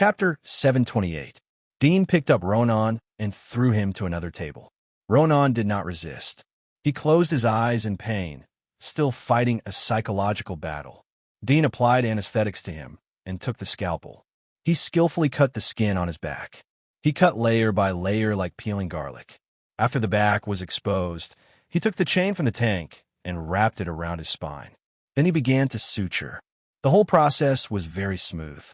Chapter 728. Dean picked up Ronan and threw him to another table. Ronan did not resist. He closed his eyes in pain, still fighting a psychological battle. Dean applied anesthetics to him and took the scalpel. He skillfully cut the skin on his back. He cut layer by layer like peeling garlic. After the back was exposed, he took the chain from the tank and wrapped it around his spine. Then he began to suture. The whole process was very smooth.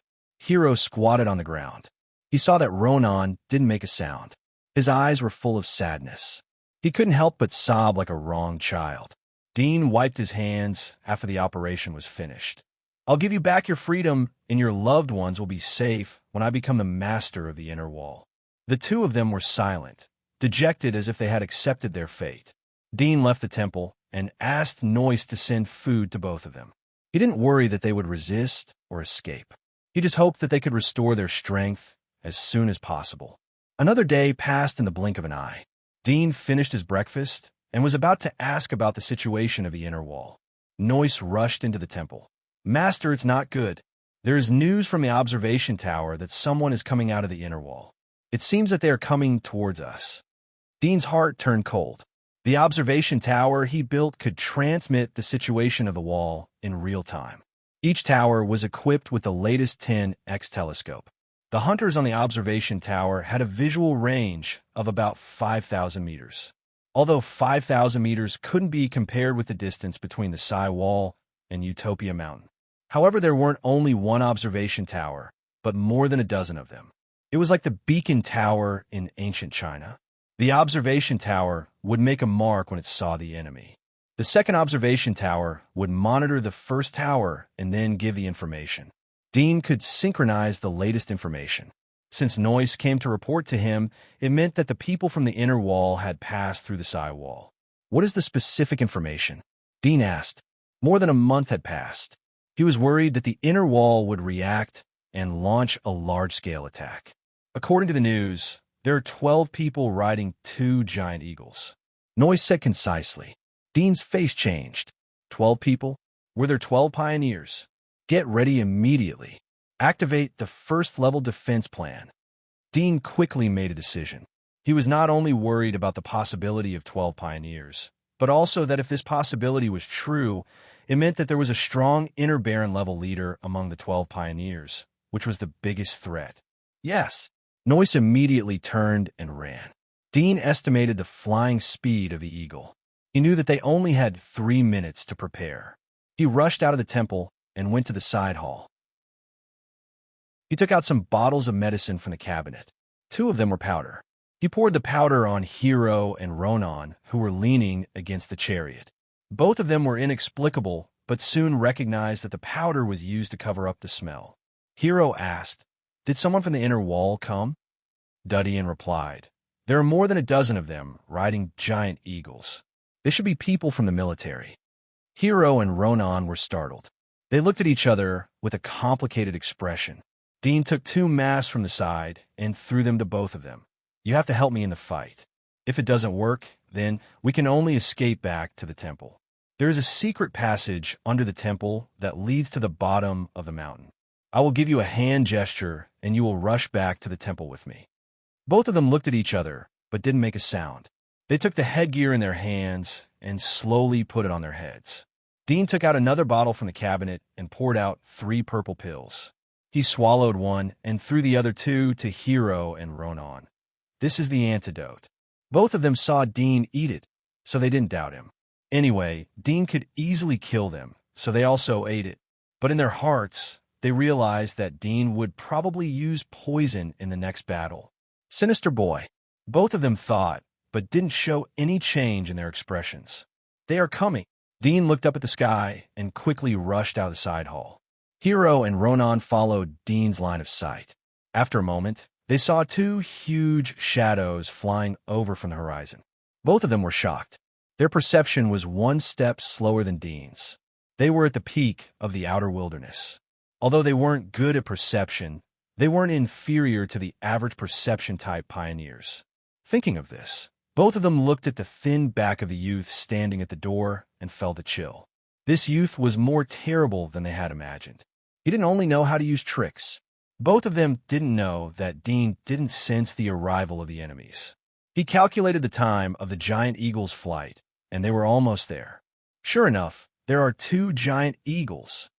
Hero squatted on the ground. He saw that Ronan didn't make a sound. His eyes were full of sadness. He couldn't help but sob like a wronged child. Dean wiped his hands after the operation was finished. "I'll give you back your freedom, and your loved ones will be safe when I become the master of the inner wall." The two of them were silent, dejected as if they had accepted their fate. Dean left the temple and asked Noyce to send food to both of them. He didn't worry that they would resist or escape. He just hoped that they could restore their strength as soon as possible. Another day passed in the blink of an eye. Dean finished his breakfast and was about to ask about the situation of the inner wall. Noyce rushed into the temple. "Master, it's not good. There is news from the observation tower that someone is coming out of the inner wall. It seems that they are coming towards us." Dean's heart turned cold. The observation tower he built could transmit the situation of the wall in real time. Each tower was equipped with the latest 10x telescope. The hunters on the observation tower had a visual range of about 5,000 meters. Although 5,000 meters couldn't be compared with the distance between the Psi Wall and Utopia Mountain. However, there weren't only one observation tower, but more than a dozen of them. It was like the beacon tower in ancient China. The observation tower would make a mark when it saw the enemy. The second observation tower would monitor the first tower and then give the information. Dean could synchronize the latest information. Since Noyce came to report to him, it meant that the people from the inner wall had passed through the Psi Wall. "What is the specific information?" Dean asked. More than a month had passed. He was worried that the inner wall would react and launch a large-scale attack. "According to the news, there are 12 people riding 2 giant eagles," Noyce said concisely. Dean's face changed. 12 people? Were there 12 pioneers? "Get ready immediately. Activate the first-level defense plan." Dean quickly made a decision. He was not only worried about the possibility of 12 pioneers, but also that if this possibility was true, it meant that there was a strong inner Baron-level leader among the 12 pioneers, which was the biggest threat. "Yes." Noyce immediately turned and ran. Dean estimated the flying speed of the eagle. He knew that they only had 3 minutes to prepare. He rushed out of the temple and went to the side hall. He took out some bottles of medicine from the cabinet. 2 of them were powder. He poured the powder on Hero and Ronan, who were leaning against the chariot. Both of them were inexplicable, but soon recognized that the powder was used to cover up the smell. Hero asked, "Did someone from the inner wall come?" Dudian replied, "There are more than a dozen of them, riding giant eagles. They should be people from the military." Hero and Ronan were startled. They looked at each other with a complicated expression. Dean took 2 masks from the side and threw them to both of them. "You have to help me in the fight. If it doesn't work, then we can only escape back to the temple. There is a secret passage under the temple that leads to the bottom of the mountain. I will give you a hand gesture, and you will rush back to the temple with me." Both of them looked at each other, but didn't make a sound. They took the headgear in their hands and slowly put it on their heads. Dean took out another bottle from the cabinet and poured out 3 purple pills. He swallowed one and threw the other 2 to Hero and Ronan. "This is the antidote." Both of them saw Dean eat it, so they didn't doubt him. Anyway, Dean could easily kill them, so they also ate it. But in their hearts, they realized that Dean would probably use poison in the next battle. Sinister boy. Both of them thought, but didn't show any change in their expressions. "They are coming." Dean looked up at the sky and quickly rushed out of the side hall. Hero and Ronan followed Dean's line of sight. After a moment, they saw 2 huge shadows flying over from the horizon. Both of them were shocked. Their perception was 1 step slower than Dean's. They were at the peak of the outer wilderness. Although they weren't good at perception, they weren't inferior to the average perception-type pioneers. Thinking of this, both of them looked at the thin back of the youth standing at the door and felt a chill. This youth was more terrible than they had imagined. He didn't only know how to use tricks. Both of them didn't know that Dean didn't sense the arrival of the enemies. He calculated the time of the giant eagle's flight, and they were almost there. Sure enough, there are two giant eagles.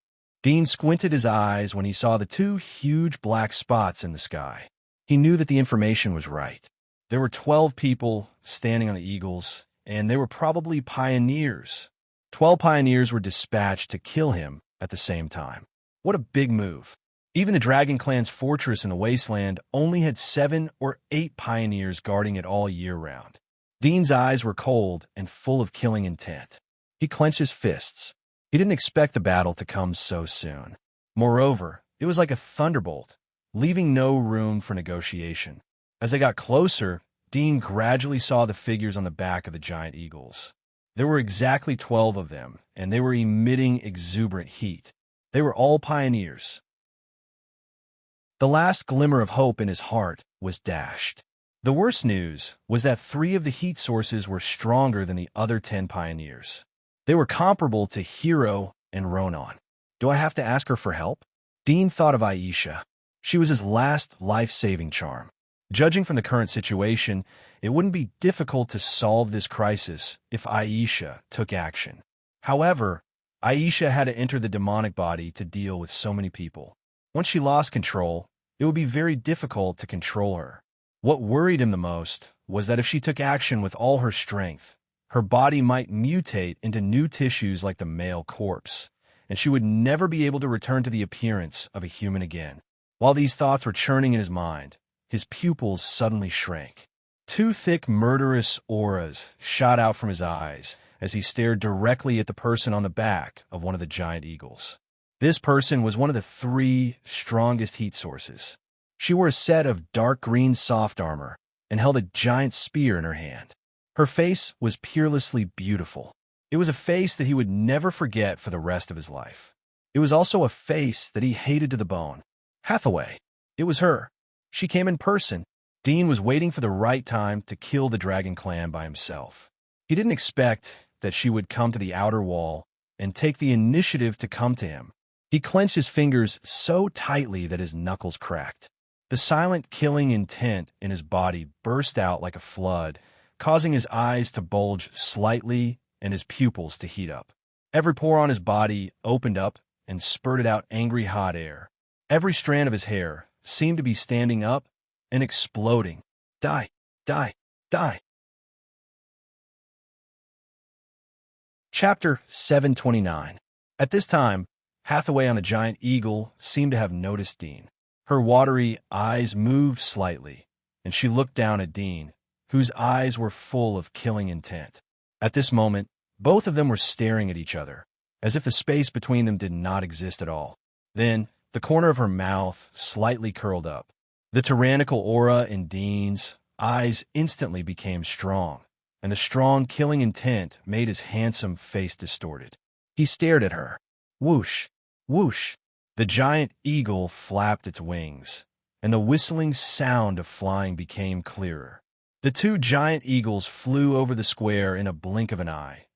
Dean squinted his eyes when he saw the two huge black spots in the sky. He knew that the information was right. There were 12 people standing on the eagles, and they were probably pioneers. 12 pioneers were dispatched to kill him at the same time. What a big move. Even the Dragon Clan's fortress in the wasteland only had 7 or 8 pioneers guarding it all year round. Dean's eyes were cold and full of killing intent. He clenched his fists. He didn't expect the battle to come so soon. Moreover, it was like a thunderbolt, leaving no room for negotiation. As they got closer, Dean gradually saw the figures on the back of the giant eagles. There were exactly 12 of them, and they were emitting exuberant heat. They were all pioneers. The last glimmer of hope in his heart was dashed. The worst news was that 3 of the heat sources were stronger than the other 10 pioneers. They were comparable to Hero and Ronan. Do I have to ask her for help? Dean thought of Aisha. She was his last life-saving charm. Judging from the current situation, it wouldn't be difficult to solve this crisis if Aisha took action. However, Aisha had to enter the demonic body to deal with so many people. Once she lost control, it would be very difficult to control her. What worried him the most was that if she took action with all her strength, her body might mutate into new tissues like the male corpse, and she would never be able to return to the appearance of a human again. While these thoughts were churning in his mind, his pupils suddenly shrank. 2 thick, murderous auras shot out from his eyes as he stared directly at the person on the back of one of the giant eagles. This person was one of the 3 strongest heat sources. She wore a set of dark green soft armor and held a giant spear in her hand. Her face was peerlessly beautiful. It was a face that he would never forget for the rest of his life. It was also a face that he hated to the bone. Hathaway. It was her. She came in person. Dean was waiting for the right time to kill the Dragon Clan by himself. He didn't expect that she would come to the outer wall and take the initiative to come to him. He clenched his fingers so tightly that his knuckles cracked. The silent killing intent in his body burst out like a flood, causing his eyes to bulge slightly and his pupils to heat up. Every pore on his body opened up and spurted out angry hot air. Every strand of his hair seemed to be standing up and exploding. Die, die, die. Chapter 729. At this time, Hathaway on a giant eagle seemed to have noticed Dean. Her watery eyes moved slightly, and she looked down at Dean, whose eyes were full of killing intent. At this moment, both of them were staring at each other, as if the space between them did not exist at all. Then, the corner of her mouth slightly curled up. The tyrannical aura in Dean's eyes instantly became strong, and the strong killing intent made his handsome face distorted. He stared at her. Whoosh, whoosh. The giant eagle flapped its wings, and the whistling sound of flying became clearer. The 2 giant eagles flew over the square in a blink of an eye,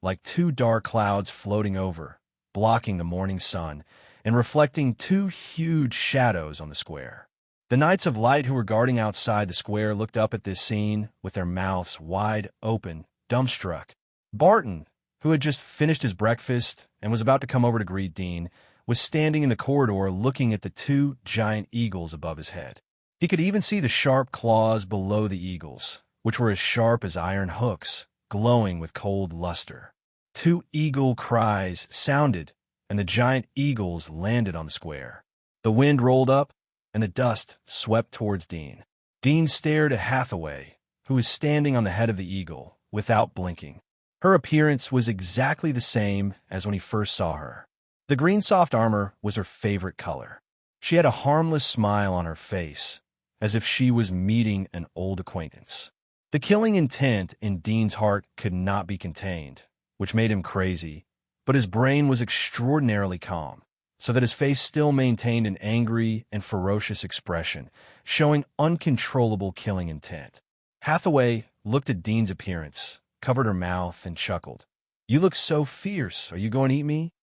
like 2 dark clouds floating over, blocking the morning sun, and reflecting 2 huge shadows on the square. The Knights of Light who were guarding outside the square looked up at this scene with their mouths wide open, dumbstruck. Barton, who had just finished his breakfast and was about to come over to greet Dean, was standing in the corridor looking at the 2 giant eagles above his head. He could even see the sharp claws below the eagles, which were as sharp as iron hooks, glowing with cold luster. 2 eagle cries sounded, and the giant eagles landed on the square. The wind rolled up, and the dust swept towards Dean. Dean stared at Hathaway, who was standing on the head of the eagle, without blinking. Her appearance was exactly the same as when he first saw her. The green soft armor was her favorite color. She had a harmless smile on her face, as if she was meeting an old acquaintance. The killing intent in Dean's heart could not be contained, which made him crazy, but his brain was extraordinarily calm, so that his face still maintained an angry and ferocious expression, showing uncontrollable killing intent. Hathaway looked at Dean's appearance, covered her mouth, and chuckled. "You look so fierce. Are you going to eat me?"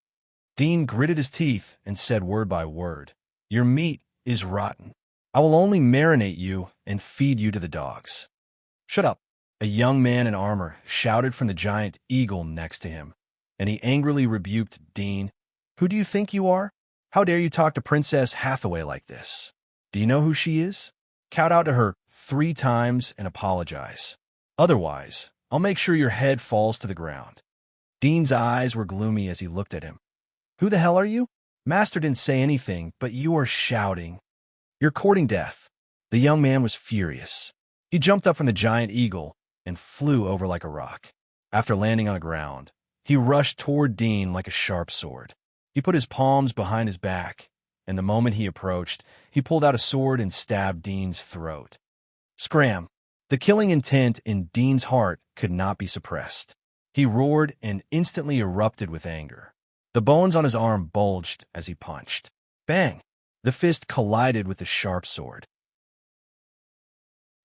Dean gritted his teeth and said word by word, "Your meat is rotten. I will only marinate you and feed you to the dogs." "Shut up," a young man in armor shouted from the giant eagle next to him, and he angrily rebuked Dean. "Who do you think you are? How dare you talk to Princess Hathaway like this? Do you know who she is? Shout out to her 3 times and apologize. Otherwise, I'll make sure your head falls to the ground." Dean's eyes were gloomy as he looked at him. "Who the hell are you? Master didn't say anything, but you are shouting. You're courting death." The young man was furious. He jumped up from the giant eagle and flew over like a rock. After landing on the ground, he rushed toward Dean like a sharp sword. He put his palms behind his back, and the moment he approached, he pulled out a sword and stabbed Dean's throat. Scram! The killing intent in Dean's heart could not be suppressed. He roared and instantly erupted with anger. The bones on his arm bulged as he punched. Bang! The fist collided with the sharp sword.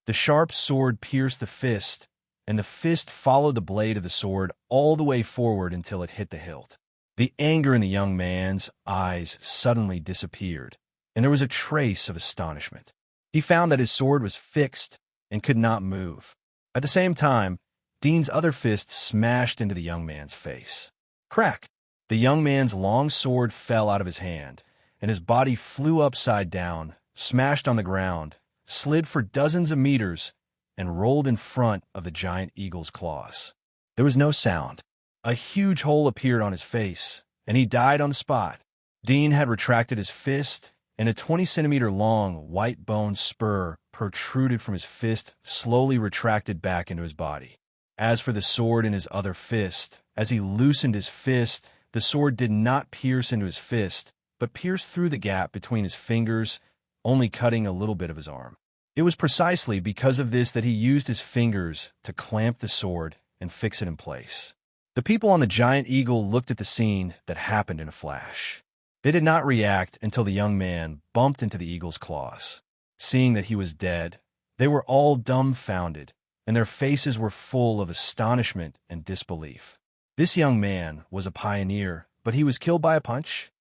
The sharp sword pierced the fist, and the fist followed the blade of the sword all the way forward until it hit the hilt. The anger in the young man's eyes suddenly disappeared, and there was a trace of astonishment. He found that his sword was fixed and could not move. At the same time, Dean's other fist smashed into the young man's face. Crack! The young man's long sword fell out of his hand, and his body flew upside down, smashed on the ground, slid for dozens of meters, and rolled in front of the giant eagle's claws. There was no sound. A huge hole appeared on his face, and he died on the spot. Dean had retracted his fist, and a 20-centimeter-long white bone spur protruded from his fist, slowly retracted back into his body. As for the sword in his other fist, as he loosened his fist, the sword did not pierce into his fist, but pierced through the gap between his fingers, only cutting a little bit of his arm. It was precisely because of this that he used his fingers to clamp the sword and fix it in place. The people on the giant eagle looked at the scene that happened in a flash. They did not react until the young man bumped into the eagle's claws. Seeing that he was dead, they were all dumbfounded, and their faces were full of astonishment and disbelief. This young man was a pioneer, but he was killed by a punch?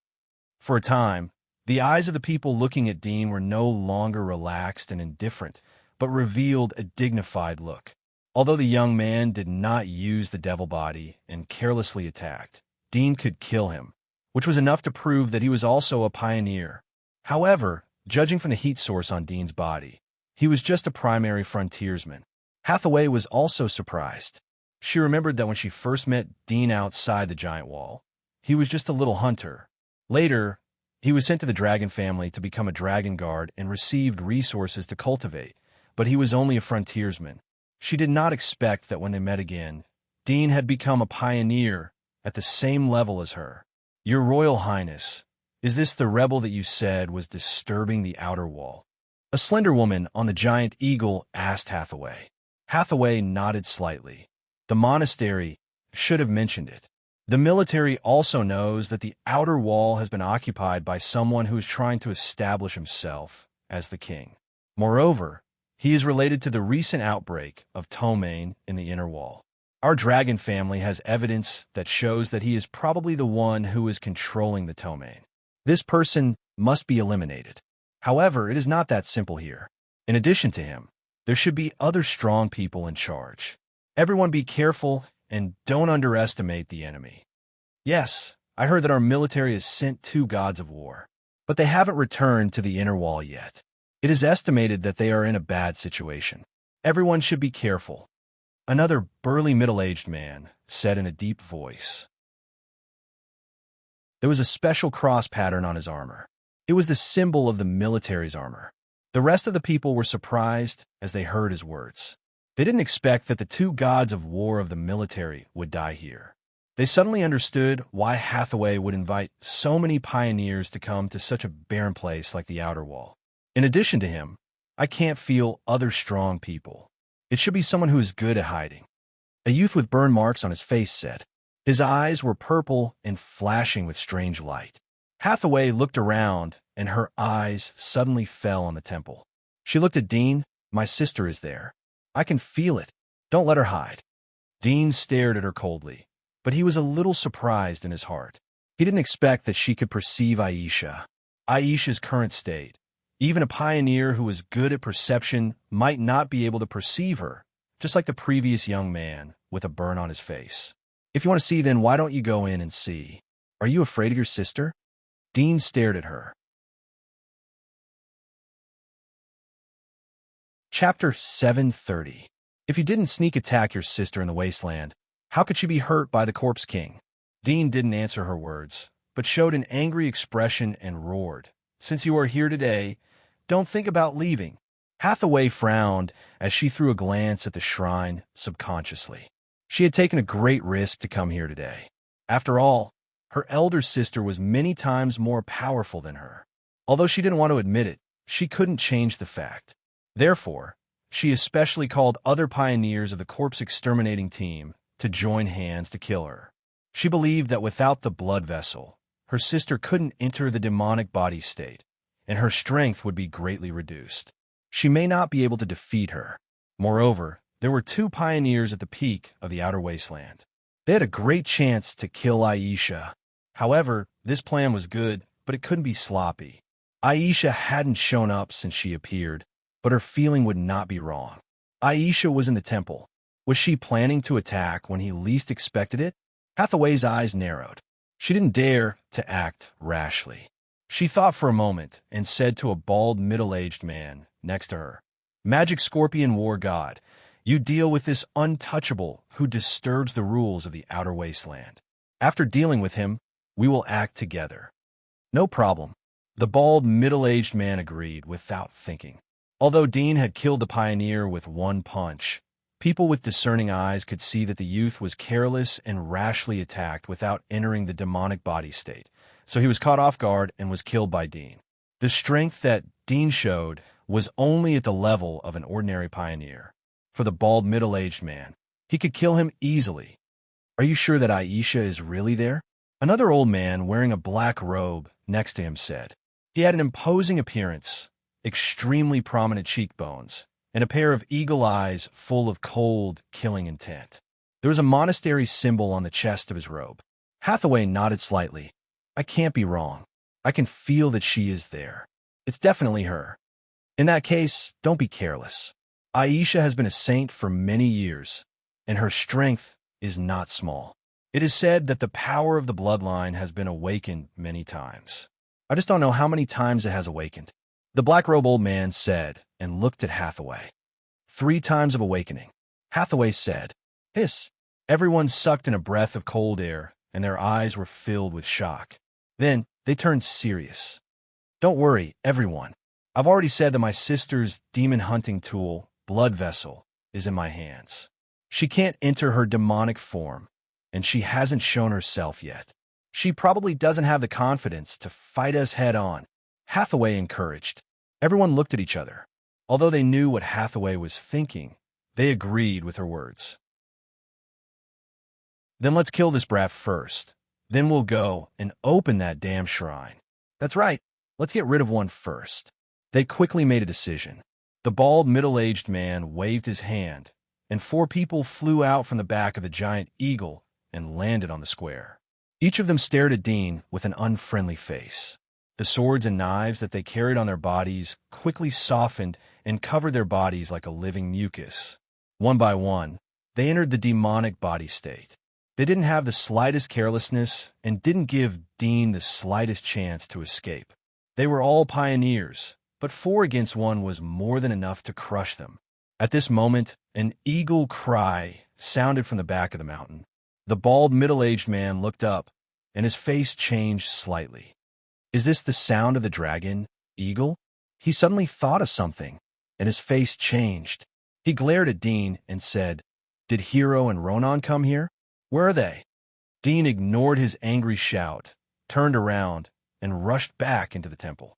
For a time, the eyes of the people looking at Dean were no longer relaxed and indifferent, but revealed a dignified look. Although the young man did not use the devil body and carelessly attacked, Dean could kill him, which was enough to prove that he was also a pioneer. However, judging from the heat source on Dean's body, he was just a primary frontiersman. Hathaway was also surprised. She remembered that when she first met Dean outside the giant wall, he was just a little hunter. Later, he was sent to the dragon family to become a dragon guard and received resources to cultivate, but he was only a frontiersman. She did not expect that when they met again, Dean had become a pioneer at the same level as her. "Your Royal Highness, is this the rebel that you said was disturbing the outer wall?" A slender woman on the giant eagle asked Hathaway. Hathaway nodded slightly. The monastery should have mentioned it. The military also knows that the outer wall has been occupied by someone who is trying to establish himself as the king. Moreover, he is related to the recent outbreak of ptomaine in the inner wall. Our dragon family has evidence that shows that he is probably the one who is controlling the ptomaine. This person must be eliminated. However, it is not that simple here. In addition to him, there should be other strong people in charge. Everyone be careful and don't underestimate the enemy. Yes, I heard that our military has sent 2 gods of war, but they haven't returned to the inner wall yet. It is estimated that they are in a bad situation. Everyone should be careful. Another burly middle-aged man said in a deep voice. There was a special cross pattern on his armor. It was the symbol of the military's armor. The rest of the people were surprised as they heard his words. They didn't expect that the 2 gods of war of the military would die here. They suddenly understood why Hathaway would invite so many pioneers to come to such a barren place like the outer wall. In addition to him, I can't feel other strong people. It should be someone who is good at hiding. A youth with burn marks on his face said. His eyes were purple and flashing with strange light. Hathaway looked around, and her eyes suddenly fell on the temple. She looked at Dean. My sister is there. I can feel it. Don't let her hide. Dean stared at her coldly, but he was a little surprised in his heart. He didn't expect that she could perceive Aisha's current state, Even a pioneer who is good at perception might not be able to perceive her, just like the previous young man with a burn on his face. If you want to see, then why don't you go in and see? Are you afraid of your sister? Dean stared at her. Chapter 730. If you didn't sneak attack your sister in the wasteland, how could she be hurt by the Corpse King? Dean didn't answer her words, but showed an angry expression and roared. Since you are here today, don't think about leaving. Hathaway frowned as she threw a glance at the shrine subconsciously. She had taken a great risk to come here today. After all, her elder sister was many times more powerful than her. Although she didn't want to admit it, she couldn't change the fact. Therefore, she especially called other pioneers of the corpse exterminating team to join hands to kill her. She believed that without the blood vessel, her sister couldn't enter the demonic body state, and her strength would be greatly reduced. She may not be able to defeat her. Moreover, there were two pioneers at the peak of the outer wasteland. They had a great chance to kill Aisha. However, this plan was good, but it couldn't be sloppy. Aisha hadn't shown up since she appeared, but her feeling would not be wrong. Aisha was in the temple. Was she planning to attack when he least expected it? Hathaway's eyes narrowed. She didn't dare to act rashly. She thought for a moment and said to a bald, middle-aged man next to her, "Magic Scorpion War God, you deal with this untouchable who disturbs the rules of the outer wasteland. After dealing with him, we will act together." "No problem," the bald, middle-aged man agreed without thinking. Although Dean had killed the pioneer with one punch, people with discerning eyes could see that the youth was careless and rashly attacked without entering the demonic body state, so he was caught off guard and was killed by Dean. The strength that Dean showed was only at the level of an ordinary pioneer. For the bald middle-aged man, he could kill him easily. "Are you sure that Aisha is really there?" Another old man wearing a black robe next to him said. He had an imposing appearance, extremely prominent cheekbones, and a pair of eagle eyes full of cold, killing intent. There was a monastery symbol on the chest of his robe. Hathaway nodded slightly. "I can't be wrong. I can feel that she is there. It's definitely her. In that case, don't be careless. Aisha has been a saint for many years, and her strength is not small. It is said that the power of the bloodline has been awakened many times. I just don't know how many times it has awakened." The black-robe old man said and looked at Hathaway. 3 times of awakening. Hathaway said, "Hiss." Everyone sucked in a breath of cold air, and their eyes were filled with shock. Then they turned serious. "Don't worry, everyone. I've already said that my sister's demon-hunting tool, blood vessel, is in my hands. She can't enter her demonic form, and she hasn't shown herself yet. She probably doesn't have the confidence to fight us head-on." Hathaway encouraged. Everyone looked at each other. Although they knew what Hathaway was thinking, they agreed with her words. "Then let's kill this brat first. Then we'll go and open that damn shrine." "That's right. Let's get rid of one first." They quickly made a decision. The bald, middle-aged man waved his hand, and 4 people flew out from the back of the giant eagle and landed on the square. Each of them stared at Dean with an unfriendly face. The swords and knives that they carried on their bodies quickly softened and covered their bodies like a living mucus. One by one, they entered the demonic body state. They didn't have the slightest carelessness and didn't give Dean the slightest chance to escape. They were all pioneers, but 4 against 1 was more than enough to crush them. At this moment, an eagle cry sounded from the back of the mountain. The bald, middle-aged man looked up, and his face changed slightly. Is this the sound of the dragon, eagle? He suddenly thought of something, and his face changed. He glared at Dean and said, "Did Hero and Ronan come here? Where are they?" Dean ignored his angry shout, turned around, and rushed back into the temple.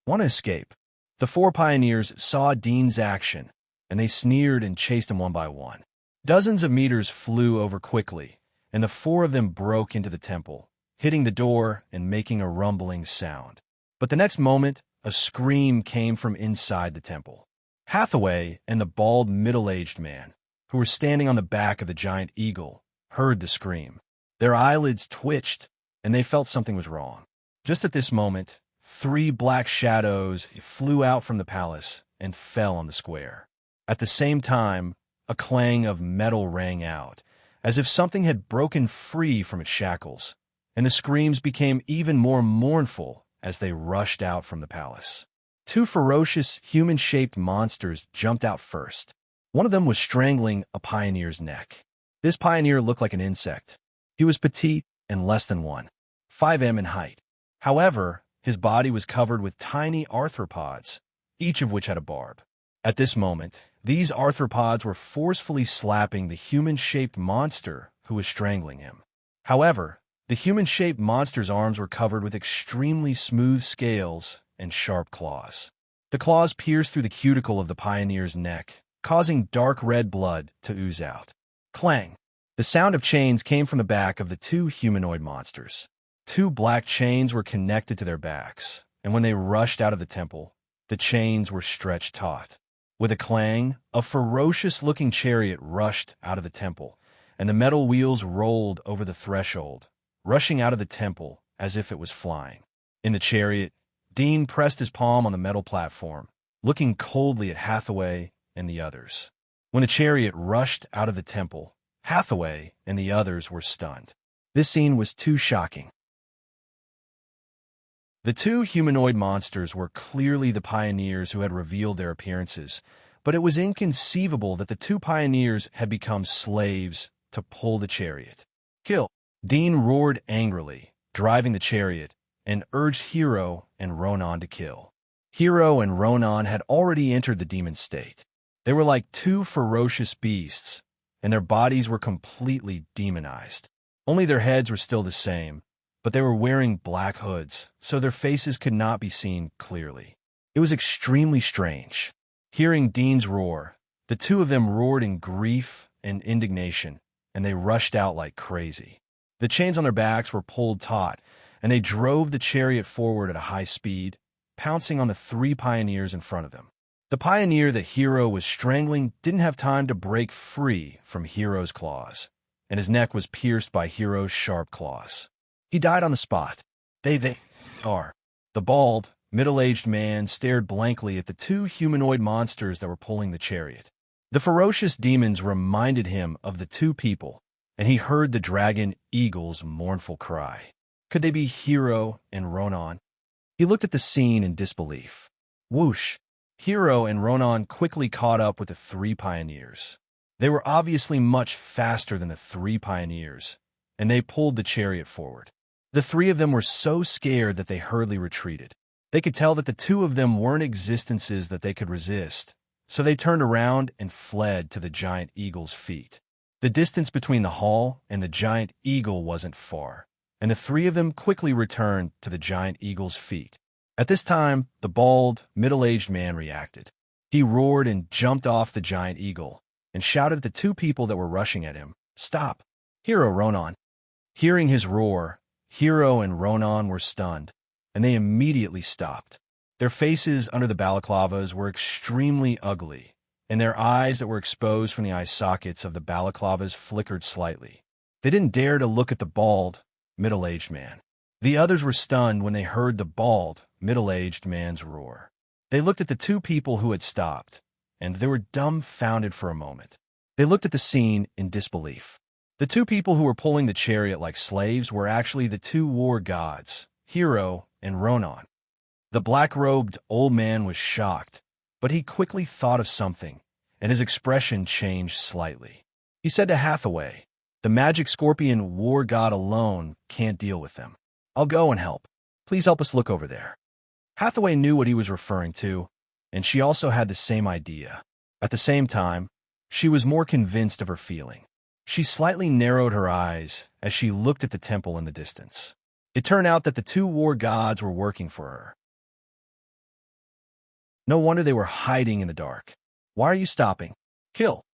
"Want to escape?" The 4 pioneers saw Dean's action, and they sneered and chased him one by one. Dozens of meters flew over quickly, and the 4 of them broke into the temple, hitting the door and making a rumbling sound. But the next moment, a scream came from inside the temple. Hathaway and the bald, middle-aged man, who were standing on the back of the giant eagle, heard the scream. Their eyelids twitched, and they felt something was wrong. Just at this moment, 3 black shadows flew out from the palace and fell on the square. At the same time, a clang of metal rang out, as if something had broken free from its shackles, and the screams became even more mournful as they rushed out from the palace. 2 ferocious, human-shaped monsters jumped out first. One of them was strangling a pioneer's neck. This pioneer looked like an insect. He was petite and less than 1.5 in height. However, his body was covered with tiny arthropods, each of which had a barb. At this moment, these arthropods were forcefully slapping the human-shaped monster who was strangling him. However, the human-shaped monster's arms were covered with extremely smooth scales and sharp claws. The claws pierced through the cuticle of the pioneer's neck, causing dark red blood to ooze out. Clang! The sound of chains came from the back of the 2 humanoid monsters. 2 black chains were connected to their backs, and when they rushed out of the temple, the chains were stretched taut. With a clang, a ferocious-looking chariot rushed out of the temple, and the metal wheels rolled over the threshold, rushing out of the temple as if it was flying. In the chariot, Dean pressed his palm on the metal platform, looking coldly at Hathaway and the others. When the chariot rushed out of the temple, Hathaway and the others were stunned. This scene was too shocking. The 2 humanoid monsters were clearly the pioneers who had revealed their appearances, but it was inconceivable that the 2 pioneers had become slaves to pull the chariot. Kill! Dean roared angrily, driving the chariot, and urged Hero and Ronan to kill. Hero and Ronan had already entered the demon state. They were like 2 ferocious beasts, and their bodies were completely demonized. Only their heads were still the same, but they were wearing black hoods, so their faces could not be seen clearly. It was extremely strange. Hearing Dean's roar, the 2 of them roared in grief and indignation, and they rushed out like crazy. The chains on their backs were pulled taut, and they drove the chariot forward at a high speed, pouncing on the 3 pioneers in front of them. The pioneer that Hero was strangling didn't have time to break free from Hero's claws, and his neck was pierced by Hero's sharp claws. He died on the spot. They are. The bald, middle-aged man stared blankly at the 2 humanoid monsters that were pulling the chariot. The ferocious demons reminded him of the 2 people, and he heard the dragon eagle's mournful cry. Could they be Hero and Ronan? He looked at the scene in disbelief. Whoosh! Hero and Ronan quickly caught up with the 3 pioneers. They were obviously much faster than the 3 pioneers, and they pulled the chariot forward. The 3 of them were so scared that they hurriedly retreated. They could tell that the 2 of them weren't existences that they could resist, so they turned around and fled to the giant eagle's feet. The distance between the hall and the giant eagle wasn't far, and the 3 of them quickly returned to the giant eagle's feet. At this time, the bald, middle-aged man reacted. He roared and jumped off the giant eagle and shouted at the 2 people that were rushing at him, "Stop! Hero, Ronan!" Hearing his roar, Hero and Ronan were stunned, and they immediately stopped. Their faces under the balaclavas were extremely ugly, and their eyes that were exposed from the eye sockets of the balaclavas flickered slightly. They didn't dare to look at the bald, middle-aged man. The others were stunned when they heard the bald, middle-aged man's roar. They looked at the 2 people who had stopped, and they were dumbfounded for a moment. They looked at the scene in disbelief. The 2 people who were pulling the chariot like slaves were actually the 2 war gods, Hero and Ronan. The black-robed old man was shocked, but he quickly thought of something, and his expression changed slightly. He said to Hathaway, "The magic scorpion war god alone can't deal with them. I'll go and help. Please help us look over there." Hathaway knew what he was referring to, and she also had the same idea. At the same time, she was more convinced of her feeling. She slightly narrowed her eyes as she looked at the temple in the distance. It turned out that the 2 war gods were working for her. No wonder they were hiding in the dark. "Why are you stopping? Kill!"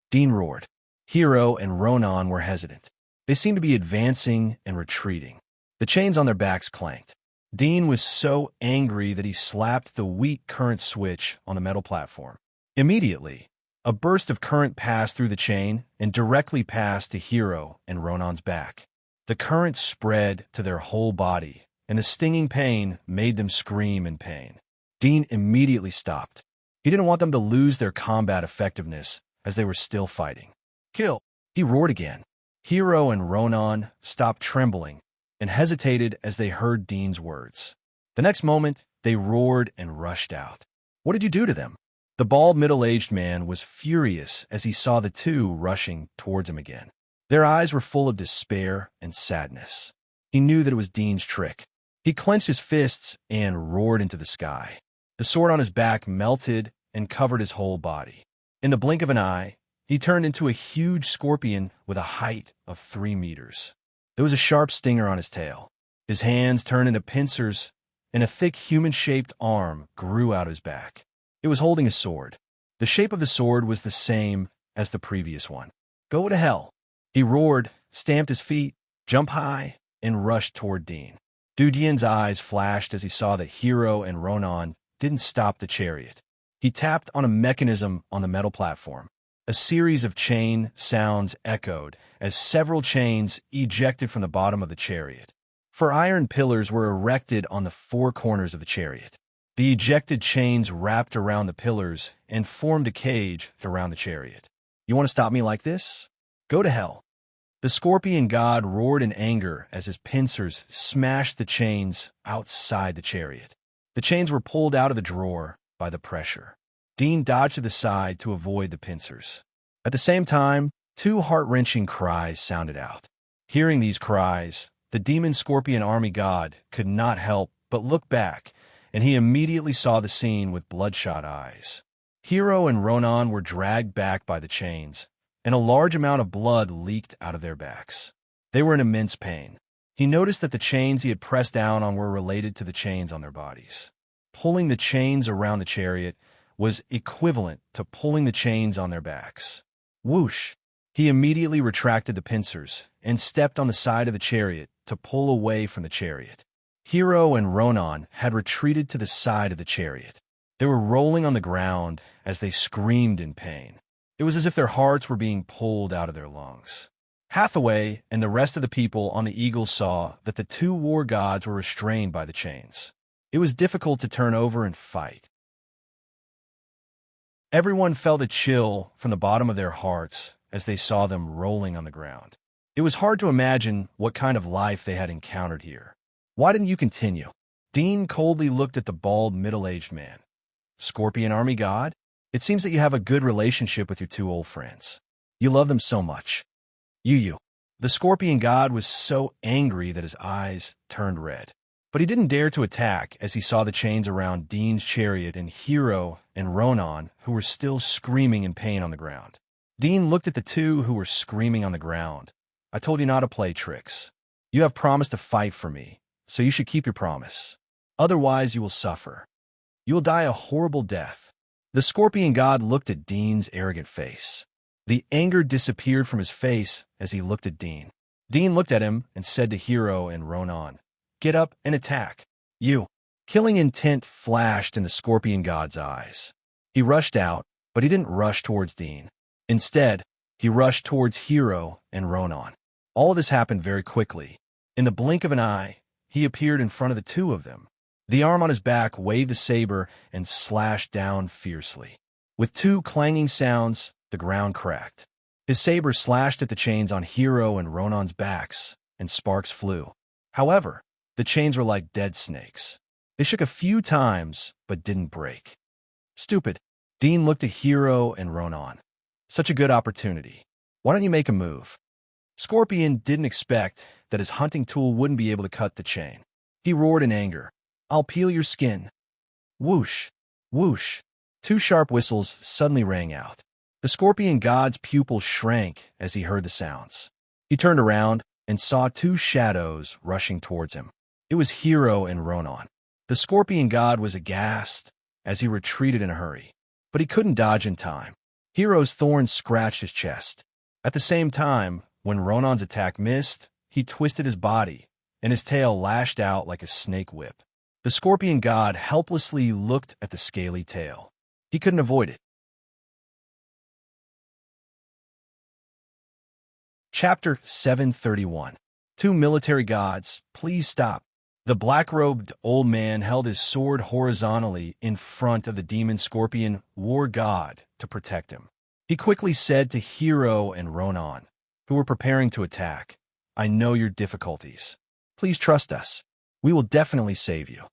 Dean roared. Hero and Ronan were hesitant. They seemed to be advancing and retreating. The chains on their backs clanked. Dean was so angry that he slapped the weak current switch on the metal platform. Immediately, a burst of current passed through the chain and directly passed to Hero and Ronan's back. The current spread to their whole body, and the stinging pain made them scream in pain. Dean immediately stopped. He didn't want them to lose their combat effectiveness as they were still fighting. Kill! He roared again. Hero and Ronan stopped trembling and hesitated as they heard Dean's words. The next moment, they roared and rushed out. What did you do to them? The bald middle-aged man was furious as he saw the two rushing towards him again. Their eyes were full of despair and sadness. He knew that it was Dean's trick. He clenched his fists and roared into the sky. The sword on his back melted and covered his whole body. In the blink of an eye, he turned into a huge scorpion with a height of 3 meters. There was a sharp stinger on his tail. His hands turned into pincers, and a thick human-shaped arm grew out of his back. It was holding a sword. The shape of the sword was the same as the previous one. Go to hell! He roared, stamped his feet, jumped high, and rushed toward Dean. Dudian's eyes flashed as he saw that Hero and Ronan didn't stop the chariot. He tapped on a mechanism on the metal platform. A series of chain sounds echoed as several chains ejected from the bottom of the chariot. 4 iron pillars were erected on the 4 corners of the chariot. The ejected chains wrapped around the pillars and formed a cage around the chariot. You want to stop me like this? Go to hell. The scorpion god roared in anger as his pincers smashed the chains outside the chariot. The chains were pulled out of the drawer by the pressure. Dean dodged to the side to avoid the pincers. At the same time, 2 heart-wrenching cries sounded out. Hearing these cries, the demon scorpion army god could not help but look back, and he immediately saw the scene with bloodshot eyes. Hero and Ronan were dragged back by the chains, and a large amount of blood leaked out of their backs. They were in immense pain. He noticed that the chains he had pressed down on were related to the chains on their bodies. Pulling the chains around the chariot was equivalent to pulling the chains on their backs. Whoosh! He immediately retracted the pincers and stepped on the side of the chariot to pull away from the chariot. Hero and Ronan had retreated to the side of the chariot. They were rolling on the ground as they screamed in pain. It was as if their hearts were being pulled out of their lungs. Hathaway and the rest of the people on the Eagle saw that the 2 war gods were restrained by the chains. It was difficult to turn over and fight. Everyone felt a chill from the bottom of their hearts as they saw them rolling on the ground. It was hard to imagine what kind of life they had encountered here. Why didn't you continue? Dean coldly looked at the bald, middle-aged man. Scorpion Army God? It seems that you have a good relationship with your 2 old friends. You love them so much. You. The Scorpion God was so angry that his eyes turned red. But he didn't dare to attack as he saw the chains around Dean's chariot and Hero and Ronan, who were still screaming in pain on the ground. Dean looked at the 2 who were screaming on the ground. I told you not to play tricks. You have promised to fight for me, so you should keep your promise. Otherwise, you will suffer. You will die a horrible death. The Scorpion God looked at Dean's arrogant face. The anger disappeared from his face as he looked at Dean. Dean looked at him and said to Hero and Ronan, Get up and attack. You. Killing intent flashed in the Scorpion God's eyes. He rushed out, but he didn't rush towards Dean. Instead, he rushed towards Hero and Ronan. All of this happened very quickly. In the blink of an eye, he appeared in front of the 2 of them. The arm on his back waved the saber and slashed down fiercely. With 2 clanging sounds, the ground cracked. His saber slashed at the chains on Hero and Ronan's backs, and sparks flew. However, the chains were like dead snakes. They shook a few times, but didn't break. Stupid. Dean looked at Hero and Ronan. Such a good opportunity. Why don't you make a move? Scorpion didn't expect that his hunting tool wouldn't be able to cut the chain. He roared in anger. I'll peel your skin. Whoosh, whoosh. 2 sharp whistles suddenly rang out. The Scorpion God's pupil shrank as he heard the sounds. He turned around and saw 2 shadows rushing towards him. It was Hero and Ronan. The Scorpion God was aghast as he retreated in a hurry, but he couldn't dodge in time. Hero's thorn scratched his chest. At the same time, when Ronan's attack missed, he twisted his body, and his tail lashed out like a snake whip. The Scorpion God helplessly looked at the scaly tail. He couldn't avoid it. Chapter 731. 2 military gods, please stop. The black-robed old man held his sword horizontally in front of the demon scorpion war god to protect him. He quickly said to Hero and Ronan, who were preparing to attack, "I know your difficulties. Please trust us. We will definitely save you."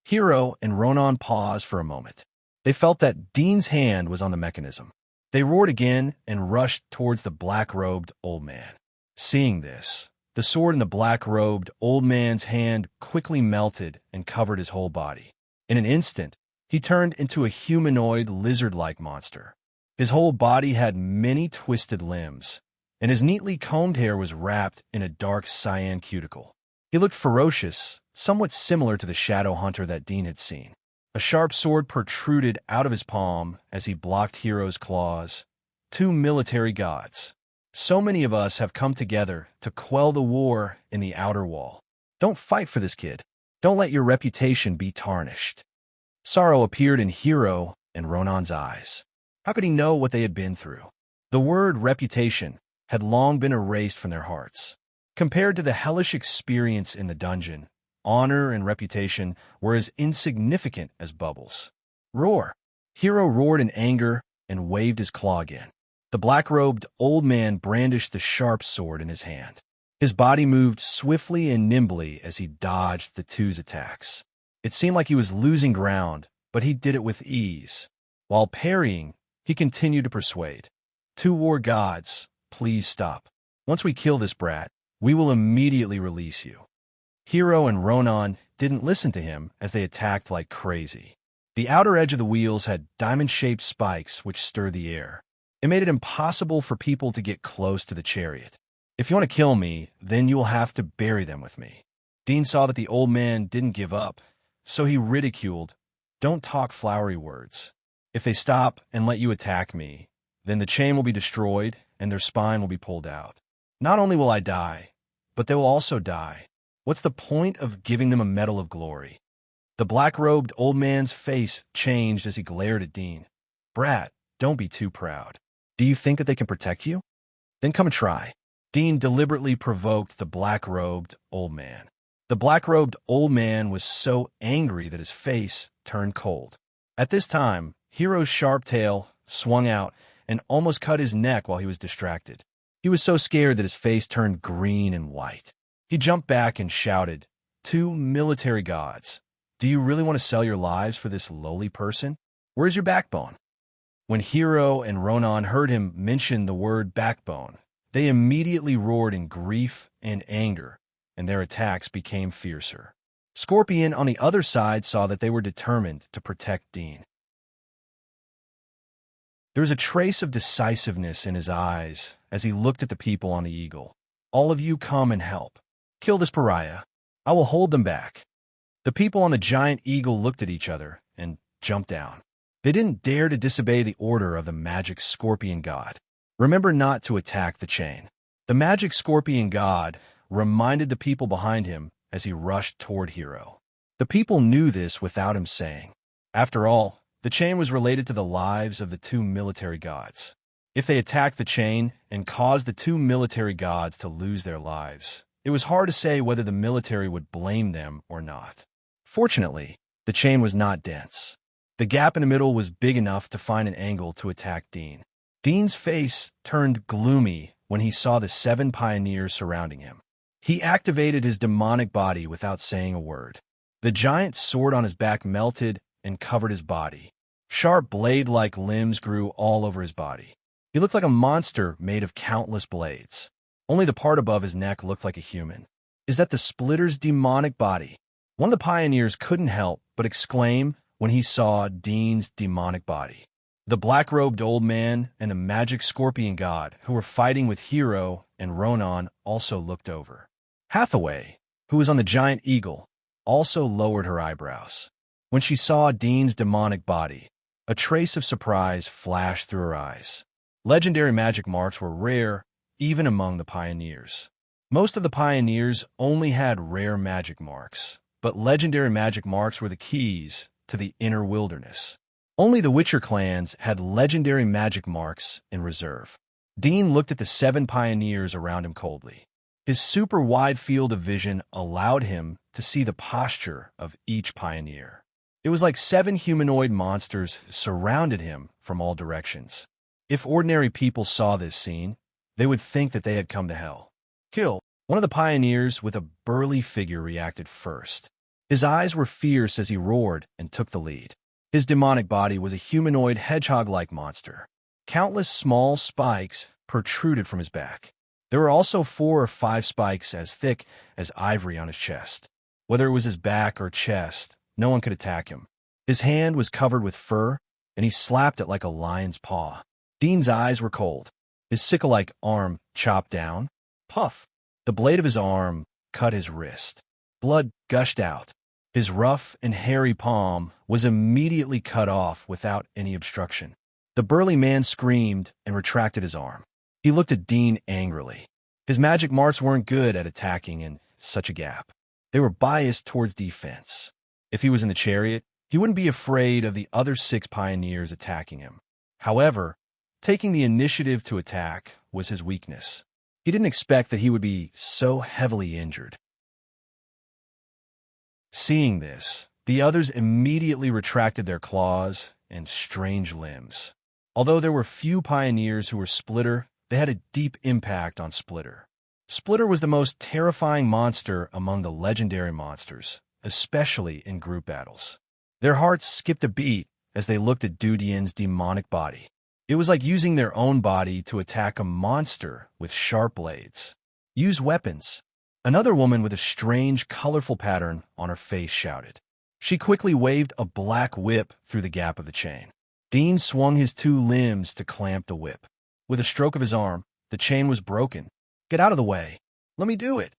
Hero and Ronan paused for a moment. They felt that Dean's hand was on the mechanism. They roared again and rushed towards the black-robed old man. Seeing this, the sword in the black-robed old man's hand quickly melted and covered his whole body. In an instant, he turned into a humanoid lizard-like monster. His whole body had many twisted limbs, and his neatly combed hair was wrapped in a dark cyan cuticle. He looked ferocious, somewhat similar to the shadow hunter that Dean had seen. A sharp sword protruded out of his palm as he blocked Hero's claws. Two military gods. So many of us have come together to quell the war in the outer wall. Don't fight for this kid. Don't let your reputation be tarnished. Sorrow appeared in Hero and Ronan's eyes. How could he know what they had been through? The word reputation had long been erased from their hearts. Compared to the hellish experience in the dungeon, honor and reputation were as insignificant as bubbles. Roar! Hero roared in anger and waved his claw again. The black-robed old man brandished the sharp sword in his hand. His body moved swiftly and nimbly as he dodged the two's attacks. It seemed like he was losing ground, but he did it with ease. While parrying, he continued to persuade. "Two war gods, please stop. Once we kill this brat, we will immediately release you." Hero and Ronan didn't listen to him as they attacked like crazy. The outer edge of the wheels had diamond-shaped spikes which stirred the air. It made it impossible for people to get close to the chariot. "If you want to kill me, then you will have to bury them with me." Dean saw that the old man didn't give up, so he ridiculed, "Don't talk flowery words. If they stop and let you attack me, then the chain will be destroyed and their spine will be pulled out. Not only will I die, but they will also die. What's the point of giving them a medal of glory?" The black-robed old man's face changed as he glared at Dean. "Brat, don't be too proud. Do you think that they can protect you? Then come and try." Dean deliberately provoked the black-robed old man. The black-robed old man was so angry that his face turned cold. At this time, Hero's sharp tail swung out and almost cut his neck while he was distracted. He was so scared that his face turned green and white. He jumped back and shouted, "Two military gods. Do you really want to sell your lives for this lowly person? Where's your backbone?" When Hero and Ronan heard him mention the word backbone, they immediately roared in grief and anger, and their attacks became fiercer. Scorpion, on the other side, saw that they were determined to protect Dean. There was a trace of decisiveness in his eyes as he looked at the people on the eagle. "All of you come and help. Kill this pariah. I will hold them back." The people on the giant eagle looked at each other and jumped down. They didn't dare to disobey the order of the magic scorpion god. Remember not to attack the chain. The magic scorpion god reminded the people behind him as he rushed toward Hero. The people knew this without him saying. After all, the chain was related to the lives of the two military gods. If they attacked the chain and caused the two military gods to lose their lives, it was hard to say whether the military would blame them or not. Fortunately, the chain was not dense. The gap in the middle was big enough to find an angle to attack Dean. Dean's face turned gloomy when he saw the 7 pioneers surrounding him. He activated his demonic body without saying a word. The giant sword on his back melted and covered his body. Sharp blade-like limbs grew all over his body. He looked like a monster made of countless blades. Only the part above his neck looked like a human. "Is that the Splitter's demonic body?" One of the pioneers couldn't help but exclaim when he saw Dean's demonic body. The black-robed old man and the magic scorpion god who were fighting with Hero and Ronan also looked over. Hathaway, who was on the giant eagle, also lowered her eyebrows. When she saw Dean's demonic body, a trace of surprise flashed through her eyes. Legendary magic marks were rare, even among the pioneers. Most of the pioneers only had rare magic marks, but legendary magic marks were the keys to the inner wilderness. Only the Witcher clans had legendary magic marks in reserve. Dean looked at the 7 pioneers around him coldly. His super wide field of vision allowed him to see the posture of each pioneer. It was like 7 humanoid monsters surrounded him from all directions. If ordinary people saw this scene, they would think that they had come to hell. Kill. One of the pioneers with a burly figure reacted first. His eyes were fierce as he roared and took the lead. His demonic body was a humanoid hedgehog-like monster. Countless small spikes protruded from his back. There were also 4 or 5 spikes as thick as ivory on his chest. Whether it was his back or chest, no one could attack him. His hand was covered with fur, and he slapped it like a lion's paw. Dean's eyes were cold. His sickle-like arm chopped down. Puff! The blade of his arm cut his wrist. Blood gushed out. His rough and hairy palm was immediately cut off without any obstruction. The burly man screamed and retracted his arm. He looked at Dean angrily. His magic marks weren't good at attacking in such a gap. They were biased towards defense. If he was in the chariot, he wouldn't be afraid of the other 6 pioneers attacking him. However, taking the initiative to attack was his weakness. He didn't expect that he would be so heavily injured. Seeing this, the others immediately retracted their claws and strange limbs. Although there were few pioneers who were Splitter, they had a deep impact on Splitter. Splitter was the most terrifying monster among the legendary monsters, especially in group battles. Their hearts skipped a beat as they looked at Dudian's demonic body. It was like using their own body to attack a monster with sharp blades. Use weapons. Another woman with a strange, colorful pattern on her face shouted. She quickly waved a black whip through the gap of the chain. Dean swung his 2 limbs to clamp the whip. With a stroke of his arm, the chain was broken. Get out of the way. Let me do it.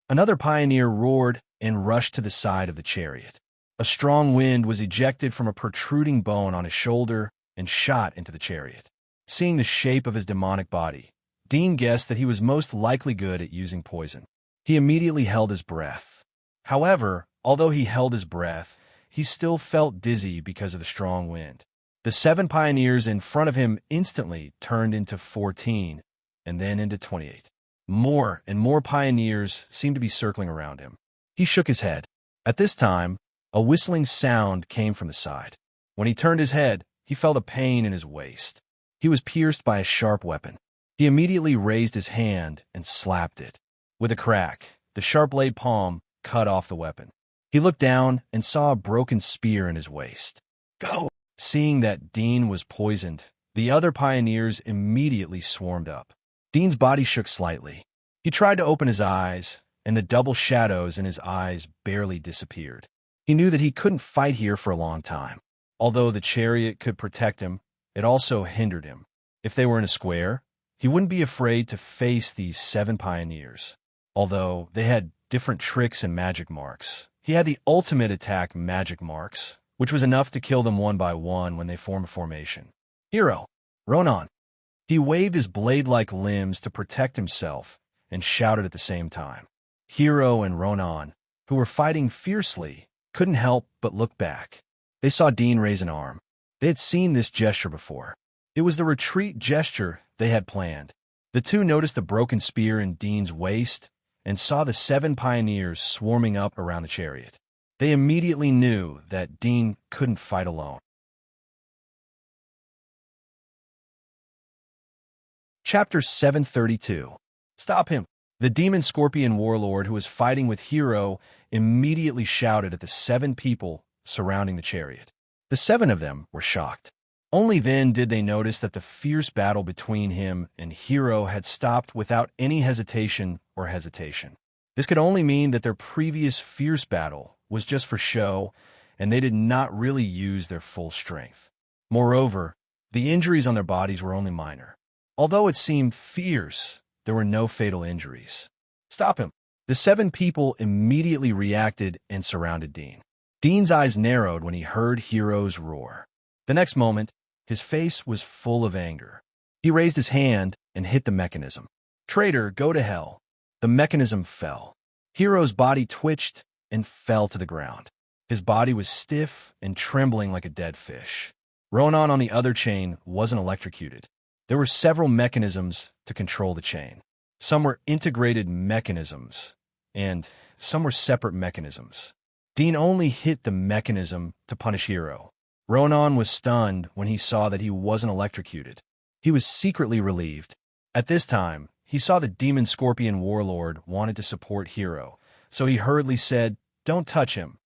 Another pioneer roared and rushed to the side of the chariot. A strong wind was ejected from a protruding bone on his shoulder and shot into the chariot. Seeing the shape of his demonic body, Dean guessed that he was most likely good at using poison. He immediately held his breath. However, although he held his breath, he still felt dizzy because of the strong wind. The 7 pioneers in front of him instantly turned into 14, and then into 28. More and more pioneers seemed to be circling around him. He shook his head. At this time, a whistling sound came from the side. When he turned his head, he felt a pain in his waist. He was pierced by a sharp weapon. He immediately raised his hand and slapped it. With a crack, the sharp-blade palm cut off the weapon. He looked down and saw a broken spear in his waist. Go! Seeing that Dean was poisoned, the other pioneers immediately swarmed up. Dean's body shook slightly. He tried to open his eyes, and the double shadows in his eyes barely disappeared. He knew that he couldn't fight here for a long time. Although the chariot could protect him, it also hindered him. If they were in a square, he wouldn't be afraid to face these 7 pioneers. Although they had different tricks and magic marks, he had the ultimate attack magic marks, which was enough to kill them one by one when they form a formation. Hero, Ronan. He waved his blade-like limbs to protect himself and shouted at the same time. Hero and Ronan, who were fighting fiercely, couldn't help but look back. They saw Dean raise an arm. They had seen this gesture before. It was the retreat gesture they had planned. The 2 noticed the broken spear in Dean's waist and saw the 7 pioneers swarming up around the chariot. They immediately knew that Dean couldn't fight alone. Chapter 732. Stop him! The demon scorpion warlord who was fighting with Hero immediately shouted at the 7 people surrounding the chariot. The 7 of them were shocked. Only then did they notice that the fierce battle between him and Hero had stopped without any hesitation or hesitation. This could only mean that their previous fierce battle was just for show, and they did not really use their full strength. Moreover, the injuries on their bodies were only minor. Although it seemed fierce, there were no fatal injuries. Stop him! The 7 people immediately reacted and surrounded Dean. Dean's eyes narrowed when he heard Hero's roar. The next moment, his face was full of anger. He raised his hand and hit the mechanism. Traitor, go to hell. The mechanism fell. Hero's body twitched and fell to the ground. His body was stiff and trembling like a dead fish. Ronan on the other chain wasn't electrocuted. There were several mechanisms to control the chain. Some were integrated mechanisms, and some were separate mechanisms. Dean only hit the mechanism to punish Hero. Ronan was stunned when he saw that he wasn't electrocuted. He was secretly relieved. At this time, he saw the demon scorpion warlord wanted to support Hero, so he hurriedly said, "Don't touch him."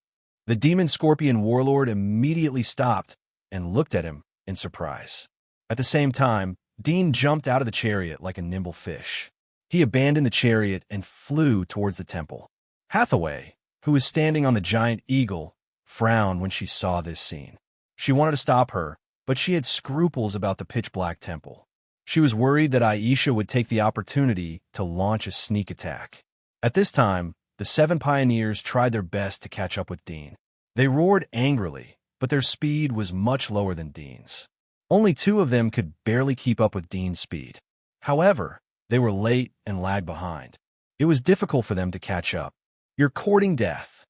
The demon scorpion warlord immediately stopped and looked at him in surprise. At the same time, Dean jumped out of the chariot like a nimble fish. He abandoned the chariot and flew towards the temple. Hathaway, who was standing on the giant eagle, frowned when she saw this scene. She wanted to stop her, but she had scruples about the pitch-black temple. She was worried that Aisha would take the opportunity to launch a sneak attack. At this time, the 7 pioneers tried their best to catch up with Dean. They roared angrily, but their speed was much lower than Dean's. Only 2 of them could barely keep up with Dean's speed. However, they were late and lagged behind. It was difficult for them to catch up. "You're courting death."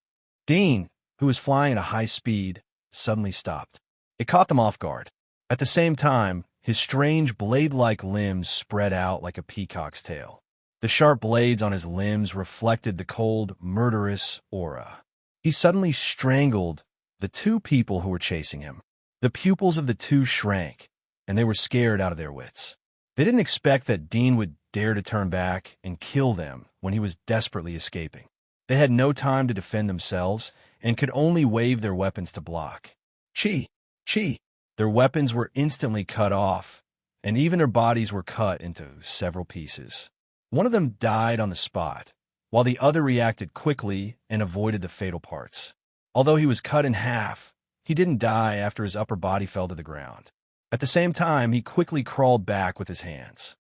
Dean, who was flying at a high speed, suddenly stopped. It caught them off guard. At the same time, his strange blade-like limbs spread out like a peacock's tail. The sharp blades on his limbs reflected the cold, murderous aura. He suddenly strangled the 2 people who were chasing him. The pupils of the 2 shrank, and they were scared out of their wits. They didn't expect that Dean would dare to turn back and kill them when he was desperately escaping. They had no time to defend themselves and could only wave their weapons to block. Chi! Chi! Their weapons were instantly cut off, and even their bodies were cut into several pieces. One of them died on the spot, while the other reacted quickly and avoided the fatal parts. Although he was cut in half, he didn't die after his upper body fell to the ground. At the same time, he quickly crawled back with his hands.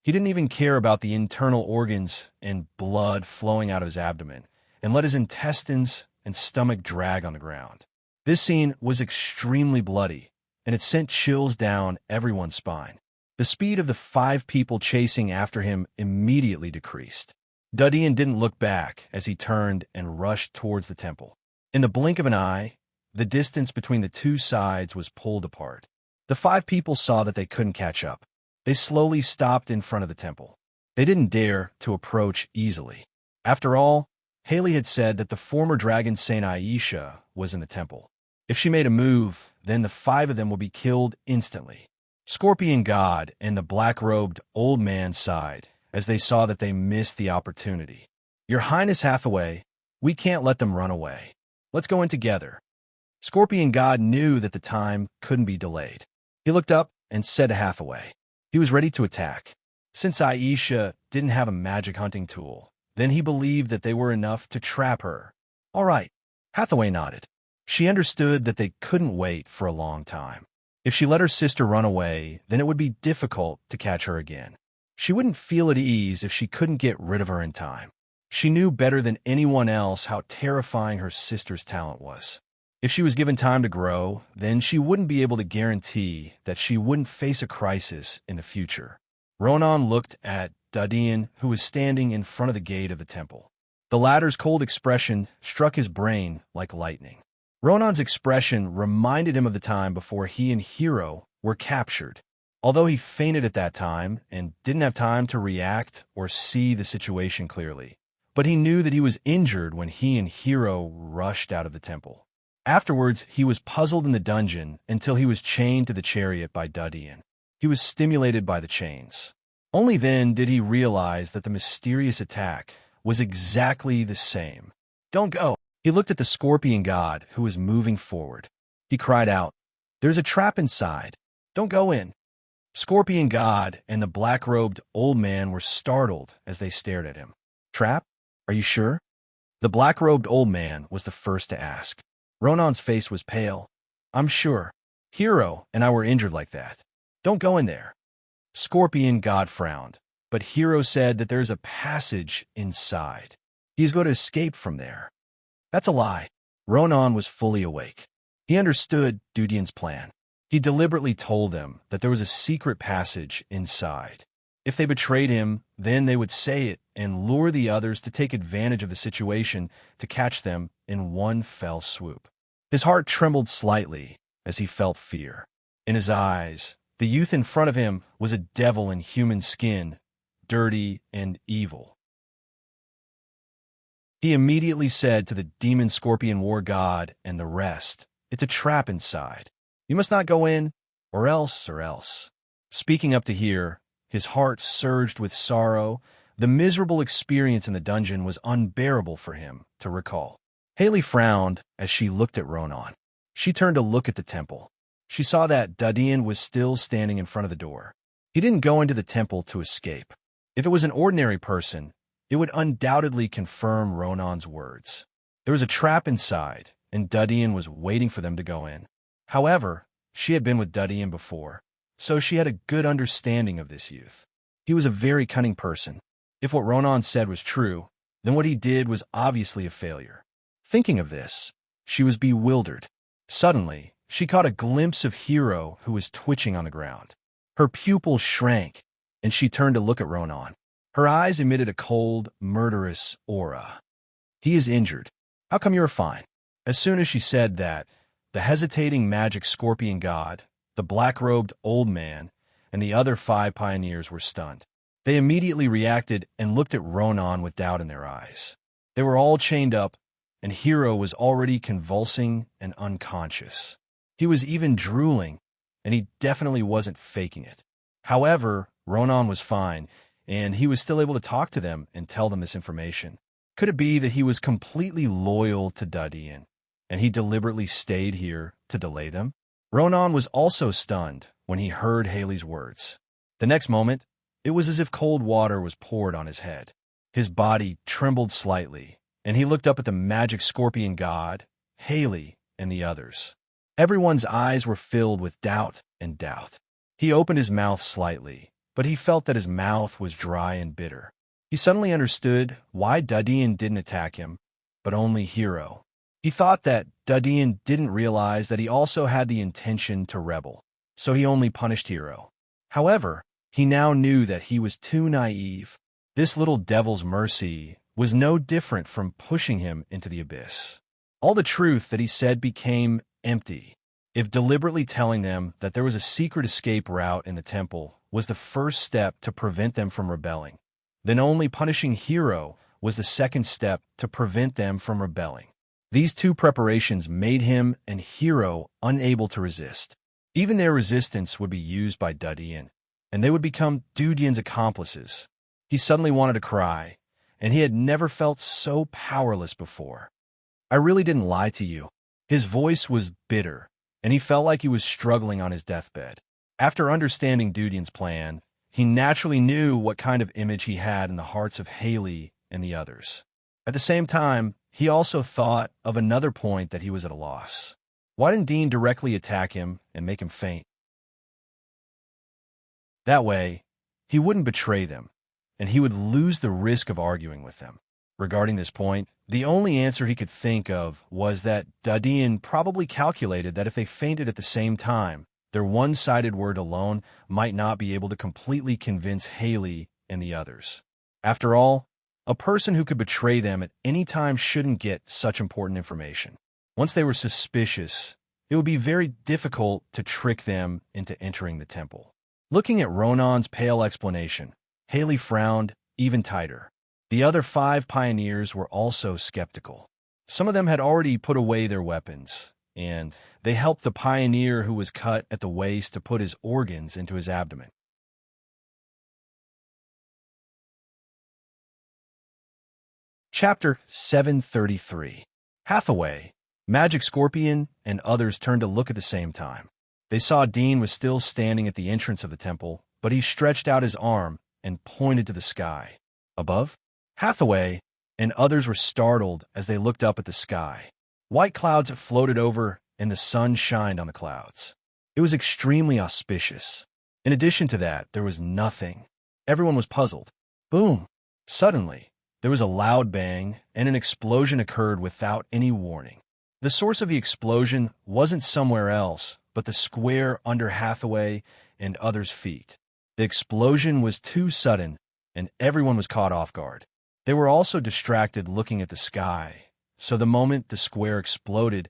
He didn't even care about the internal organs and blood flowing out of his abdomen, and let his intestines and stomach drag on the ground. This scene was extremely bloody, and it sent chills down everyone's spine. The speed of the 5 people chasing after him immediately decreased. Dudian didn't look back as he turned and rushed towards the temple. In the blink of an eye, the distance between the 2 sides was pulled apart. The 5 people saw that they couldn't catch up. They slowly stopped in front of the temple. They didn't dare to approach easily. After all, Haley had said that the former dragon Saint Aisha was in the temple. If she made a move, then the 5 of them would be killed instantly. Scorpion God and the black-robed old man sighed as they saw that they missed the opportunity. "Your Highness Hathaway, we can't let them run away. Let's go in together." Scorpion God knew that the time couldn't be delayed. He looked up and said to Hathaway. He was ready to attack. Since Aisha didn't have a magic hunting tool, then he believed that they were enough to trap her. "All right," Hathaway nodded. She understood that they couldn't wait for a long time. If she let her sister run away, then it would be difficult to catch her again. She wouldn't feel at ease if she couldn't get rid of her in time. She knew better than anyone else how terrifying her sister's talent was. If she was given time to grow, then she wouldn't be able to guarantee that she wouldn't face a crisis in the future. Ronan looked at Dudian, who was standing in front of the gate of the temple. The latter's cold expression struck his brain like lightning. Ronan's expression reminded him of the time before he and Hero were captured. Although he fainted at that time and didn't have time to react or see the situation clearly, but he knew that he was injured when he and Hero rushed out of the temple. Afterwards, he was puzzled in the dungeon until he was chained to the chariot by Dudian. He was stimulated by the chains. Only then did he realize that the mysterious attack was exactly the same. "Don't go!" He looked at the scorpion god who was moving forward. He cried out, "There's a trap inside. Don't go in." Scorpion god and the black-robed old man were startled as they stared at him. "Trap? Are you sure?" The black-robed old man was the first to ask. Ronan's face was pale. "I'm sure. Hero and I were injured like that. Don't go in there." Scorpion god frowned, but Hero said that there's a passage inside. He's going to escape from there. That's a lie. Ronan was fully awake. He understood Dudian's plan. He deliberately told them that there was a secret passage inside. If they betrayed him, then they would say it and lure the others to take advantage of the situation to catch them in one fell swoop. His heart trembled slightly as he felt fear. In his eyes, The youth in front of him was a devil in human skin, dirty and evil. He immediately said to the demon scorpion war god and the rest, "It's a trap inside. You must not go in, or else. Speaking up to hear, his heart surged with sorrow. The miserable experience in the dungeon was unbearable for him to recall. Haley frowned as she looked at Ronan. She turned to look at the temple. She saw that Dadian was still standing in front of the door. He didn't go into the temple to escape. If it was an ordinary person, it would undoubtedly confirm Ronan's words. There was a trap inside, and Dadian was waiting for them to go in. However, she had been with Dadian before, so she had a good understanding of this youth. He was a very cunning person. If what Ronan said was true, then what he did was obviously a failure. Thinking of this, she was bewildered. Suddenly, she caught a glimpse of Hero, who was twitching on the ground. Her pupils shrank, and she turned to look at Ronan. Her eyes emitted a cold, murderous aura. "He is injured. How come you're fine?" As soon as she said that, the hesitating magic scorpion god, the black-robed old man, and the other 5 pioneers were stunned. They immediately reacted and looked at Ronan with doubt in their eyes. They were all chained up, and Hero was already convulsing and unconscious. He was even drooling, and he definitely wasn't faking it. However, Ronan was fine, and he was still able to talk to them and tell them this information. Could it be that he was completely loyal to Dadian, and he deliberately stayed here to delay them? Ronan was also stunned when he heard Haley's words. The next moment, it was as if cold water was poured on his head. His body trembled slightly, and he looked up at the magic scorpion god, Haley, and the others. Everyone's eyes were filled with doubt and doubt. He opened his mouth slightly, but he felt that his mouth was dry and bitter. He suddenly understood why Dadian didn't attack him, but only Hero. He thought that Dadian didn't realize that he also had the intention to rebel, so he only punished Hero. However, he now knew that he was too naive. This little devil's mercy was no different from pushing him into the abyss. All the truth that he said became empty. If deliberately telling them that there was a secret escape route in the temple was the first step to prevent them from rebelling, then only punishing Hero was the second step to prevent them from rebelling. These two preparations made him and Hero unable to resist. Even their resistance would be used by Dadian, and they would become Dadian's accomplices. He suddenly wanted to cry, and he had never felt so powerless before. "I really didn't lie to you." His voice was bitter, and he felt like he was struggling on his deathbed. After understanding Dadian's plan, he naturally knew what kind of image he had in the hearts of Haley and the others. At the same time, he also thought of another point that he was at a loss. Why didn't Dean directly attack him and make him faint? That way, he wouldn't betray them, and he would lose the risk of arguing with them. Regarding this point, the only answer he could think of was that Dadian probably calculated that if they fainted at the same time, their one-sided word alone might not be able to completely convince Haley and the others. After all, a person who could betray them at any time shouldn't get such important information. Once they were suspicious, it would be very difficult to trick them into entering the temple. Looking at Ronan's pale explanation, Haley frowned even tighter. The other 5 pioneers were also skeptical. Some of them had already put away their weapons, and they helped the pioneer who was cut at the waist to put his organs into his abdomen. Chapter 733. Hathaway, Magic Scorpion, and others turned to look at the same time. They saw Dean was still standing at the entrance of the temple, but he stretched out his arm and pointed to the sky. Above, Hathaway and others were startled as they looked up at the sky. White clouds floated over, and the sun shined on the clouds. It was extremely auspicious. In addition to that, there was nothing. Everyone was puzzled. Boom! Suddenly, there was a loud bang, and an explosion occurred without any warning. The source of the explosion wasn't somewhere else, but the square under Hathaway and others' feet. The explosion was too sudden, and everyone was caught off guard. They were also distracted looking at the sky, so the moment the square exploded,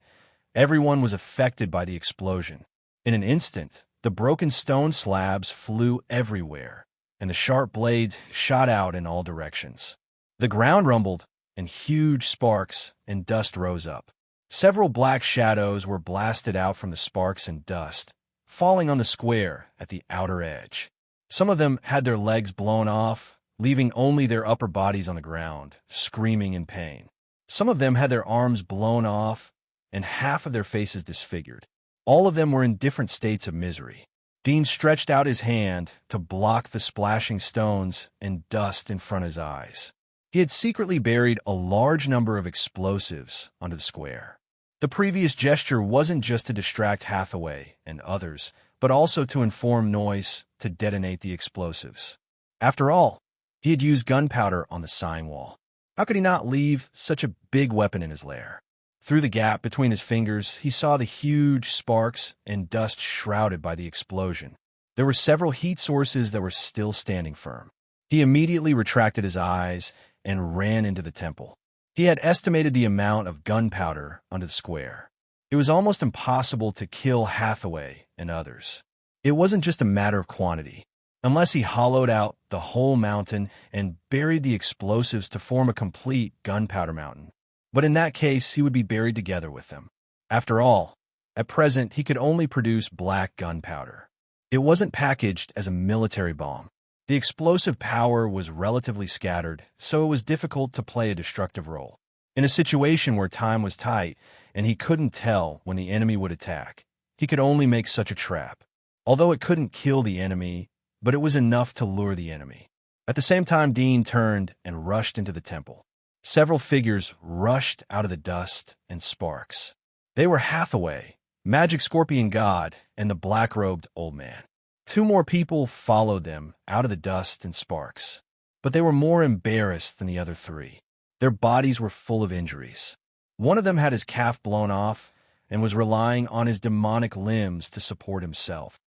everyone was affected by the explosion. In an instant, The broken stone slabs flew everywhere, and the sharp blades shot out in all directions. The ground rumbled, and huge sparks and dust rose up. Several black shadows were blasted out from the sparks and dust, falling on the square at the outer edge. Some of them had their legs blown off, leaving only their upper bodies on the ground, screaming in pain. Some of them had their arms blown off and half of their faces disfigured. All of them were in different states of misery. Dean stretched out his hand to block the splashing stones and dust in front of his eyes. He had secretly buried a large number of explosives onto the square. The previous gesture wasn't just to distract Hathaway and others, but also to inform Noyce to detonate the explosives. After all, he had used gunpowder on the sign wall. How could he not leave such a big weapon in his lair? Through the gap between his fingers, he saw the huge sparks and dust shrouded by the explosion. There were several heat sources that were still standing firm. He immediately retracted his eyes and ran into the temple. He had estimated the amount of gunpowder onto the square. It was almost impossible to kill Hathaway and others. It wasn't just a matter of quantity. Unless he hollowed out the whole mountain and buried the explosives to form a complete gunpowder mountain. But in that case, he would be buried together with them. After all, at present, he could only produce black gunpowder. It wasn't packaged as a military bomb. The explosive power was relatively scattered, so it was difficult to play a destructive role. In a situation where time was tight and he couldn't tell when the enemy would attack, he could only make such a trap. Although it couldn't kill the enemy, but it was enough to lure the enemy. At the same time, Dean turned and rushed into the temple. Several figures rushed out of the dust and sparks. They were Hathaway, Magic Scorpion God, and the black-robed old man. Two more people followed them out of the dust and sparks, but they were more embarrassed than the other three. Their bodies were full of injuries. One of them had his calf blown off and was relying on his demonic limbs to support himself.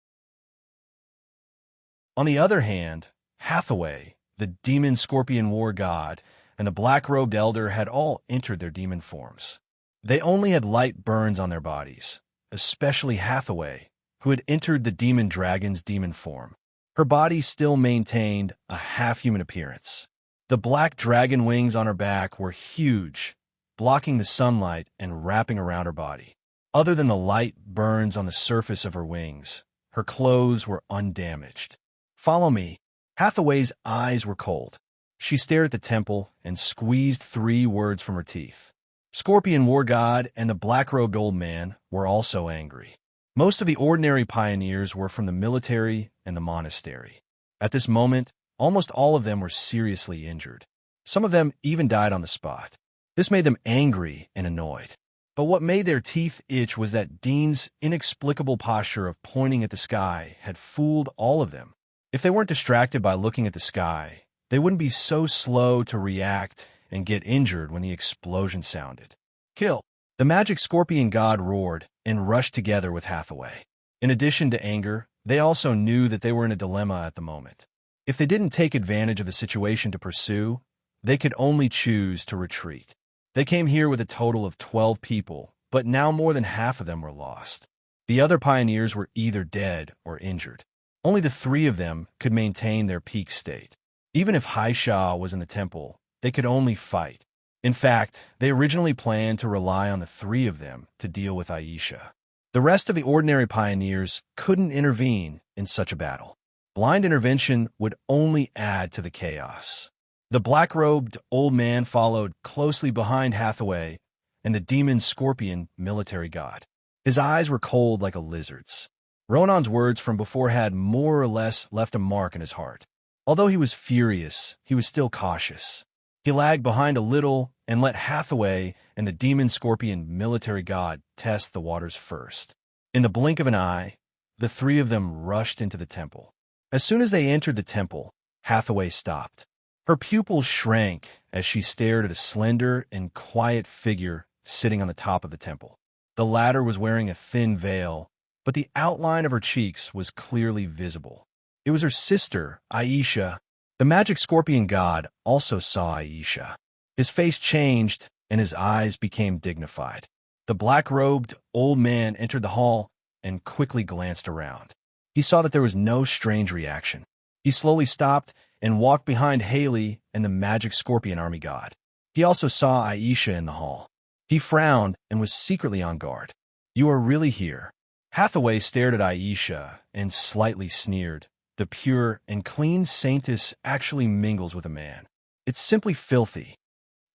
On the other hand, Hathaway, the demon scorpion war god, and the black-robed elder had all entered their demon forms. They only had light burns on their bodies, especially Hathaway, who had entered the demon dragon's demon form. Her body still maintained a half-human appearance. The black dragon wings on her back were huge, blocking the sunlight and wrapping around her body. Other than the light burns on the surface of her wings, her clothes were undamaged. "Follow me." Hathaway's eyes were cold. She stared at the temple and squeezed 3 words from her teeth. Scorpion War God and the black-robed old man were also angry. Most of the ordinary pioneers were from the military and the monastery. At this moment, almost all of them were seriously injured. Some of them even died on the spot. This made them angry and annoyed. But what made their teeth itch was that Dean's inexplicable posture of pointing at the sky had fooled all of them. If they weren't distracted by looking at the sky, they wouldn't be so slow to react and get injured when the explosion sounded. "Kill!" The Magic Scorpion God roared and rushed together with Hathaway. In addition to anger, they also knew that they were in a dilemma at the moment. If they didn't take advantage of the situation to pursue, they could only choose to retreat. They came here with a total of 12 people, but now more than half of them were lost. The other pioneers were either dead or injured. Only the 3 of them could maintain their peak state. Even if Haisha was in the temple, they could only fight. In fact, they originally planned to rely on the 3 of them to deal with Aisha. The rest of the ordinary pioneers couldn't intervene in such a battle. Blind intervention would only add to the chaos. The black-robed old man followed closely behind Hathaway and the demon scorpion military god. His eyes were cold like a lizard's. Ronan's words from before had more or less left a mark in his heart. Although he was furious, he was still cautious. He lagged behind a little and let Hathaway and the demon scorpion military god test the waters first. In the blink of an eye, the 3 of them rushed into the temple. As soon as they entered the temple, Hathaway stopped. Her pupils shrank as she stared at a slender and quiet figure sitting on the top of the temple. The latter was wearing a thin veil, but the outline of her cheeks was clearly visible. It was her sister, Aisha. The Magic Scorpion God also saw Aisha. His face changed, and his eyes became dignified. The black-robed old man entered the hall and quickly glanced around. He saw that there was no strange reaction. He slowly stopped and walked behind Haley and the magic scorpion army god. He also saw Aisha in the hall. He frowned and was secretly on guard. "You are really here?" Hathaway stared at Aisha and slightly sneered. "The pure and clean saintess actually mingles with a man. It's simply filthy."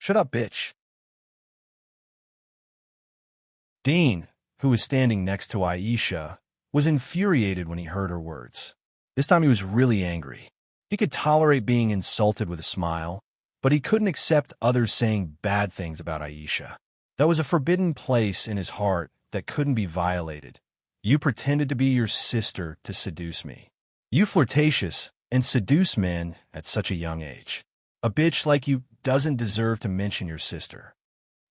"Shut up, bitch." Dean, who was standing next to Aisha, was infuriated when he heard her words. This time he was really angry. He could tolerate being insulted with a smile, but he couldn't accept others saying bad things about Aisha. That was a forbidden place in his heart that couldn't be violated. "You pretended to be your sister to seduce me. You flirtatious and seduce men at such a young age. A bitch like you doesn't deserve to mention your sister."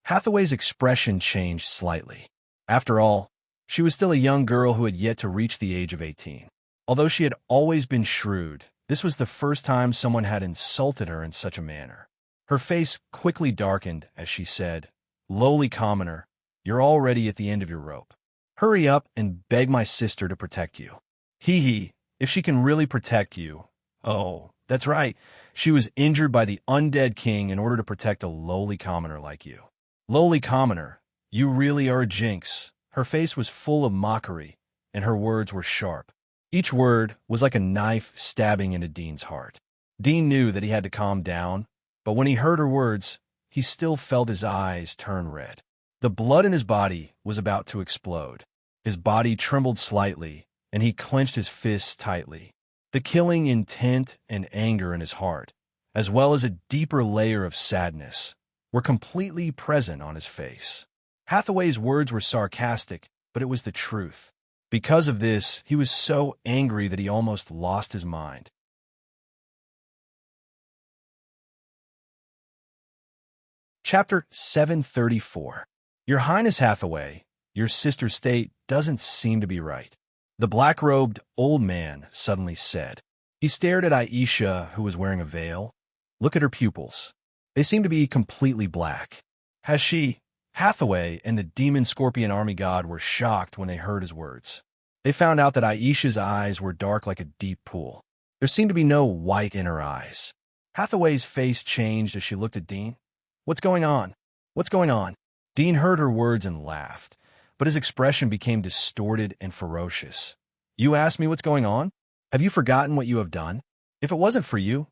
Hathaway's expression changed slightly. After all, she was still a young girl who had yet to reach the age of 18. Although she had always been shrewd, this was the first time someone had insulted her in such a manner. Her face quickly darkened as she said, "Lowly commoner, you're already at the end of your rope. Hurry up and beg my sister to protect you." Hee, if she can really protect you. Oh, that's right. She was injured by the undead king in order to protect a lowly commoner like you. "Lowly commoner, you really are a jinx." Her face was full of mockery, and her words were sharp. Each word was like a knife stabbing into Dean's heart. Dean knew that he had to calm down, but when he heard her words, he still felt his eyes turn red. The blood in his body was about to explode. His body trembled slightly, and he clenched his fists tightly. The killing intent and anger in his heart, as well as a deeper layer of sadness, were completely present on his face. Hathaway's words were sarcastic, but it was the truth. Because of this, he was so angry that he almost lost his mind. Chapter 734. "Your Highness Hathaway, your sister's state doesn't seem to be right," the black-robed old man suddenly said. He stared at Aisha, who was wearing a veil. "Look at her pupils. They seem to be completely black. Has she—" Hathaway and the demon scorpion army god were shocked when they heard his words. They found out that Aisha's eyes were dark like a deep pool. There seemed to be no white in her eyes. Hathaway's face changed as she looked at Dean. "What's going on? What's going on?" Dean heard her words and laughed, but his expression became distorted and ferocious. "You asked me what's going on? Have you forgotten what you have done? If it wasn't for you.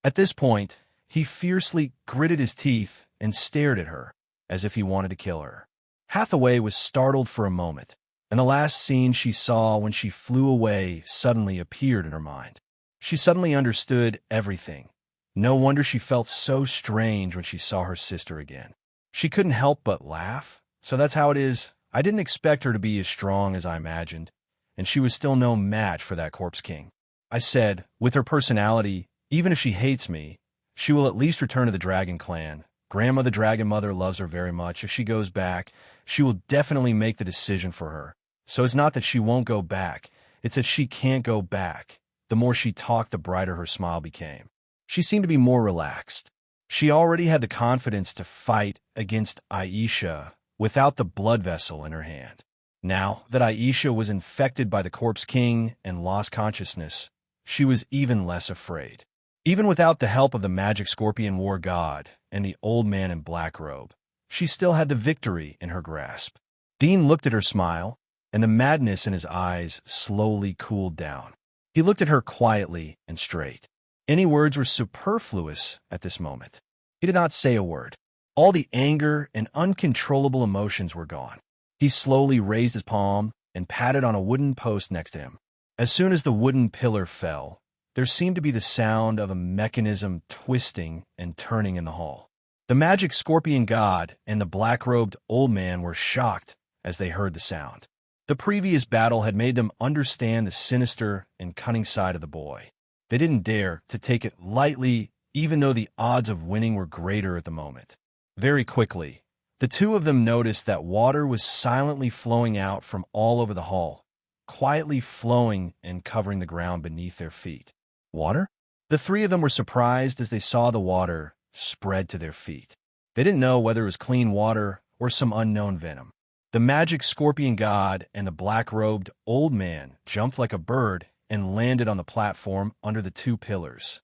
At this point, he fiercely gritted his teeth and stared at her, as if he wanted to kill her. Hathaway was startled for a moment, and the last scene she saw when she flew away suddenly appeared in her mind. She suddenly understood everything. No wonder she felt so strange when she saw her sister again. She couldn't help but laugh. "So that's how it is. I didn't expect her to be as strong as I imagined, and she was still no match for that corpse king. I said, with her personality, even if she hates me, she will at least return to the Dragon Clan. Grandma the Dragon Mother loves her very much. If she goes back, she will definitely make the decision for her. So it's not that she won't go back, it's that she can't go back." The more she talked, the brighter her smile became. She seemed to be more relaxed. She already had the confidence to fight against Aisha without the blood vessel in her hand. Now that Aisha was infected by the Corpse King and lost consciousness, she was even less afraid. Even without the help of the magic scorpion war god and the old man in black robe, she still had the victory in her grasp. Dean looked at her smile, and the madness in his eyes slowly cooled down. He looked at her quietly and straight. Any words were superfluous at this moment. He did not say a word. All the anger and uncontrollable emotions were gone. He slowly raised his palm and patted on a wooden post next to him. As soon as the wooden pillar fell, there seemed to be the sound of a mechanism twisting and turning in the hall. The magic scorpion god and the black-robed old man were shocked as they heard the sound. The previous battle had made them understand the sinister and cunning side of the boy. They didn't dare to take it lightly, even though the odds of winning were greater at the moment. Very quickly, the two of them noticed that water was silently flowing out from all over the hall, quietly flowing and covering the ground beneath their feet. Water? The three of them were surprised as they saw the water spread to their feet. They didn't know whether it was clean water or some unknown venom. The magic scorpion god and the black-robed old man jumped like a bird and landed on the platform under the two pillars.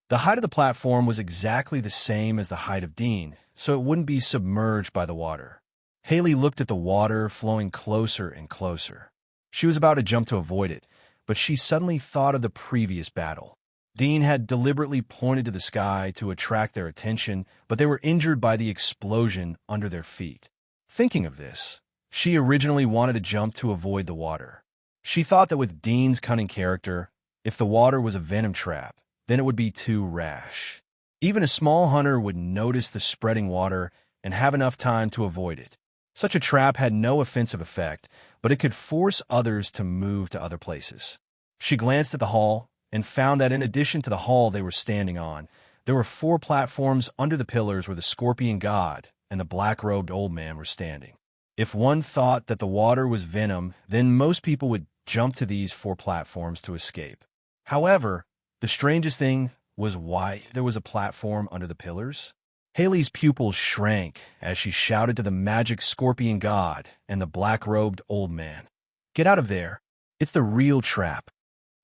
The height of the platform was exactly the same as the height of Dean, so it wouldn't be submerged by the water. Haley looked at the water flowing closer and closer. She was about to jump to avoid it, but she suddenly thought of the previous battle. Dean had deliberately pointed to the sky to attract their attention, but they were injured by the explosion under their feet. Thinking of this, she originally wanted to jump to avoid the water. She thought that with Dean's cunning character, if the water was a venom trap, then it would be too rash. Even a small hunter would notice the spreading water and have enough time to avoid it. Such a trap had no offensive effect, but it could force others to move to other places. She glanced at the hall and found that in addition to the hall they were standing on, there were 4 platforms under the pillars where the scorpion god and the black-robed old man were standing. If one thought that the water was venom, then most people would jump to these 4 platforms to escape. However, the strangest thing was why there was a platform under the pillars. Haley's pupils shrank as she shouted to the magic scorpion god and the black-robed old man, "Get out of there! It's the real trap!"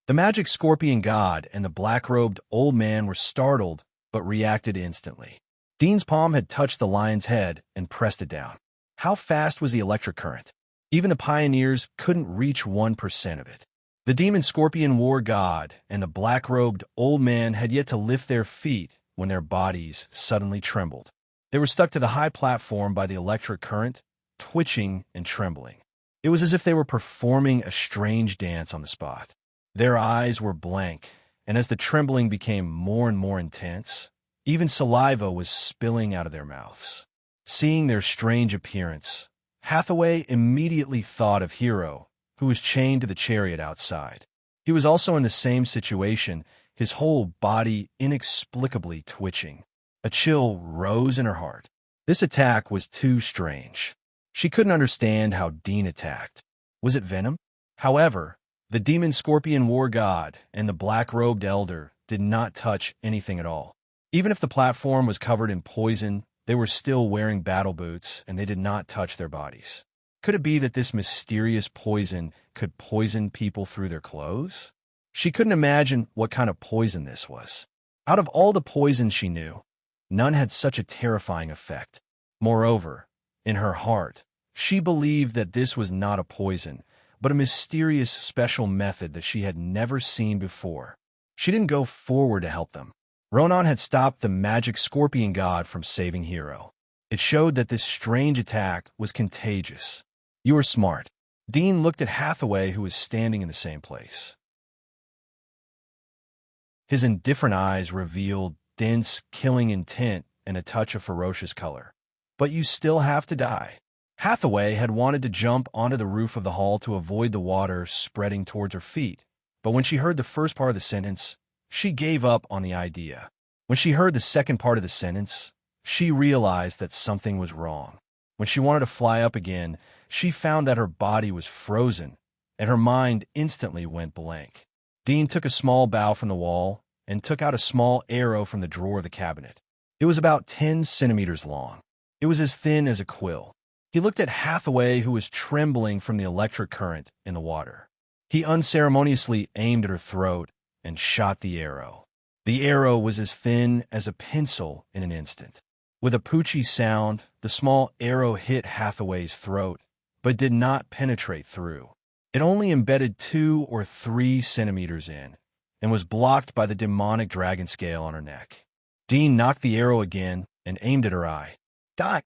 The magic scorpion god and the black-robed old man were startled but reacted instantly. Dean's palm had touched the lion's head and pressed it down. How fast was the electric current? Even the pioneers couldn't reach 1% of it. The demon scorpion war god and the black-robed old man had yet to lift their feet when their bodies suddenly trembled. They were stuck to the high platform by the electric current, twitching and trembling. It was as if they were performing a strange dance on the spot. Their eyes were blank, and as the trembling became more and more intense, even saliva was spilling out of their mouths. Seeing their strange appearance, Hathaway immediately thought of Hero, who was chained to the chariot outside. He was also in the same situation, his whole body inexplicably twitching. A chill rose in her heart. This attack was too strange. She couldn't understand how Dean attacked. Was it venom? However, the demon scorpion war god and the black-robed elder did not touch anything at all. Even if the platform was covered in poison, they were still wearing battle boots and they did not touch their bodies. Could it be that this mysterious poison could poison people through their clothes? She couldn't imagine what kind of poison this was. Out of all the poisons she knew, none had such a terrifying effect. Moreover, in her heart, she believed that this was not a poison, but a mysterious special method that she had never seen before. She didn't go forward to help them. Ronan had stopped the magic scorpion god from saving Hero. It showed that this strange attack was contagious. "You were smart." Dean looked at Hathaway, who was standing in the same place. His indifferent eyes revealed dense, killing intent and a touch of ferocious color. "But you still have to die." Hathaway had wanted to jump onto the roof of the hall to avoid the water spreading towards her feet, but when she heard the first part of the sentence, she gave up on the idea. When she heard the second part of the sentence, she realized that something was wrong. When she wanted to fly up again, she found that her body was frozen, and her mind instantly went blank. Dean took a small bow from the wall and took out a small arrow from the drawer of the cabinet. It was about 10 centimeters long. It was as thin as a quill. He looked at Hathaway, who was trembling from the electric current in the water. He unceremoniously aimed at her throat and shot the arrow. The arrow was as thin as a pencil in an instant. With a poochy sound, the small arrow hit Hathaway's throat, but did not penetrate through. It only embedded 2 or 3 centimeters in, and was blocked by the demonic dragon scale on her neck. Dean knocked the arrow again and aimed at her eye. "Die!"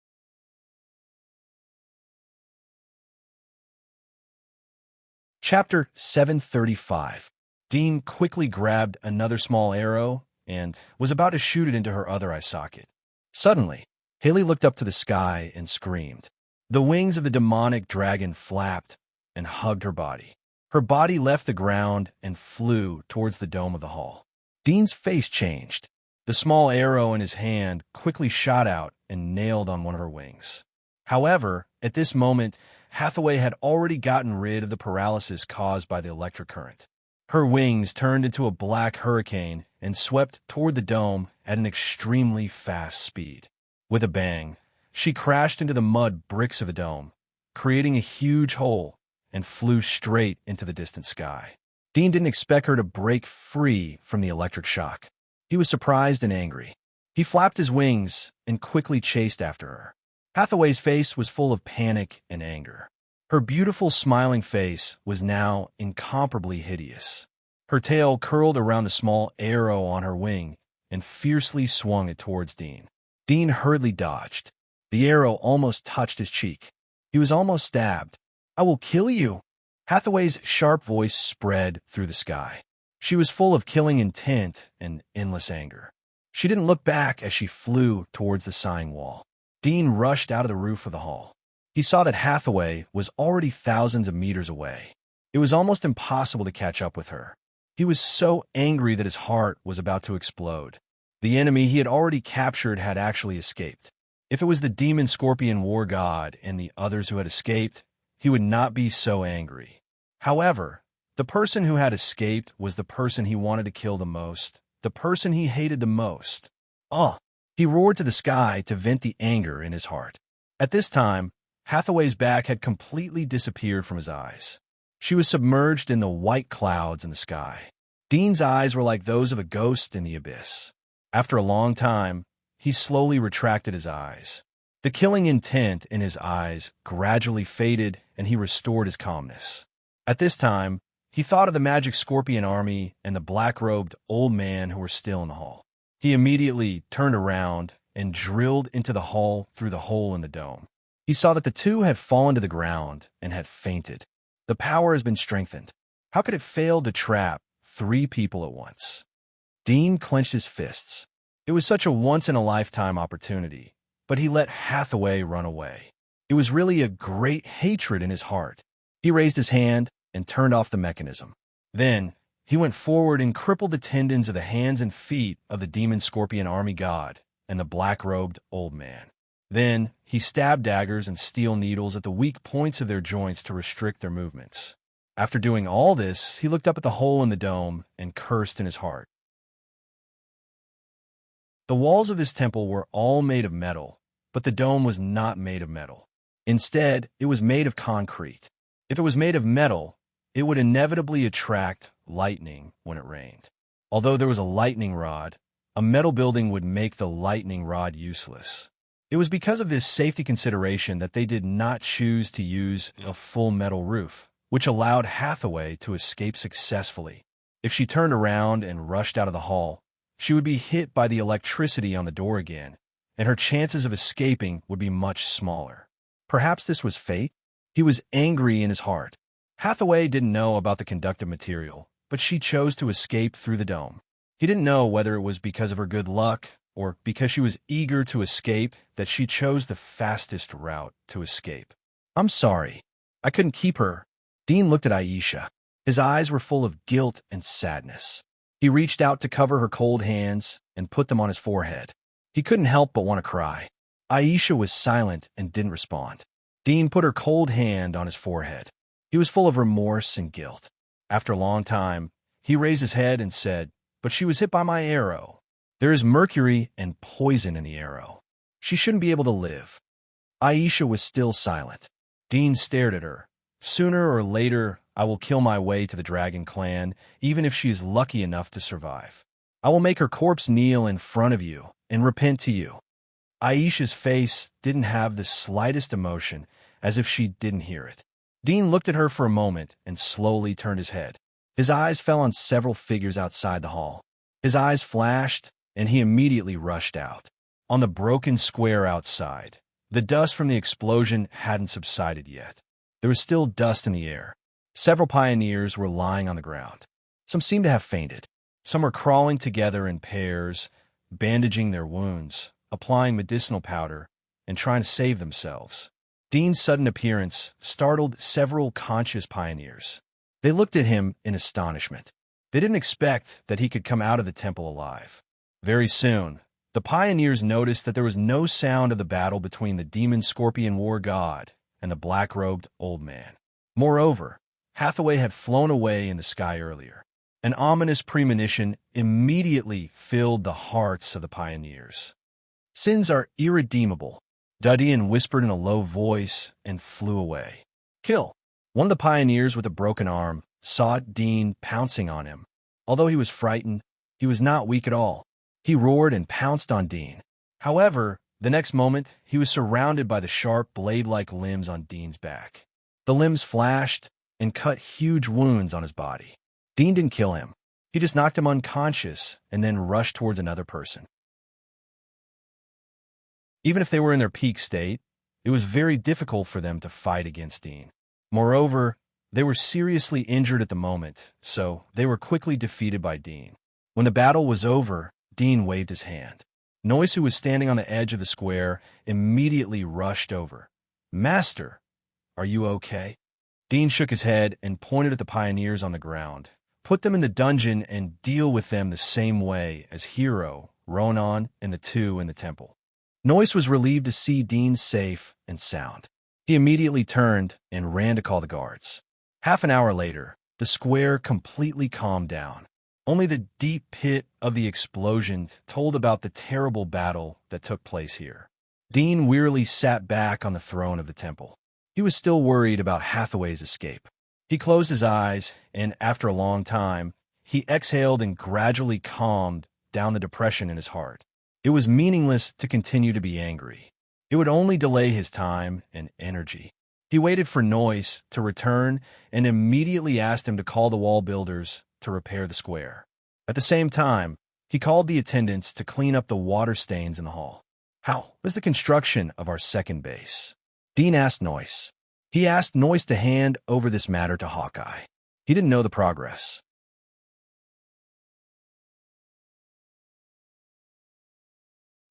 Chapter 735. Dean quickly grabbed another small arrow and was about to shoot it into her other eye socket. Suddenly, Haley looked up to the sky and screamed. The wings of the demonic dragon flapped and hugged her body. Her body left the ground and flew towards the dome of the hall. Dean's face changed. The small arrow in his hand quickly shot out and nailed on one of her wings. However, at this moment, Hathaway had already gotten rid of the paralysis caused by the electric current. Her wings turned into a black hurricane and swept toward the dome at an extremely fast speed. With a bang, She crashed into the mud bricks of the dome, creating a huge hole, and flew straight into the distant sky. Dean didn't expect her to break free from the electric shock. He was surprised and angry. He flapped his wings and quickly chased after her. Hathaway's face was full of panic and anger. Her beautiful smiling face was now incomparably hideous. Her tail curled around the small arrow on her wing and fiercely swung it towards Dean. Dean hurriedly dodged. The arrow almost touched his cheek. He was almost stabbed. "I will kill you!" Hathaway's sharp voice spread through the sky. She was full of killing intent and endless anger. She didn't look back as she flew towards the sighing wall. Dean rushed out of the roof of the hall. He saw that Hathaway was already thousands of meters away. It was almost impossible to catch up with her. He was so angry that his heart was about to explode. The enemy he had already captured had actually escaped. If it was the demon scorpion war god and the others who had escaped, he would not be so angry. However, the person who had escaped was the person he wanted to kill the most, the person he hated the most. He roared to the sky to vent the anger in his heart. At this time, Hathaway's back had completely disappeared from his eyes. She was submerged in the white clouds in the sky. Dean's eyes were like those of a ghost in the abyss. After a long time, he slowly retracted his eyes. The killing intent in his eyes gradually faded, and he restored his calmness. At this time, he thought of the magic scorpion army and the black-robed old man who were still in the hall. He immediately turned around and drilled into the hall through the hole in the dome. He saw that the two had fallen to the ground and had fainted. The power has been strengthened. How could it fail to trap 3 people at once? Dean clenched his fists. It was such a once-in-a-lifetime opportunity, but he let Hathaway run away. It was really a great hatred in his heart. He raised his hand and turned off the mechanism. Then, he went forward and crippled the tendons of the hands and feet of the demon scorpion army god and the black-robed old man. Then, he stabbed daggers and steel needles at the weak points of their joints to restrict their movements. After doing all this, he looked up at the hole in the dome and cursed in his heart. The walls of this temple were all made of metal, but the dome was not made of metal. Instead, it was made of concrete. If it was made of metal, it would inevitably attract lightning when it rained. Although there was a lightning rod, a metal building would make the lightning rod useless. It was because of this safety consideration that they did not choose to use a full metal roof, which allowed Hathaway to escape successfully. If she turned around and rushed out of the hall, she would be hit by the electricity on the door again, and her chances of escaping would be much smaller. Perhaps this was fate? He was angry in his heart. Hathaway didn't know about the conductive material, but she chose to escape through the dome. He didn't know whether it was because of her good luck or because she was eager to escape that she chose the fastest route to escape. "I'm sorry. I couldn't keep her." Dean looked at Aisha. His eyes were full of guilt and sadness. He reached out to cover her cold hands and put them on his forehead. He couldn't help but want to cry. Aisha was silent and didn't respond. Dean put her cold hand on his forehead. He was full of remorse and guilt. After a long time, he raised his head and said, "But she was hit by my arrow. There is mercury and poison in the arrow. She shouldn't be able to live." Aisha was still silent. Dean stared at her. "Sooner or later, I will kill my way to the Dragon Clan, even if she is lucky enough to survive. I will make her corpse kneel in front of you and repent to you." Aisha's face didn't have the slightest emotion, as if she didn't hear it. Dean looked at her for a moment and slowly turned his head. His eyes fell on several figures outside the hall. His eyes flashed, and he immediately rushed out. On the broken square outside, the dust from the explosion hadn't subsided yet. There was still dust in the air. Several pioneers were lying on the ground. Some seemed to have fainted. Some were crawling together in pairs, bandaging their wounds, applying medicinal powder, and trying to save themselves. Dean's sudden appearance startled several conscious pioneers. They looked at him in astonishment. They didn't expect that he could come out of the temple alive. Very soon, the pioneers noticed that there was no sound of the battle between the demon scorpion war god and the black-robed old man. Moreover, Hathaway had flown away in the sky earlier. An ominous premonition immediately filled the hearts of the pioneers. Sins are irredeemable. Dudian whispered in a low voice and flew away. Kill! One of the pioneers with a broken arm saw Dean pouncing on him. Although he was frightened, he was not weak at all. He roared and pounced on Dean. However, the next moment, he was surrounded by the sharp, blade-like limbs on Dean's back. The limbs flashed and cut huge wounds on his body. Dean didn't kill him. He just knocked him unconscious and then rushed towards another person. Even if they were in their peak state, it was very difficult for them to fight against Dean. Moreover, they were seriously injured at the moment, so they were quickly defeated by Dean. When the battle was over, Dean waved his hand. Noise, who was standing on the edge of the square, immediately rushed over. Master, are you okay? Dean shook his head and pointed at the pioneers on the ground. Put them in the dungeon and deal with them the same way as Hero, Ronan, and the two in the temple. Noise was relieved to see Dean safe and sound. He immediately turned and ran to call the guards. Half an hour later, the square completely calmed down. Only the deep pit of the explosion told about the terrible battle that took place here. Dean wearily sat back on the throne of the temple. He was still worried about Hathaway's escape. He closed his eyes, and after a long time, he exhaled and gradually calmed down the depression in his heart. It was meaningless to continue to be angry. It would only delay his time and energy. He waited for Noise to return and immediately asked him to call the wall builders to repair the square. At the same time, he called the attendants to clean up the water stains in the hall. How was the construction of our second base? Dean asked Noise. He asked Noise to hand over this matter to Hawkeye. He didn't know the progress.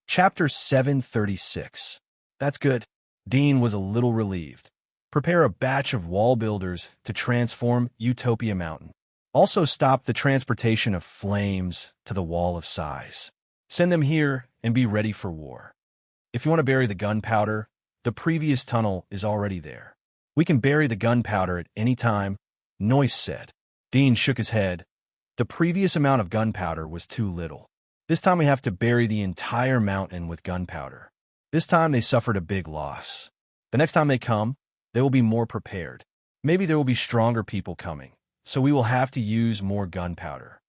Chapter 736. That's good. Dean was a little relieved. Prepare a batch of wall builders to transform Utopia Mountain. Also stop the transportation of flames to the Wall of Sighs. Send them here and be ready for war. If you want to bury the gunpowder, the previous tunnel is already there. We can bury the gunpowder at any time, Noise said. Dean shook his head. The previous amount of gunpowder was too little. This time we have to bury the entire mountain with gunpowder. This time they suffered a big loss. The next time they come, they will be more prepared. Maybe there will be stronger people coming, so we will have to use more gunpowder.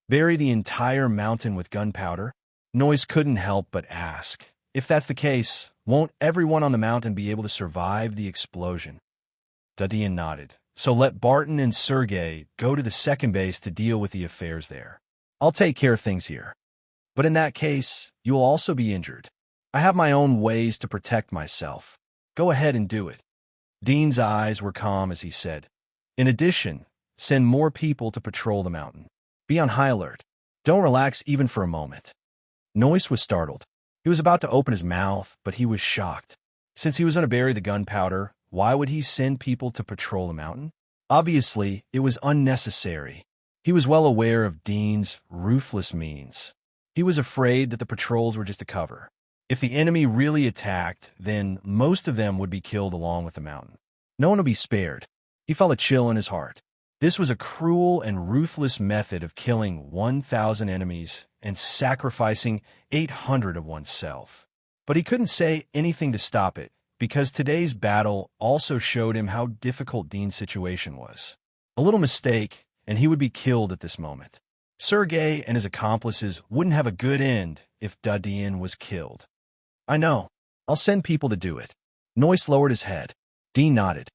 Bury the entire mountain with gunpowder? Noise couldn't help but ask. If that's the case, won't everyone on the mountain be able to survive the explosion? Dudian nodded. So let Barton and Sergei go to the second base to deal with the affairs there. I'll take care of things here. But in that case, you will also be injured. I have my own ways to protect myself. Go ahead and do it. Dean's eyes were calm as he said, in addition, send more people to patrol the mountain. Be on high alert. Don't relax even for a moment. Noise was startled. He was about to open his mouth, but he was shocked. Since he was going to bury the gunpowder, why would he send people to patrol the mountain? Obviously, it was unnecessary. He was well aware of Dean's ruthless means. He was afraid that the patrols were just a cover. If the enemy really attacked, then most of them would be killed along with the mountain. No one would be spared. He felt a chill in his heart. This was a cruel and ruthless method of killing 1,000 enemies and sacrificing 800 of oneself. But he couldn't say anything to stop it, because today's battle also showed him how difficult Dean's situation was. A little mistake, and he would be killed at this moment. Sergei and his accomplices wouldn't have a good end if Dudian was killed. I know. I'll send people to do it. Noise lowered his head. Dean nodded.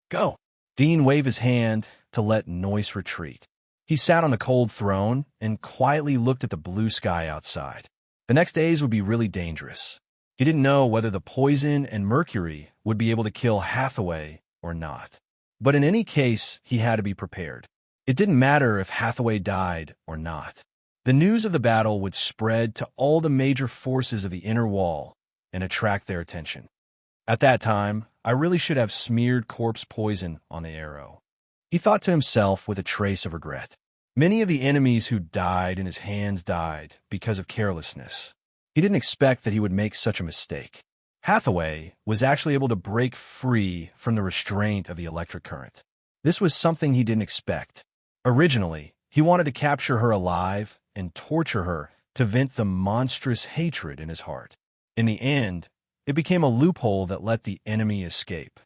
Go. Dean waved his hand to let Noise retreat. He sat on the cold throne and quietly looked at the blue sky outside. The next days would be really dangerous. He didn't know whether the poison and mercury would be able to kill Hathaway or not. But in any case, he had to be prepared. It didn't matter if Hathaway died or not. The news of the battle would spread to all the major forces of the inner wall and attract their attention. At that time, I really should have smeared corpse poison on the arrow. He thought to himself with a trace of regret. Many of the enemies who died in his hands died because of carelessness. He didn't expect that he would make such a mistake. Hathaway was actually able to break free from the restraint of the electric current. This was something he didn't expect. Originally, he wanted to capture her alive and torture her to vent the monstrous hatred in his heart. In the end, It became a loophole that let the enemy escape.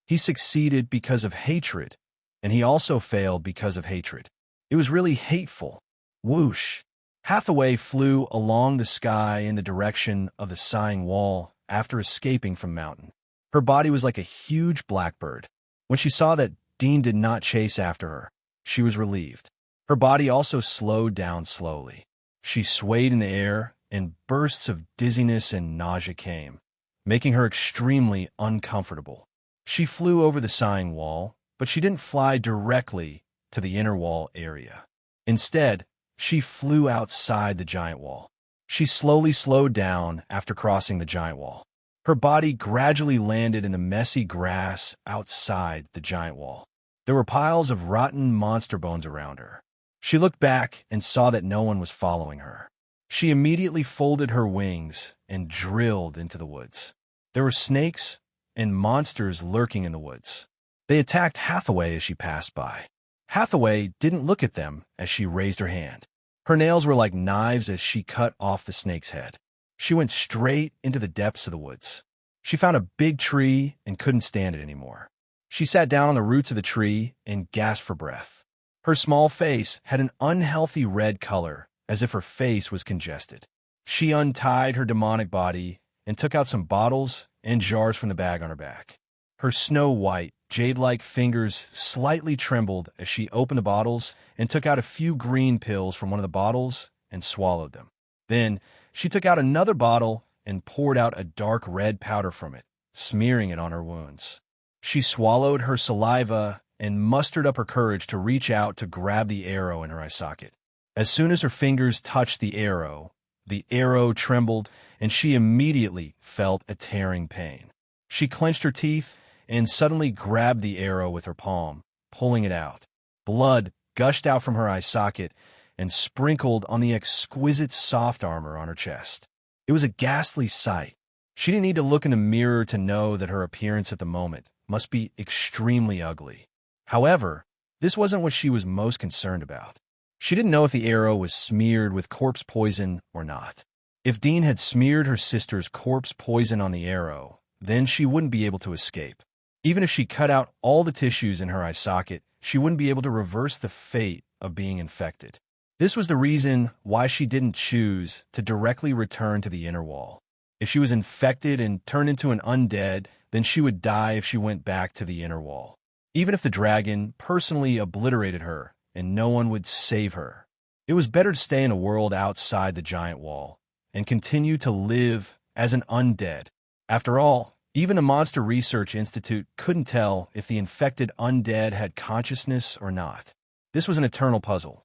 He succeeded because of hatred, and he also failed because of hatred. It was really hateful. Whoosh! Hathaway flew along the sky in the direction of the sighing wall after escaping from mountain. Her body was like a huge blackbird. When she saw that Dean did not chase after her, she was relieved. Her body also slowed down slowly. She swayed in the air, and bursts of dizziness and nausea came, making her extremely uncomfortable. She flew over the sighing wall, but she didn't fly directly to the inner wall area. Instead, she flew outside the giant wall. She slowly slowed down after crossing the giant wall. Her body gradually landed in the messy grass outside the giant wall. There were piles of rotten monster bones around her. She looked back and saw that no one was following her. She immediately folded her wings and drilled into the woods. There were snakes and monsters lurking in the woods. They attacked Hathaway as she passed by. Hathaway didn't look at them as she raised her hand. Her nails were like knives as she cut off the snake's head. She went straight into the depths of the woods. She found a big tree and couldn't stand it anymore. She sat down on the roots of the tree and gasped for breath. Her small face had an unhealthy red color, as if her face was congested. She untied her demonic body and took out some bottles and jars from the bag on her back. Her snow-white, jade-like fingers slightly trembled as she opened the bottles and took out a few green pills from one of the bottles and swallowed them. Then, she took out another bottle and poured out a dark red powder from it, smearing it on her wounds. She swallowed her saliva and mustered up her courage to reach out to grab the arrow in her eye socket. As soon as her fingers touched the arrow trembled, and she immediately felt a tearing pain. She clenched her teeth and suddenly grabbed the arrow with her palm, pulling it out. Blood gushed out from her eye socket and sprinkled on the exquisite soft armor on her chest. It was a ghastly sight. She didn't need to look in the mirror to know that her appearance at the moment must be extremely ugly. However, this wasn't what she was most concerned about. She didn't know if the arrow was smeared with corpse poison or not. If Dean had smeared her sister's corpse poison on the arrow, then she wouldn't be able to escape. Even if she cut out all the tissues in her eye socket, she wouldn't be able to reverse the fate of being infected. This was the reason why she didn't choose to directly return to the inner wall. If she was infected and turned into an undead, then she would die if she went back to the inner wall. Even if the dragon personally obliterated her and no one would save her, it was better to stay in a world outside the giant wall and continue to live as an undead. After all, even the Monster Research Institute couldn't tell if the infected undead had consciousness or not. This was an eternal puzzle.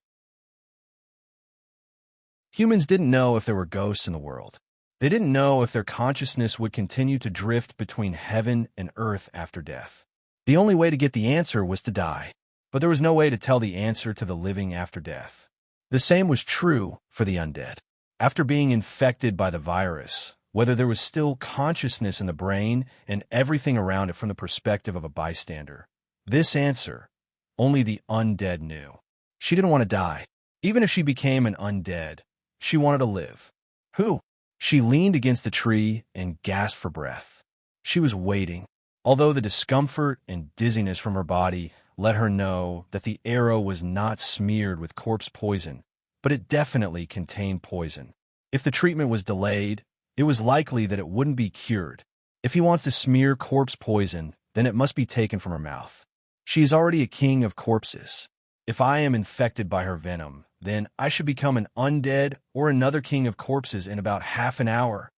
Humans didn't know if there were ghosts in the world. They didn't know if their consciousness would continue to drift between heaven and earth after death. The only way to get the answer was to die, but there was no way to tell the answer to the living after death. The same was true for the undead. After being infected by the virus, whether there was still consciousness in the brain and everything around it from the perspective of a bystander, this answer, only the undead knew. She didn't want to die. Even if she became an undead, she wanted to live. Who? She leaned against the tree and gasped for breath. She was waiting, although the discomfort and dizziness from her body let her know that the arrow was not smeared with corpse poison, but it definitely contained poison. If the treatment was delayed, it was likely that it wouldn't be cured. If he wants to smear corpse poison, then it must be taken from her mouth. She is already a king of corpses. If I am infected by her venom, then I should become an undead or another king of corpses in about half an hour.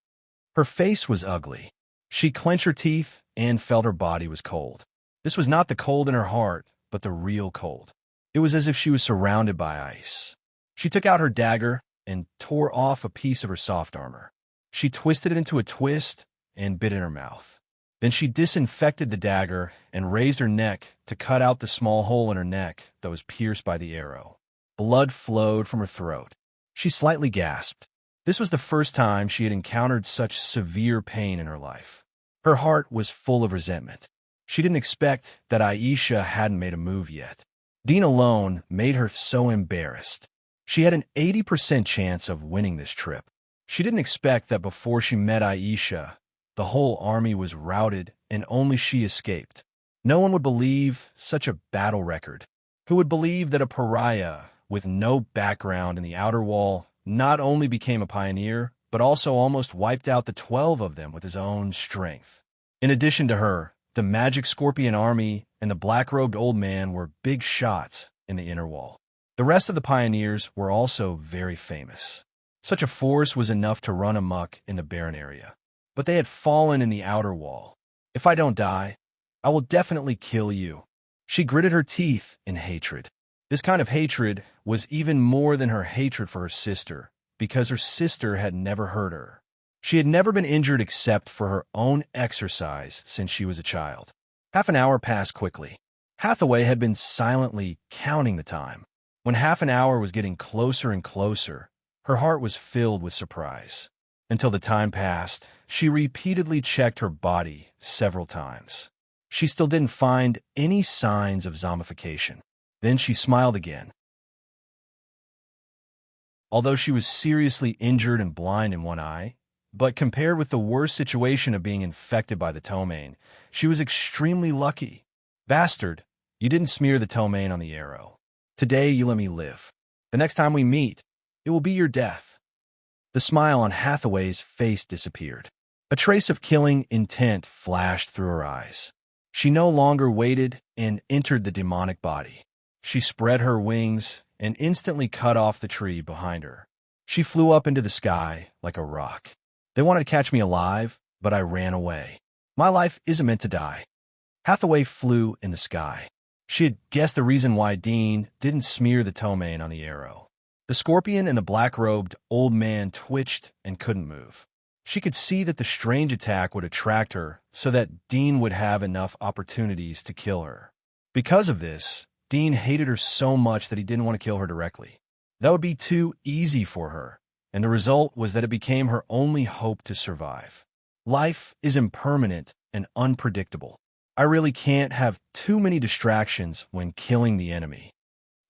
Her face was ugly. She clenched her teeth and felt her body was cold. This was not the cold in her heart, but the real cold. It was as if she was surrounded by ice. She took out her dagger and tore off a piece of her soft armor. She twisted it into a twist and bit in her mouth. Then she disinfected the dagger and raised her neck to cut out the small hole in her neck that was pierced by the arrow. Blood flowed from her throat. She slightly gasped. This was the first time she had encountered such severe pain in her life. Her heart was full of resentment. She didn't expect that Aisha hadn't made a move yet. Dean alone made her so embarrassed. She had an 80% chance of winning this trip. She didn't expect that before she met Aisha, the whole army was routed and only she escaped. No one would believe such a battle record. Who would believe that a pariah with no background in the outer wall not only became a pioneer, but also almost wiped out the 12 of them with his own strength? In addition to her, the magic scorpion army and the black-robed old man were big shots in the inner wall. The rest of the pioneers were also very famous. Such a force was enough to run amok in the barren area. But they had fallen in the outer wall. If I don't die, I will definitely kill you. She gritted her teeth in hatred. This kind of hatred was even more than her hatred for her sister, because her sister had never hurt her. She had never been injured except for her own exercise since she was a child. Half an hour passed quickly. Hathaway had been silently counting the time. When half an hour was getting closer and closer, her heart was filled with surprise. Until the time passed, she repeatedly checked her body several times. She still didn't find any signs of zombification. Then she smiled again. Although she was seriously injured and blind in one eye, but compared with the worst situation of being infected by the ptomaine, she was extremely lucky. Bastard, you didn't smear the ptomaine on the arrow. Today you let me live. The next time we meet, it will be your death. The smile on Hathaway's face disappeared. A trace of killing intent flashed through her eyes. She no longer waited and entered the demonic body. She spread her wings and instantly cut off the tree behind her. She flew up into the sky like a rock. They wanted to catch me alive, but I ran away. My life isn't meant to die. Hathaway flew in the sky. She had guessed the reason why Dean didn't smear the ptomaine on the arrow. The scorpion and the black-robed old man twitched and couldn't move. She could see that the strange attack would attract her so that Dean would have enough opportunities to kill her. Because of this, Dean hated her so much that he didn't want to kill her directly. That would be too easy for her, and the result was that it became her only hope to survive. Life is impermanent and unpredictable. I really can't have too many distractions when killing the enemy.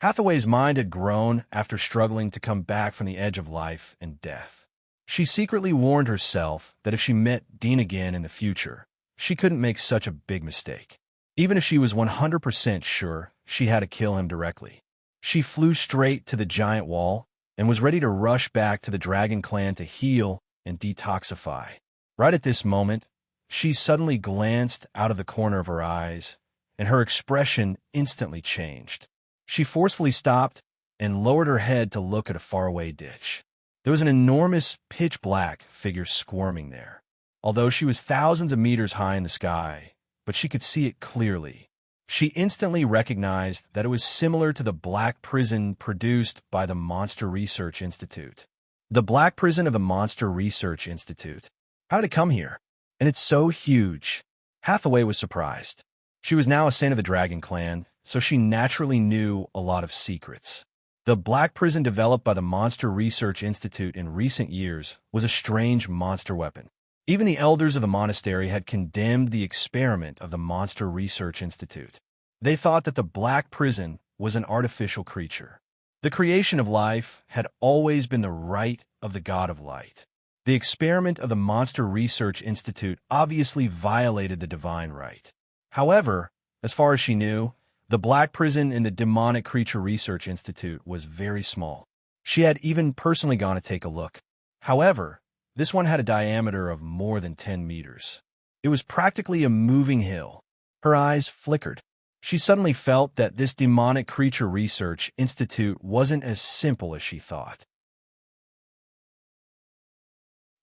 Hathaway's mind had grown after struggling to come back from the edge of life and death. She secretly warned herself that if she met Dean again in the future, she couldn't make such a big mistake. Even if she was 100% sure she had to kill him directly. She flew straight to the giant wall and was ready to rush back to the Dragon Clan to heal and detoxify. Right at this moment, she suddenly glanced out of the corner of her eyes, and her expression instantly changed. She forcefully stopped and lowered her head to look at a faraway ditch. There was an enormous pitch-black figure squirming there. Although she was thousands of meters high in the sky, but she could see it clearly. She instantly recognized that it was similar to the black prison produced by the Monster Research Institute. The black prison of the Monster Research Institute. How did it come here? And it's so huge. Hathaway was surprised. She was now a saint of the Dragon Clan, so she naturally knew a lot of secrets. The black prison developed by the Monster Research Institute in recent years was a strange monster weapon. Even the elders of the monastery had condemned the experiment of the Monster Research Institute. They thought that the black prison was an artificial creature. The creation of life had always been the right of the God of Light. The experiment of the Monster Research Institute obviously violated the divine right. However, as far as she knew, the black prison in the Demonic Creature Research Institute was very small. She had even personally gone to take a look. However, this one had a diameter of more than 10 meters. It was practically a moving hill. Her eyes flickered. She suddenly felt that this Demonic Creature Research Institute wasn't as simple as she thought.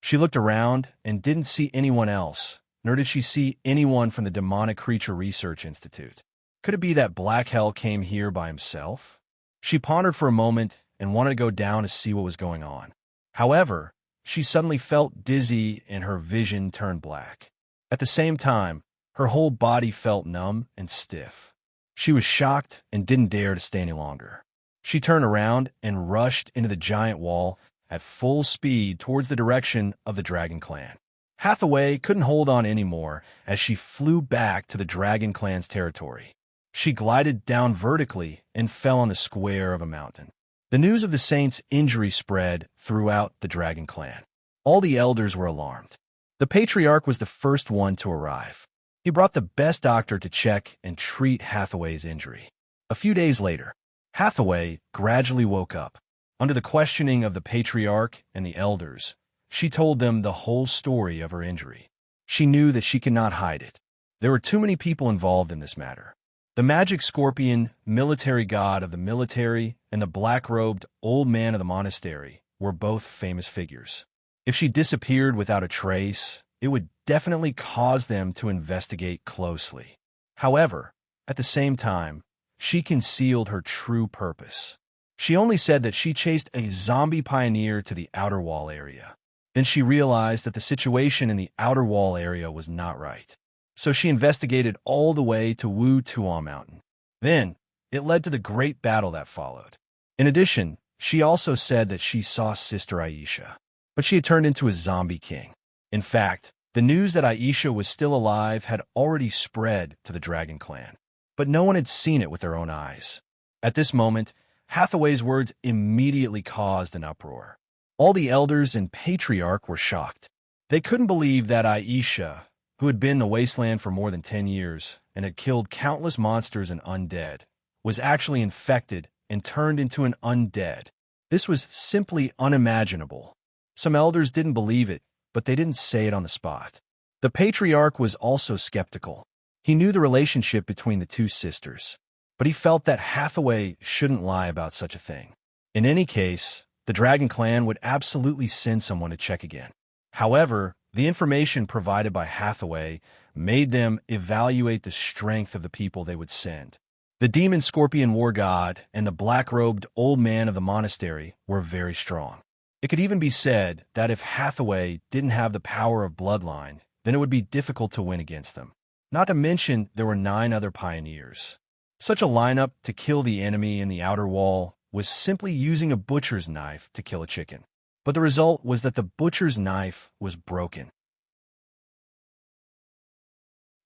She looked around and didn't see anyone else, nor did she see anyone from the Demonic Creature Research Institute. Could it be that Black Hell came here by himself? She pondered for a moment and wanted to go down to see what was going on. However, she suddenly felt dizzy and her vision turned black. At the same time, her whole body felt numb and stiff. She was shocked and didn't dare to stay any longer. She turned around and rushed into the giant wall at full speed towards the direction of the Dragon Clan. Hathaway couldn't hold on anymore as she flew back to the Dragon Clan's territory. She glided down vertically and fell on the square of a mountain. The news of the saint's injury spread throughout the Dragon Clan. All the elders were alarmed. The patriarch was the first one to arrive. He brought the best doctor to check and treat Hathaway's injury. A few days later, Hathaway gradually woke up. Under the questioning of the patriarch and the elders, she told them the whole story of her injury. She knew that she could not hide it. There were too many people involved in this matter. The magic scorpion, military god of the military, and the black-robed old man of the monastery were both famous figures. If she disappeared without a trace, it would definitely cause them to investigate closely. However, at the same time, she concealed her true purpose. She only said that she chased a zombie pioneer to the outer wall area. Then she realized that the situation in the outer wall area was not right. So she investigated all the way to Wu Tuan Mountain. Then, it led to the great battle that followed. In addition, she also said that she saw Sister Aisha, but she had turned into a zombie king. In fact, the news that Aisha was still alive had already spread to the Dragon Clan, but no one had seen it with their own eyes. At this moment, Hathaway's words immediately caused an uproar. All the elders and patriarch were shocked. They couldn't believe that Aisha, who had been in the wasteland for more than 10 years and had killed countless monsters and undead, was actually infected and turned into an undead. This was simply unimaginable. Some elders didn't believe it, but they didn't say it on the spot. The patriarch was also skeptical. He knew the relationship between the two sisters, but he felt that Hathaway shouldn't lie about such a thing. In any case, the Dragon Clan would absolutely send someone to check again. However, the information provided by Hathaway made them evaluate the strength of the people they would send. The demon scorpion war god and the black-robed old man of the monastery were very strong. It could even be said that if Hathaway didn't have the power of bloodline, then it would be difficult to win against them. Not to mention, there were 9 other pioneers. Such a lineup to kill the enemy in the outer wall was simply using a butcher's knife to kill a chicken. But the result was that the butcher's knife was broken.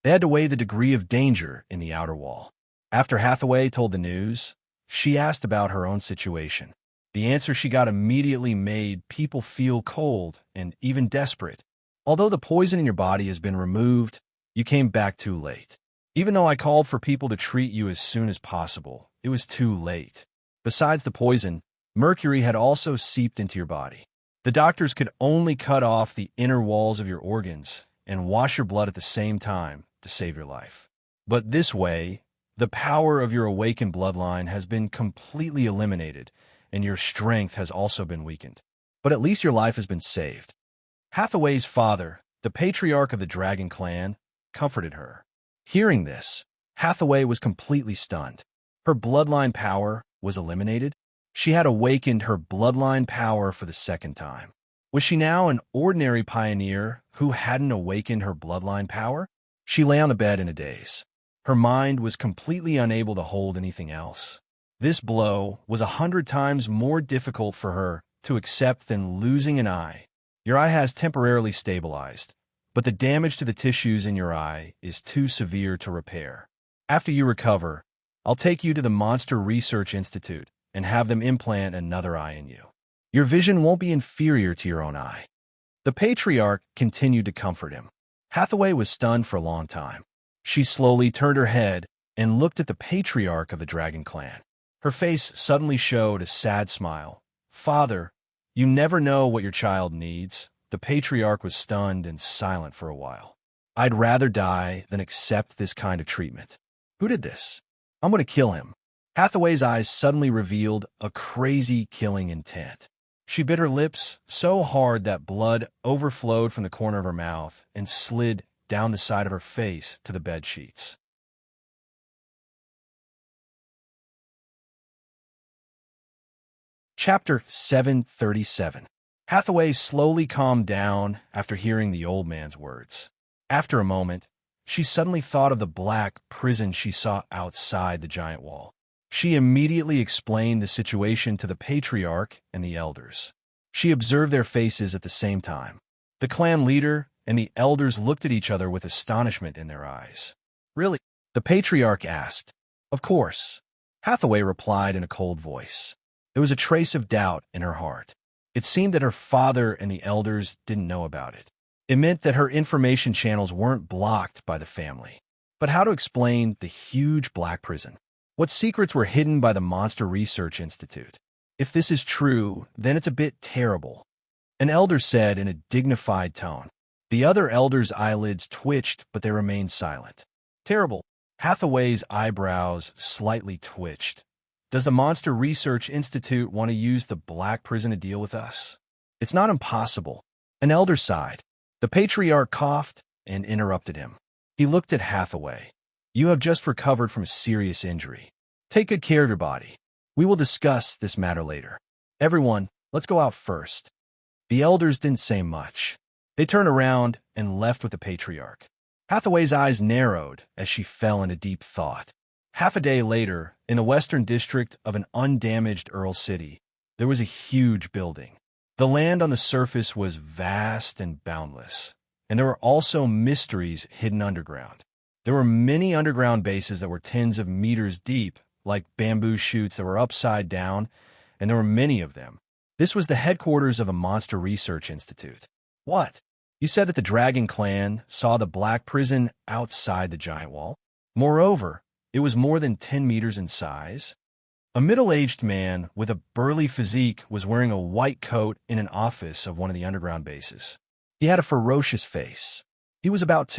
They had to weigh the degree of danger in the outer wall. After Hathaway told the news, she asked about her own situation. The answer she got immediately made people feel cold and even desperate. Although the poison in your body has been removed, you came back too late. Even though I called for people to treat you as soon as possible, it was too late. Besides the poison, mercury had also seeped into your body. The doctors could only cut off the inner walls of your organs and wash your blood at the same time to save your life. But this way, the power of your awakened bloodline has been completely eliminated, and your strength has also been weakened. But at least your life has been saved. Hathaway's father, the patriarch of the Dragon Clan, comforted her. Hearing this, Hathaway was completely stunned. Her bloodline power was eliminated. She had awakened her bloodline power for the second time. Was she now an ordinary pioneer who hadn't awakened her bloodline power? She lay on the bed in a daze. Her mind was completely unable to hold anything else. This blow was 100 times more difficult for her to accept than losing an eye. Your eye has temporarily stabilized, but the damage to the tissues in your eye is too severe to repair. After you recover, I'll take you to the Monster Research Institute and have them implant another eye in you. Your vision won't be inferior to your own eye. The patriarch continued to comfort him. Hathaway was stunned for a long time. She slowly turned her head and looked at the patriarch of the Dragon Clan. Her face suddenly showed a sad smile. "Father, you never know what your child needs." The patriarch was stunned and silent for a while. "I'd rather die than accept this kind of treatment." "Who did this?" "I'm going to kill him." Hathaway's eyes suddenly revealed a crazy killing intent. She bit her lips so hard that blood overflowed from the corner of her mouth and slid down the side of her face to the bed sheets. Chapter 737. Hathaway slowly calmed down after hearing the old man's words. After a moment, she suddenly thought of the black prison she saw outside the giant wall. She immediately explained the situation to the patriarch and the elders. She observed their faces at the same time. The clan leader and the elders looked at each other with astonishment in their eyes. "Really?" the patriarch asked. "Of course," Hathaway replied in a cold voice. There was a trace of doubt in her heart. It seemed that her father and the elders didn't know about it. It meant that her information channels weren't blocked by the family. But how to explain the huge black prison? What secrets were hidden by the Monster Research Institute? If this is true, then it's a bit terrible, an elder said in a dignified tone. The other elders' eyelids twitched, but they remained silent. Terrible. Hathaway's eyebrows slightly twitched. Does the Monster Research Institute want to use the black prison to deal with us? It's not impossible. An elder sighed. The patriarch coughed and interrupted him. He looked at Hathaway. You have just recovered from a serious injury. Take good care of your body. We will discuss this matter later. Everyone, let's go out first. The elders didn't say much. They turned around and left with the patriarch. Hathaway's eyes narrowed as she fell into deep thought. Half a day later, in the western district of an undamaged Earl City, there was a huge building. The land on the surface was vast and boundless, and there were also mysteries hidden underground. There were many underground bases that were tens of meters deep, like bamboo shoots that were upside down, and there were many of them. This was the headquarters of a Monster Research Institute. What? You said that the Dragon Clan saw the Black Prison outside the giant wall? Moreover, it was more than 10 meters in size. A middle-aged man with a burly physique was wearing a white coat in an office of one of the underground bases. He had a ferocious face. He was about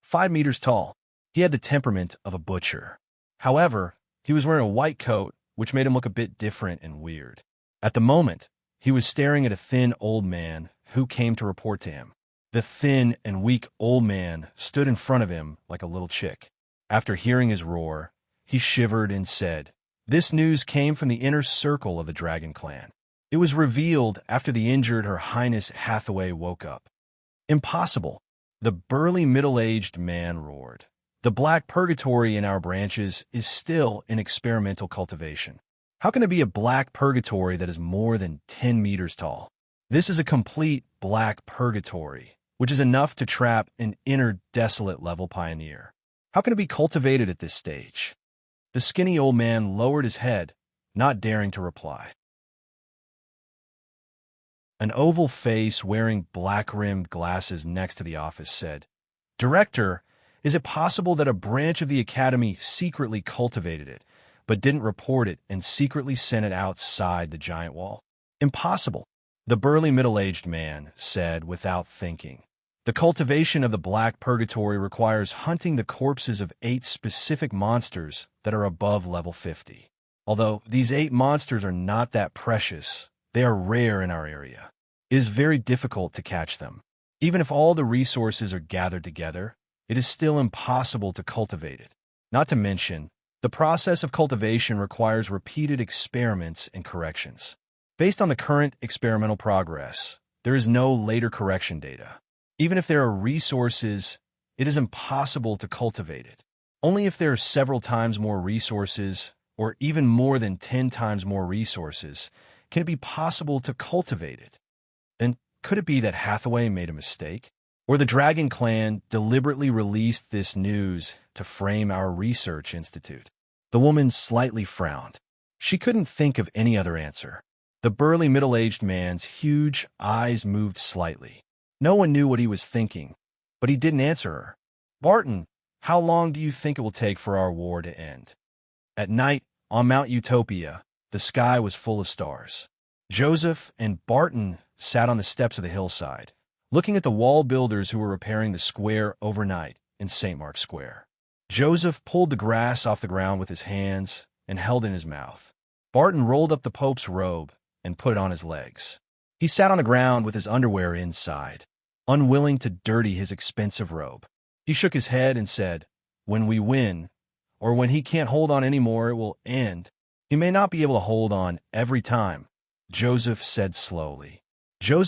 5 meters tall. He had the temperament of a butcher. However, he was wearing a white coat, which made him look a bit different and weird. At the moment, he was staring at a thin old man who came to report to him. The thin and weak old man stood in front of him like a little chick. After hearing his roar, he shivered and said, "This news came from the inner circle of the Dragon Clan. It was revealed after the injured Her Highness Hathaway woke up." "Impossible," the burly middle-aged man roared. "The Black Purgatory in our branches is still in experimental cultivation. How can there be a Black Purgatory that is more than 10 meters tall? This is a complete Black Purgatory, which is enough to trap an inner desolate level pioneer. How can it be cultivated at this stage?" The skinny old man lowered his head, not daring to reply. An oval face wearing black-rimmed glasses next to the office said, "Director, is it possible that a branch of the Academy secretly cultivated it, but didn't report it and secretly sent it outside the giant wall?" "Impossible," the burly middle-aged man said without thinking. "The cultivation of the Black Purgatory requires hunting the corpses of 8 specific monsters that are above level 50. Although these 8 monsters are not that precious, they are rare in our area. It is very difficult to catch them. Even if all the resources are gathered together, it is still impossible to cultivate it. Not to mention, the process of cultivation requires repeated experiments and corrections. Based on the current experimental progress, there is no later correction data. Even if there are resources, it is impossible to cultivate it. Only if there are several times more resources, or even more than 10 times more resources, can it be possible to cultivate it. Then, could it be that Hathaway made a mistake? Or the Dragon Clan deliberately released this news to frame our research institute? The woman slightly frowned. She couldn't think of any other answer. The burly middle-aged man's huge eyes moved slightly. No one knew what he was thinking, but he didn't answer her. "Barton, how long do you think it will take for our war to end?" At night, on Mount Utopia, the sky was full of stars. Joseph and Barton sat on the steps of the hillside, looking at the wall builders who were repairing the square overnight in St. Mark's Square. Joseph pulled the grass off the ground with his hands and held it in his mouth. Barton rolled up the Pope's robe and put it on his legs. He sat on the ground with his underwear inside, unwilling to dirty his expensive robe. He shook his head and said, "When we win, or when he can't hold on anymore, it will end. He may not be able to hold on every time," Joseph said slowly. His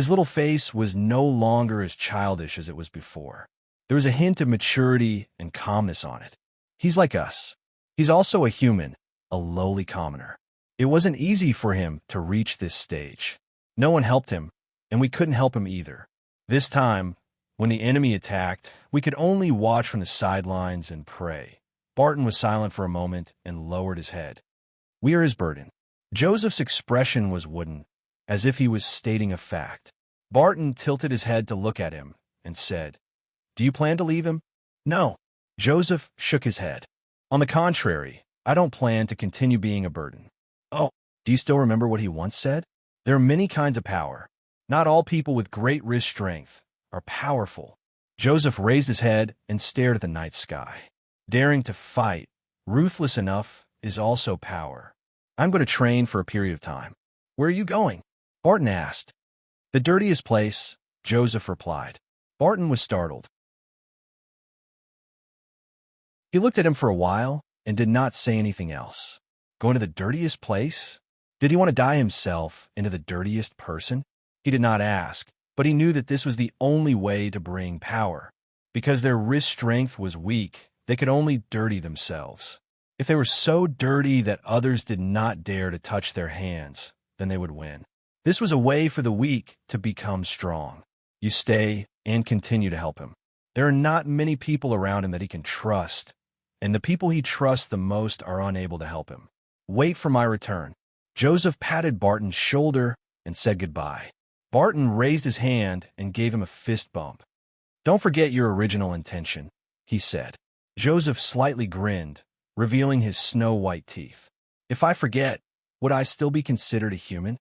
little face was no longer as childish as it was before. There was a hint of maturity and calmness on it. "He's like us. He's also a human, a lowly commoner. It wasn't easy for him to reach this stage. No one helped him, and we couldn't help him either. This time, when the enemy attacked, we could only watch from the sidelines and pray." Barton was silent for a moment and lowered his head. "We are his burden. Joseph's expression was wooden, as if he was stating a fact. Barton tilted his head to look at him and said, "Do you plan to leave him?" "No." Joseph shook his head. "On the contrary, I don't plan to continue being a burden." "Oh, do you still remember what he once said? There are many kinds of power. Not all people with great wrist strength are powerful." Joseph raised his head and stared at the night sky. "Daring to fight, ruthless enough, is also power. I'm going to train for a period of time." "Where are you going?" Barton asked. "The dirtiest place," Joseph replied. Barton was startled. He looked at him for a while and did not say anything else. Going to the dirtiest place? Did he want to dye himself into the dirtiest person? He did not ask, but he knew that this was the only way to bring power. Because their wrist strength was weak, they could only dirty themselves. If they were so dirty that others did not dare to touch their hands, then they would win. This was a way for the weak to become strong. You stay and continue to help him. There are not many people around him that he can trust, and the people he trusts the most are unable to help him. "Wait for my return." Joseph patted Barton's shoulder and said goodbye. Barton raised his hand and gave him a fist bump. "Don't forget your original intention," he said. Joseph slightly grinned, revealing his snow-white teeth. "If I forget, would I still be considered a human?"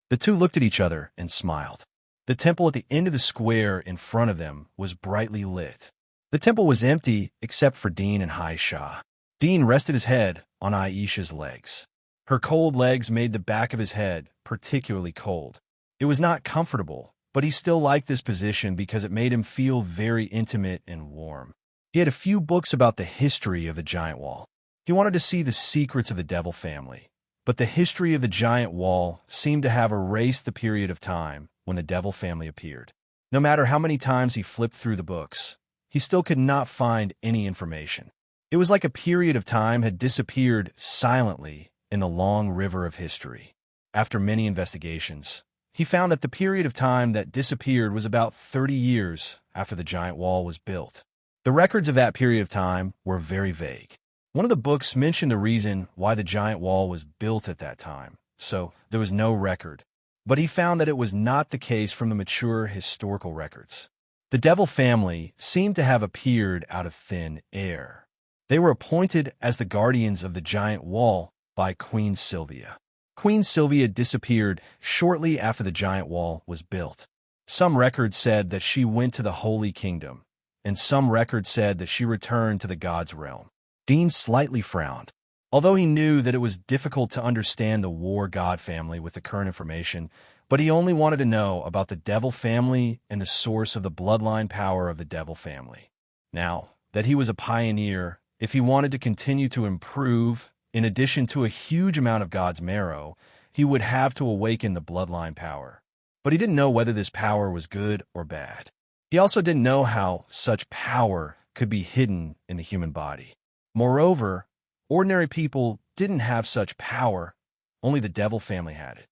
The two looked at each other and smiled. The temple at the end of the square in front of them was brightly lit. The temple was empty except for Dean and Haisha. Dean rested his head on Aisha's legs. Her cold legs made the back of his head particularly cold. It was not comfortable, but he still liked this position because it made him feel very intimate and warm. He had a few books about the history of the giant wall. He wanted to see the secrets of the devil family, but the history of the giant wall seemed to have erased the period of time when the devil family appeared. No matter how many times he flipped through the books, he still could not find any information. It was like a period of time had disappeared silently in the long river of history. After many investigations, he found that the period of time that disappeared was about 30 years after the giant wall was built. The records of that period of time were very vague. One of the books mentioned the reason why the giant wall was built at that time, so there was no record. But he found that it was not the case from the mature historical records. The devil family seemed to have appeared out of thin air. They were appointed as the guardians of the giant wall by Queen Sylvia. Queen Sylvia disappeared shortly after the giant wall was built. Some records said that she went to the Holy Kingdom, and some records said that she returned to the God's realm. Dean slightly frowned. Although he knew that it was difficult to understand the war god family with the current information, but he only wanted to know about the devil family and the source of the bloodline power of the devil family. Now that he was a pioneer, if he wanted to continue to improve, in addition to a huge amount of God's marrow, he would have to awaken the bloodline power. But he didn't know whether this power was good or bad. He also didn't know how such power could be hidden in the human body. Moreover, ordinary people didn't have such power, only the devil family had it.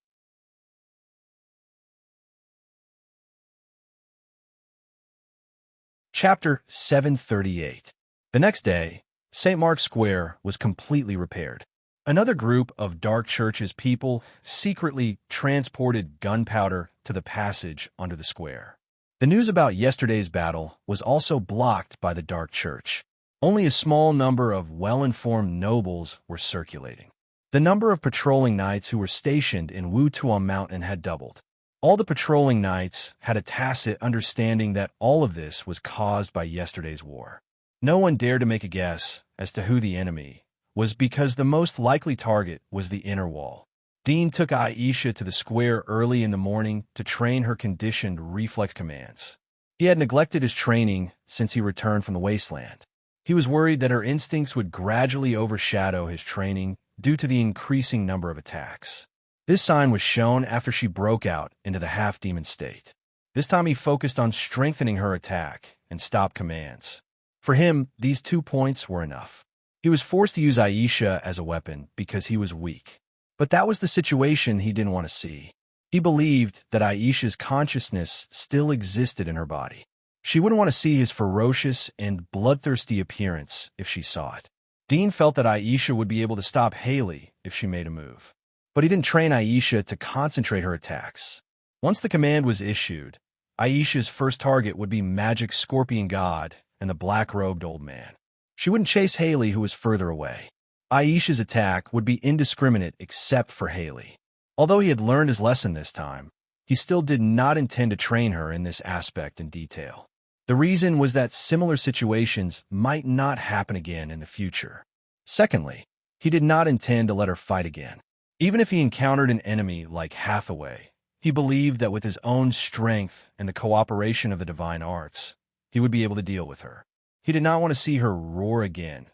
Chapter 738. The next day, St. Mark's Square was completely repaired. Another group of Dark Church's people secretly transported gunpowder to the passage under the square. The news about yesterday's battle was also blocked by the Dark Church. Only a small number of well-informed nobles were circulating. The number of patrolling knights who were stationed in Wutuam Mountain had doubled. All the patrolling knights had a tacit understanding that all of this was caused by yesterday's war. No one dared to make a guess as to who the enemy was because the most likely target was the inner wall. Dean took Aisha to the square early in the morning to train her conditioned reflex commands. He had neglected his training since he returned from the wasteland. He was worried that her instincts would gradually overshadow his training due to the increasing number of attacks. This sign was shown after she broke out into the half-demon state. This time he focused on strengthening her attack and stop commands. For him, these 2 points were enough. He was forced to use Aisha as a weapon because he was weak. But that was the situation he didn't want to see. He believed that Aisha's consciousness still existed in her body. She wouldn't want to see his ferocious and bloodthirsty appearance if she saw it. Dean felt that Aisha would be able to stop Haley if she made a move. but he didn't train Aisha to concentrate her attacks. Once the command was issued, Aisha's first target would be Magic Scorpion God and the black-robed old man. She wouldn't chase Haley, who was further away. Aisha's attack would be indiscriminate except for Haley. Although he had learned his lesson this time, he still did not intend to train her in this aspect in detail. The reason was that similar situations might not happen again in the future. Secondly, he did not intend to let her fight again. Even if he encountered an enemy like Hathaway, he believed that with his own strength and the cooperation of the divine arts, he would be able to deal with her. He did not want to see her roar again.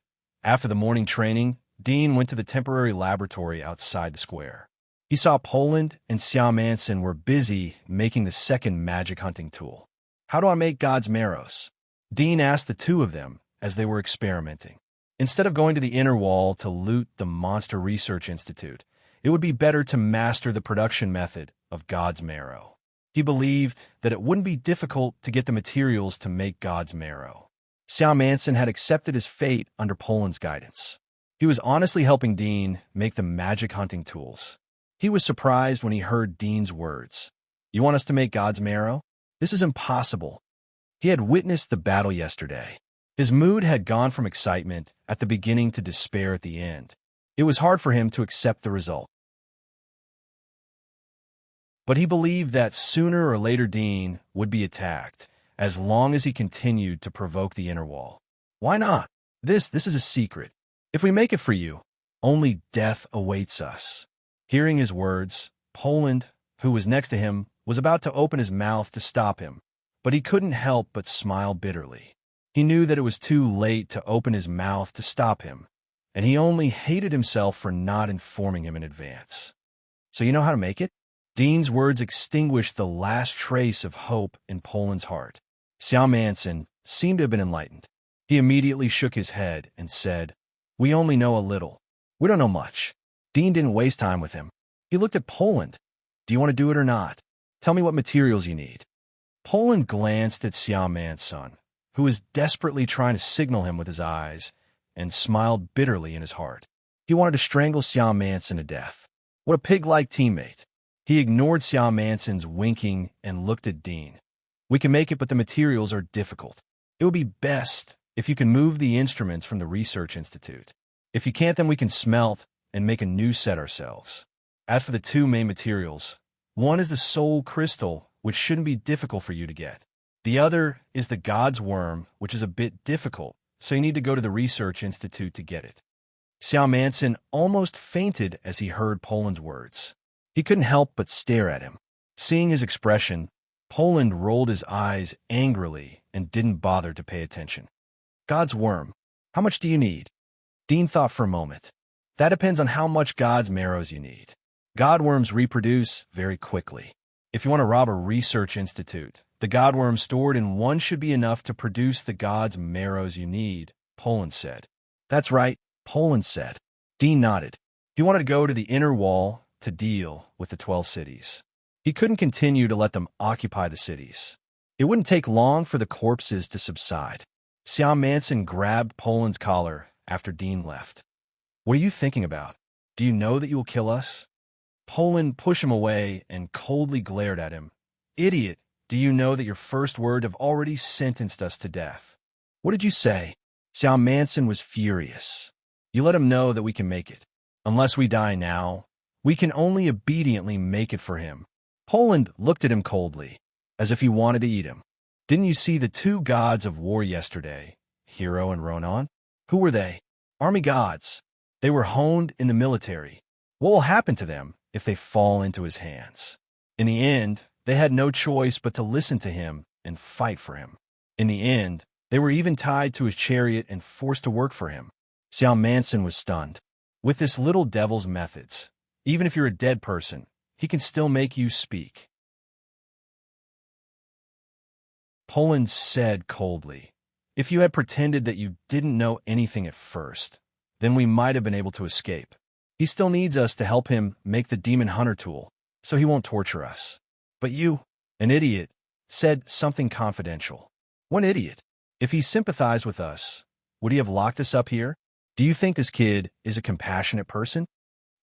After the morning training, Dean went to the temporary laboratory outside the square. He saw Poland and Xiao Manson were busy making the second magic hunting tool. How do I make God's marrows? Dean asked the two of them as they were experimenting. Instead of going to the inner wall to loot the Monster Research Institute, it would be better to master the production method of God's marrow. He believed that it wouldn't be difficult to get the materials to make God's marrow. Xiao Manson had accepted his fate under Poland's guidance. He was honestly helping Dean make the magic hunting tools. He was surprised when he heard Dean's words. "You want us to make God's marrow? This is impossible." He had witnessed the battle yesterday. His mood had gone from excitement at the beginning to despair at the end. It was hard for him to accept the result. But he believed that sooner or later Dean would be attacked, as long as he continued to provoke the inner wall. Why not? This is a secret. If we make it for you, only death awaits us. Hearing his words, Poland, who was next to him, was about to open his mouth to stop him, but he couldn't help but smile bitterly. He knew that it was too late to open his mouth to stop him, and he only hated himself for not informing him in advance. "So you know how to make it?" Dean's words extinguished the last trace of hope in Poland's heart. Xiao Manson seemed to have been enlightened. He immediately shook his head and said, "We only know a little. We don't know much." Dean didn't waste time with him. He looked at Poland. "Do you want to do it or not? Tell me what materials you need." Poland glanced at Xiao Manson, who was desperately trying to signal him with his eyes, and smiled bitterly in his heart. He wanted to strangle Xiao Manson to death. What a pig-like teammate. He ignored Xiao Manson's winking and looked at Dean. "We can make it, but the materials are difficult. It would be best if you can move the instruments from the Research Institute. If you can't, then we can smelt and make a new set ourselves. As for the two main materials, one is the soul crystal, which shouldn't be difficult for you to get. The other is the God's worm, which is a bit difficult, so you need to go to the Research Institute to get it." Xiao Manson almost fainted as he heard Poland's words. He couldn't help but stare at him. Seeing his expression, Poland rolled his eyes angrily and didn't bother to pay attention. "God's worm. How much do you need?" Dean thought for a moment. "That depends on how much God's marrows you need. Godworms reproduce very quickly. If you want to rob a research institute, the godworm stored in one should be enough to produce the God's marrows you need," Poland said. "That's right," Poland said. Dean nodded. He wanted to go to the inner wall to deal with the 12 cities. He couldn't continue to let them occupy the cities. It wouldn't take long for the corpses to subside. Xiao Manson grabbed Poland's collar after Dean left. "What are you thinking about? Do you know that you will kill us?" Poland pushed him away and coldly glared at him. "Idiot, do you know that your first word have already sentenced us to death?" "What did you say?" Xiao Manson was furious. "You let him know that we can make it. Unless we die now, we can only obediently make it for him." Poland looked at him coldly, as if he wanted to eat him. "Didn't you see the two gods of war yesterday, Hero and Ronan? Who were they? Army gods. They were honed in the military. What will happen to them if they fall into his hands? In the end, they had no choice but to listen to him and fight for him. In the end, they were even tied to his chariot and forced to work for him." Xiao Manson was stunned. With this little devil's methods, even if you're a dead person, he can still make you speak. Poland said coldly, "If you had pretended that you didn't know anything at first, then we might have been able to escape. He still needs us to help him make the demon hunter tool, so he won't torture us. But you, an idiot, said something confidential." "What idiot? If he sympathized with us, would he have locked us up here? Do you think this kid is a compassionate person?"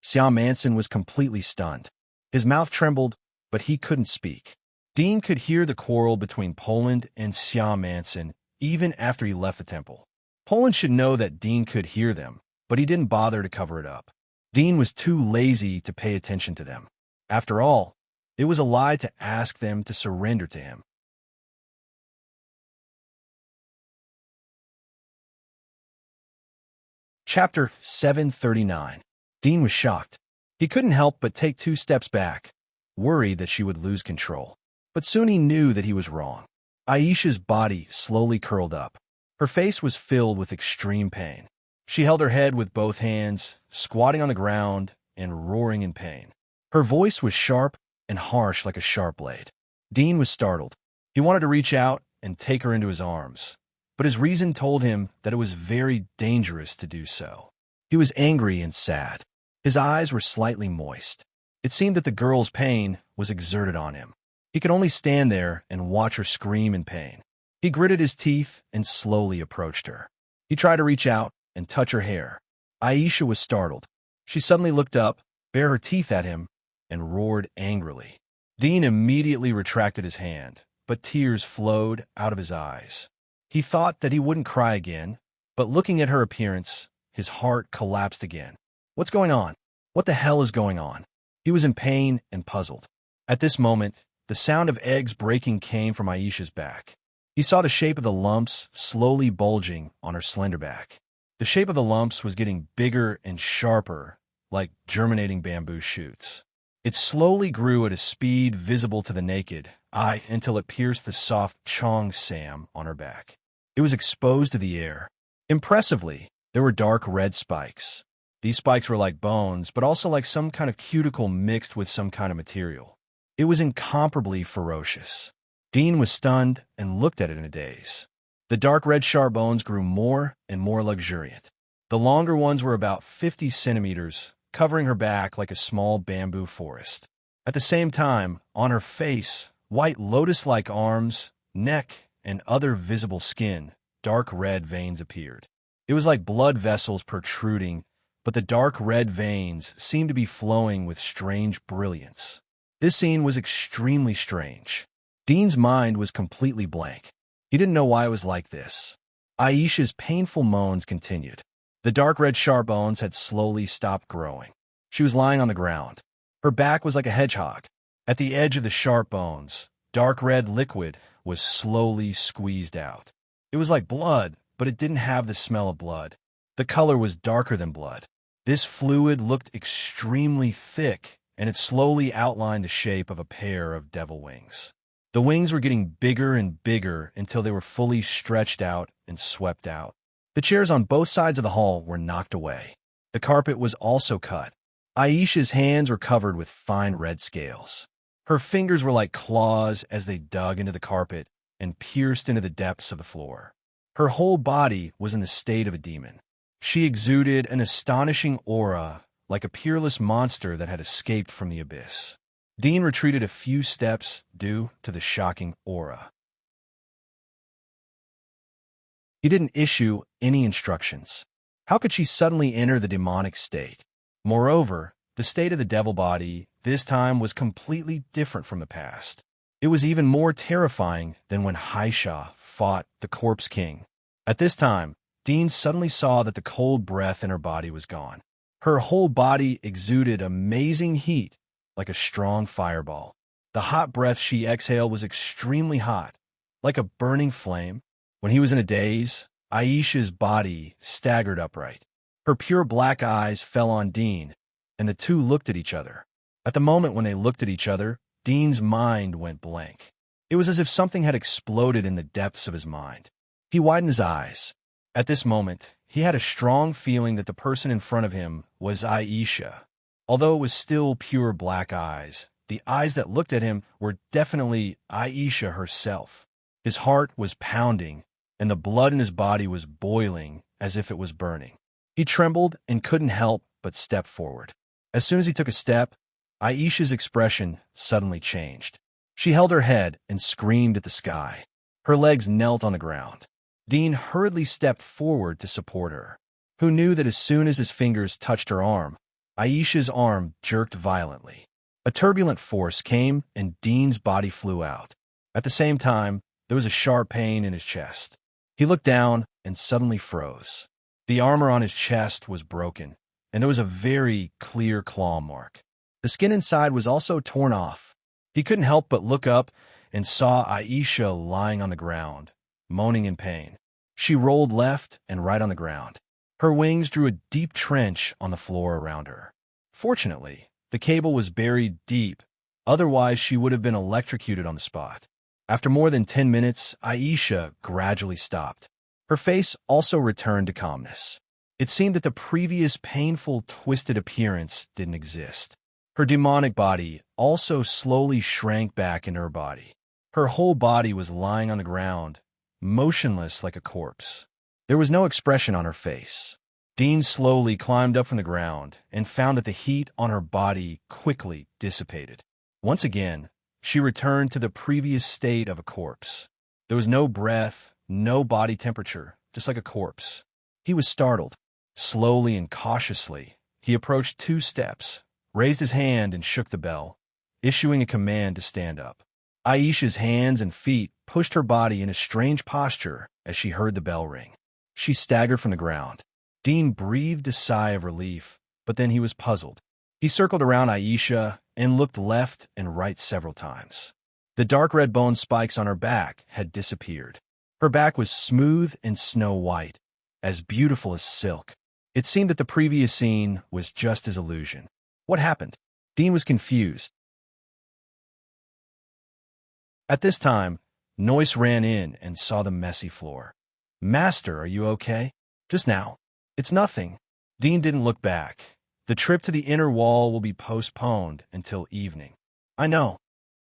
Siam Manson was completely stunned. His mouth trembled, but he couldn't speak. Dean could hear the quarrel between Poland and Siam Manson even after he left the temple. Poland should know that Dean could hear them, but he didn't bother to cover it up. Dean was too lazy to pay attention to them. After all, it was a lie to ask them to surrender to him. Chapter 739. Dean was shocked. He couldn't help but take 2 steps back, worried that she would lose control. But soon he knew that he was wrong. Aisha's body slowly curled up. Her face was filled with extreme pain. She held her head with both hands, squatting on the ground and roaring in pain. Her voice was sharp and harsh like a sharp blade. Dean was startled. He wanted to reach out and take her into his arms, but his reason told him that it was very dangerous to do so. He was angry and sad. His eyes were slightly moist. It seemed that the girl's pain was exerted on him. He could only stand there and watch her scream in pain. He gritted his teeth and slowly approached her. He tried to reach out and touch her hair. Aisha was startled. She suddenly looked up, bare her teeth at him, and roared angrily. Dean immediately retracted his hand, but tears flowed out of his eyes. He thought that he wouldn't cry again, but looking at her appearance, his heart collapsed again. What's going on? What the hell is going on? He was in pain and puzzled. At this moment, the sound of eggs breaking came from Aisha's back. He saw the shape of the lumps slowly bulging on her slender back. The shape of the lumps was getting bigger and sharper, like germinating bamboo shoots. It slowly grew at a speed visible to the naked eye until it pierced the soft chong sam on her back. It was exposed to the air. Impressively, there were dark red spikes. These spikes were like bones, but also like some kind of cuticle mixed with some kind of material. It was incomparably ferocious. Dean was stunned and looked at it in a daze. The dark red sharp bones grew more and more luxuriant. The longer ones were about 50 centimeters, covering her back like a small bamboo forest. At the same time, on her face, white lotus-like arms, neck, and other visible skin, dark red veins appeared. It was like blood vessels protruding, but the dark red veins seemed to be flowing with strange brilliance. This scene was extremely strange. Dean's mind was completely blank. He didn't know why it was like this. Aisha's painful moans continued. The dark red sharp bones had slowly stopped growing. She was lying on the ground. Her back was like a hedgehog. At the edge of the sharp bones, dark red liquid was slowly squeezed out. It was like blood, but it didn't have the smell of blood. The color was darker than blood. This fluid looked extremely thick, and it slowly outlined the shape of a pair of devil wings. The wings were getting bigger and bigger until they were fully stretched out and swept out. The chairs on both sides of the hall were knocked away. The carpet was also cut. Aisha's hands were covered with fine red scales. Her fingers were like claws as they dug into the carpet and pierced into the depths of the floor. Her whole body was in the state of a demon. She exuded an astonishing aura, like a peerless monster that had escaped from the abyss. Dean retreated a few steps due to the shocking aura. He didn't issue any instructions. How could she suddenly enter the demonic state? Moreover, the state of the devil body this time was completely different from the past. It was even more terrifying than when Haisha fought the Corpse King. At this time, Dean suddenly saw that the cold breath in her body was gone. Her whole body exuded amazing heat, like a strong fireball. The hot breath she exhaled was extremely hot, like a burning flame. When he was in a daze, Aisha's body staggered upright. Her pure black eyes fell on Dean, and the two looked at each other. At the moment when they looked at each other, Dean's mind went blank. It was as if something had exploded in the depths of his mind. He widened his eyes. At this moment, he had a strong feeling that the person in front of him was Aisha. Although it was still pure black eyes, the eyes that looked at him were definitely Aisha herself. His heart was pounding, and the blood in his body was boiling as if it was burning. He trembled and couldn't help but step forward. As soon as he took a step, Aisha's expression suddenly changed. She held her head and screamed at the sky. Her legs knelt on the ground. Dean hurriedly stepped forward to support her. Who knew that as soon as his fingers touched her arm, Aisha's arm jerked violently. A turbulent force came and Dean's body flew out. At the same time, there was a sharp pain in his chest. He looked down and suddenly froze. The armor on his chest was broken, and there was a very clear claw mark. The skin inside was also torn off. He couldn't help but look up and saw Aisha lying on the ground, moaning in pain. She rolled left and right on the ground. Her wings drew a deep trench on the floor around her. Fortunately, the cable was buried deep, otherwise she would have been electrocuted on the spot. After more than 10 minutes, Aisha gradually stopped. Her face also returned to calmness. It seemed that the previous painful, twisted appearance didn't exist. Her demonic body also slowly shrank back into her body. Her whole body was lying on the ground, motionless like a corpse. There was no expression on her face. Dean slowly climbed up from the ground and found that the heat on her body quickly dissipated. Once again, she returned to the previous state of a corpse. There was no breath, no body temperature, just like a corpse. He was startled. Slowly and cautiously, he approached 2 steps, raised his hand and shook the bell, issuing a command to stand up. Aisha's hands and feet pushed her body in a strange posture as she heard the bell ring. She staggered from the ground. Dean breathed a sigh of relief, but then he was puzzled. He circled around Aisha and looked left and right several times. The dark red bone spikes on her back had disappeared. Her back was smooth and snow-white, as beautiful as silk. It seemed that the previous scene was just his illusion. What happened? Dean was confused. At this time, Noyce ran in and saw the messy floor. "Master, are you okay?" "Just now." "It's nothing." Dean didn't look back. "The trip to the inner wall will be postponed until evening." "I know."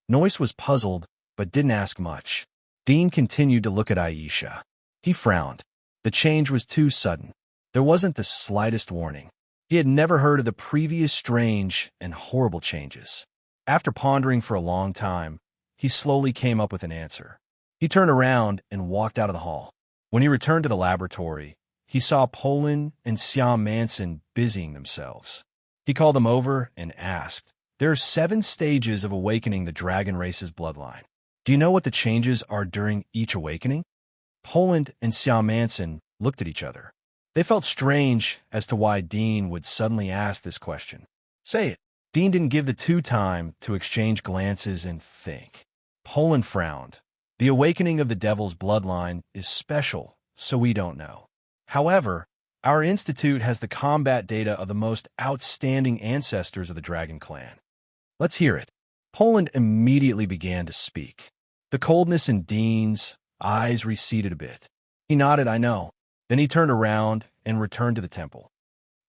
Noyce was puzzled, but didn't ask much. Dean continued to look at Aisha. He frowned. The change was too sudden. There wasn't the slightest warning. He had never heard of the previous strange and horrible changes. After pondering for a long time, he slowly came up with an answer. He turned around and walked out of the hall. When he returned to the laboratory, he saw Poland and Siam Manson busying themselves. He called them over and asked, "There are 7 stages of awakening the dragon race's bloodline. Do you know what the changes are during each awakening?" Poland and Siam Manson looked at each other. They felt strange as to why Dean would suddenly ask this question. "Say it." Dean didn't give the 2 time to exchange glances and think. Poland frowned. "The awakening of the devil's bloodline is special, so we don't know. However, our institute has the combat data of the most outstanding ancestors of the dragon clan. Let's hear it." Poland immediately began to speak. The coldness in Dean's eyes receded a bit. He nodded, "I know." Then he turned around and returned to the temple.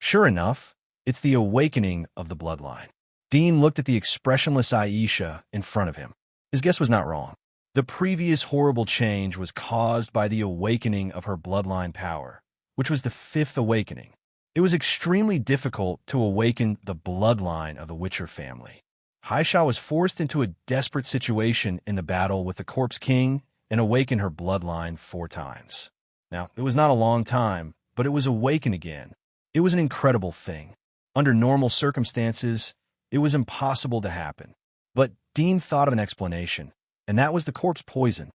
Sure enough, it's the awakening of the bloodline. Dean looked at the expressionless Aisha in front of him. His guess was not wrong. The previous horrible change was caused by the awakening of her bloodline power, which was the 5th awakening. It was extremely difficult to awaken the bloodline of the Witcher family. Aisha was forced into a desperate situation in the battle with the Corpse King and awakened her bloodline 4 times. Now, it was not a long time, but it was awakened again. It was an incredible thing. Under normal circumstances, it was impossible to happen. But Dean thought of an explanation, and that was the corpse poison.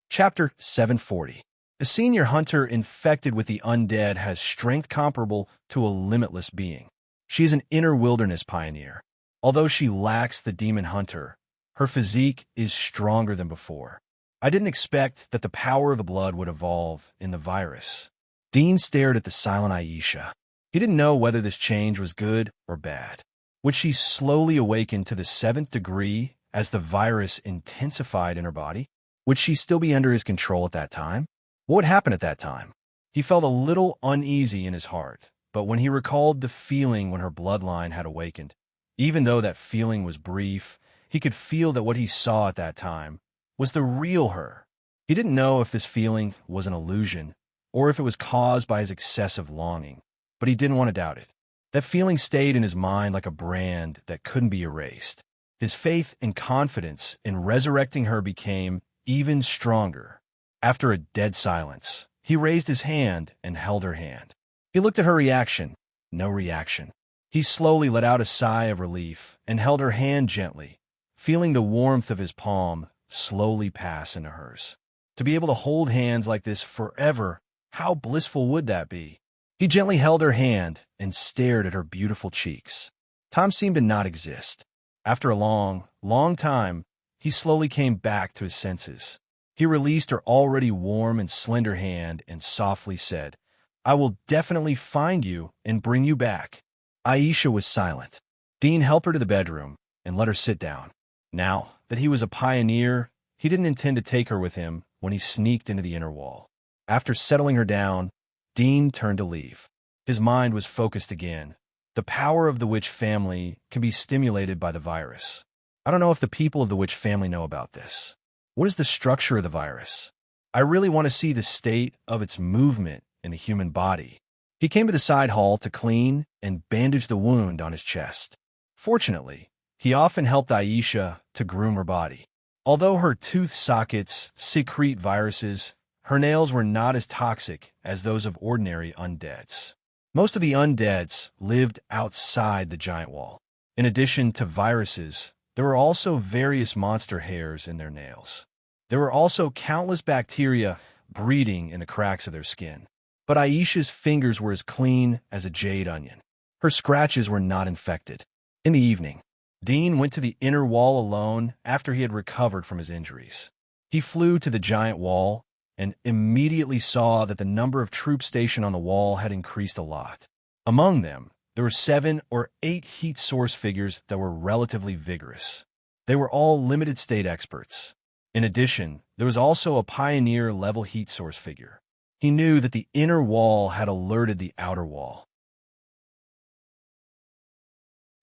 Chapter 740. The senior hunter infected with the undead has strength comparable to a limitless being. She is an inner wilderness pioneer. Although she lacks the demon hunter, her physique is stronger than before. I didn't expect that the power of the blood would evolve in the virus. Dean stared at the silent Aisha. He didn't know whether this change was good or bad. Would she slowly awaken to the 7th degree as the virus intensified in her body? Would she still be under his control at that time? What would happen at that time? He felt a little uneasy in his heart, but when he recalled the feeling when her bloodline had awakened, even though that feeling was brief, he could feel that what he saw at that time was the real her. He didn't know if this feeling was an illusion or if it was caused by his excessive longing, but he didn't want to doubt it. That feeling stayed in his mind like a brand that couldn't be erased. His faith and confidence in resurrecting her became even stronger. After a dead silence, he raised his hand and held her hand. He looked at her reaction. No reaction. He slowly let out a sigh of relief and held her hand gently, feeling the warmth of his palm slowly pass into hers. To be able to hold hands like this forever, how blissful would that be? He gently held her hand and stared at her beautiful cheeks. Time seemed to not exist. After a long, long time, he slowly came back to his senses. He released her already warm and slender hand and softly said, "I will definitely find you and bring you back." Aisha was silent. Dean helped her to the bedroom and let her sit down. Now that he was a pioneer, he didn't intend to take her with him when he sneaked into the inner wall. After settling her down, Dean turned to leave. His mind was focused again. The power of the witch family can be stimulated by the virus. I don't know if the people of the witch family know about this. What is the structure of the virus? I really want to see the state of its movement in the human body. He came to the side hall to clean and bandage the wound on his chest. Fortunately, he often helped Aisha to groom her body. Although her tooth sockets secrete viruses, her nails were not as toxic as those of ordinary undeads. Most of the undeads lived outside the giant wall. In addition to viruses, there were also various monster hairs in their nails. There were also countless bacteria breeding in the cracks of their skin. But Aisha's fingers were as clean as a jade onion. Her scratches were not infected. In the evening, Dean went to the inner wall alone after he had recovered from his injuries. He flew to the giant wall and immediately saw that the number of troops stationed on the wall had increased a lot. Among them, there were 7 or 8 heat source figures that were relatively vigorous. They were all limited state experts. In addition, there was also a pioneer-level heat source figure. He knew that the inner wall had alerted the outer wall.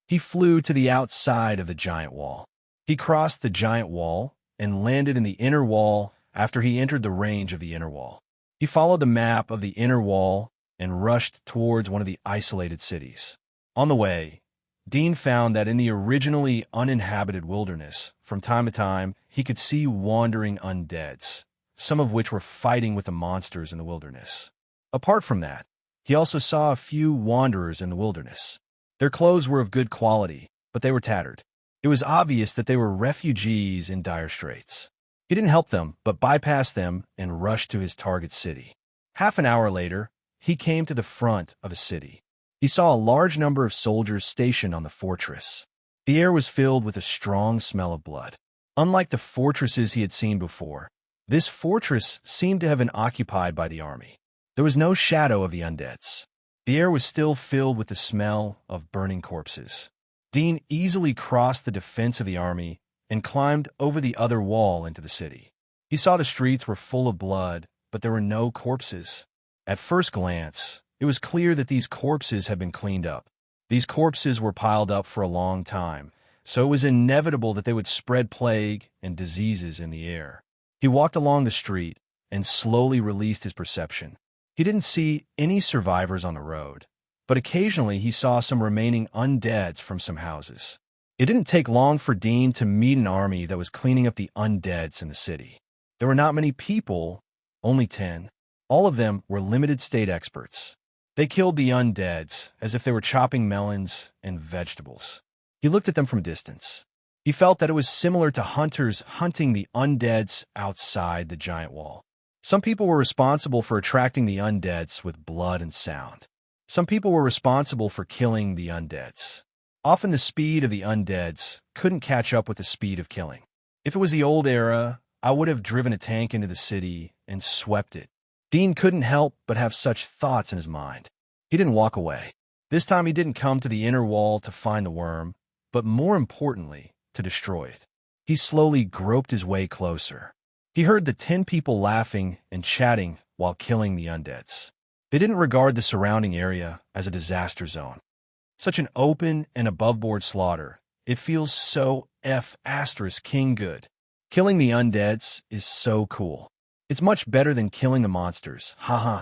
He flew to the outside of the giant wall. He crossed the giant wall and landed in the inner wall after he entered the range of the inner wall. He followed the map of the inner wall and rushed towards one of the isolated cities. On the way, Dean found that in the originally uninhabited wilderness, from time to time, he could see wandering undeads, some of which were fighting with the monsters in the wilderness. Apart from that, he also saw a few wanderers in the wilderness. Their clothes were of good quality, but they were tattered. It was obvious that they were refugees in dire straits. He didn't help them, but bypassed them and rushed to his target city. Half an hour later, he came to the front of a city. He saw a large number of soldiers stationed on the fortress. The air was filled with a strong smell of blood. Unlike the fortresses he had seen before, this fortress seemed to have been occupied by the army. There was no shadow of the undeads. The air was still filled with the smell of burning corpses. Dean easily crossed the defense of the army and climbed over the other wall into the city. He saw the streets were full of blood, but there were no corpses. At first glance, it was clear that these corpses had been cleaned up. These corpses were piled up for a long time, so it was inevitable that they would spread plague and diseases in the air. He walked along the street and slowly released his perception. He didn't see any survivors on the road, but occasionally he saw some remaining undeads from some houses. It didn't take long for Dean to meet an army that was cleaning up the undeads in the city. There were not many people, only 10. All of them were limited state experts. They killed the undeads as if they were chopping melons and vegetables. He looked at them from a distance. He felt that it was similar to hunters hunting the undeads outside the giant wall. Some people were responsible for attracting the undeads with blood and sound. Some people were responsible for killing the undeads. Often the speed of the undeads couldn't catch up with the speed of killing. If it was the old era, I would have driven a tank into the city and swept it. Dean couldn't help but have such thoughts in his mind. He didn't walk away. This time he didn't come to the inner wall to find the worm, but more importantly, to destroy it. He slowly groped his way closer. He heard the 10 people laughing and chatting while killing the undeads. They didn't regard the surrounding area as a disaster zone. Such an open and above-board slaughter. It feels so F***king good. Killing the undeads is so cool. It's much better than killing the monsters. Haha.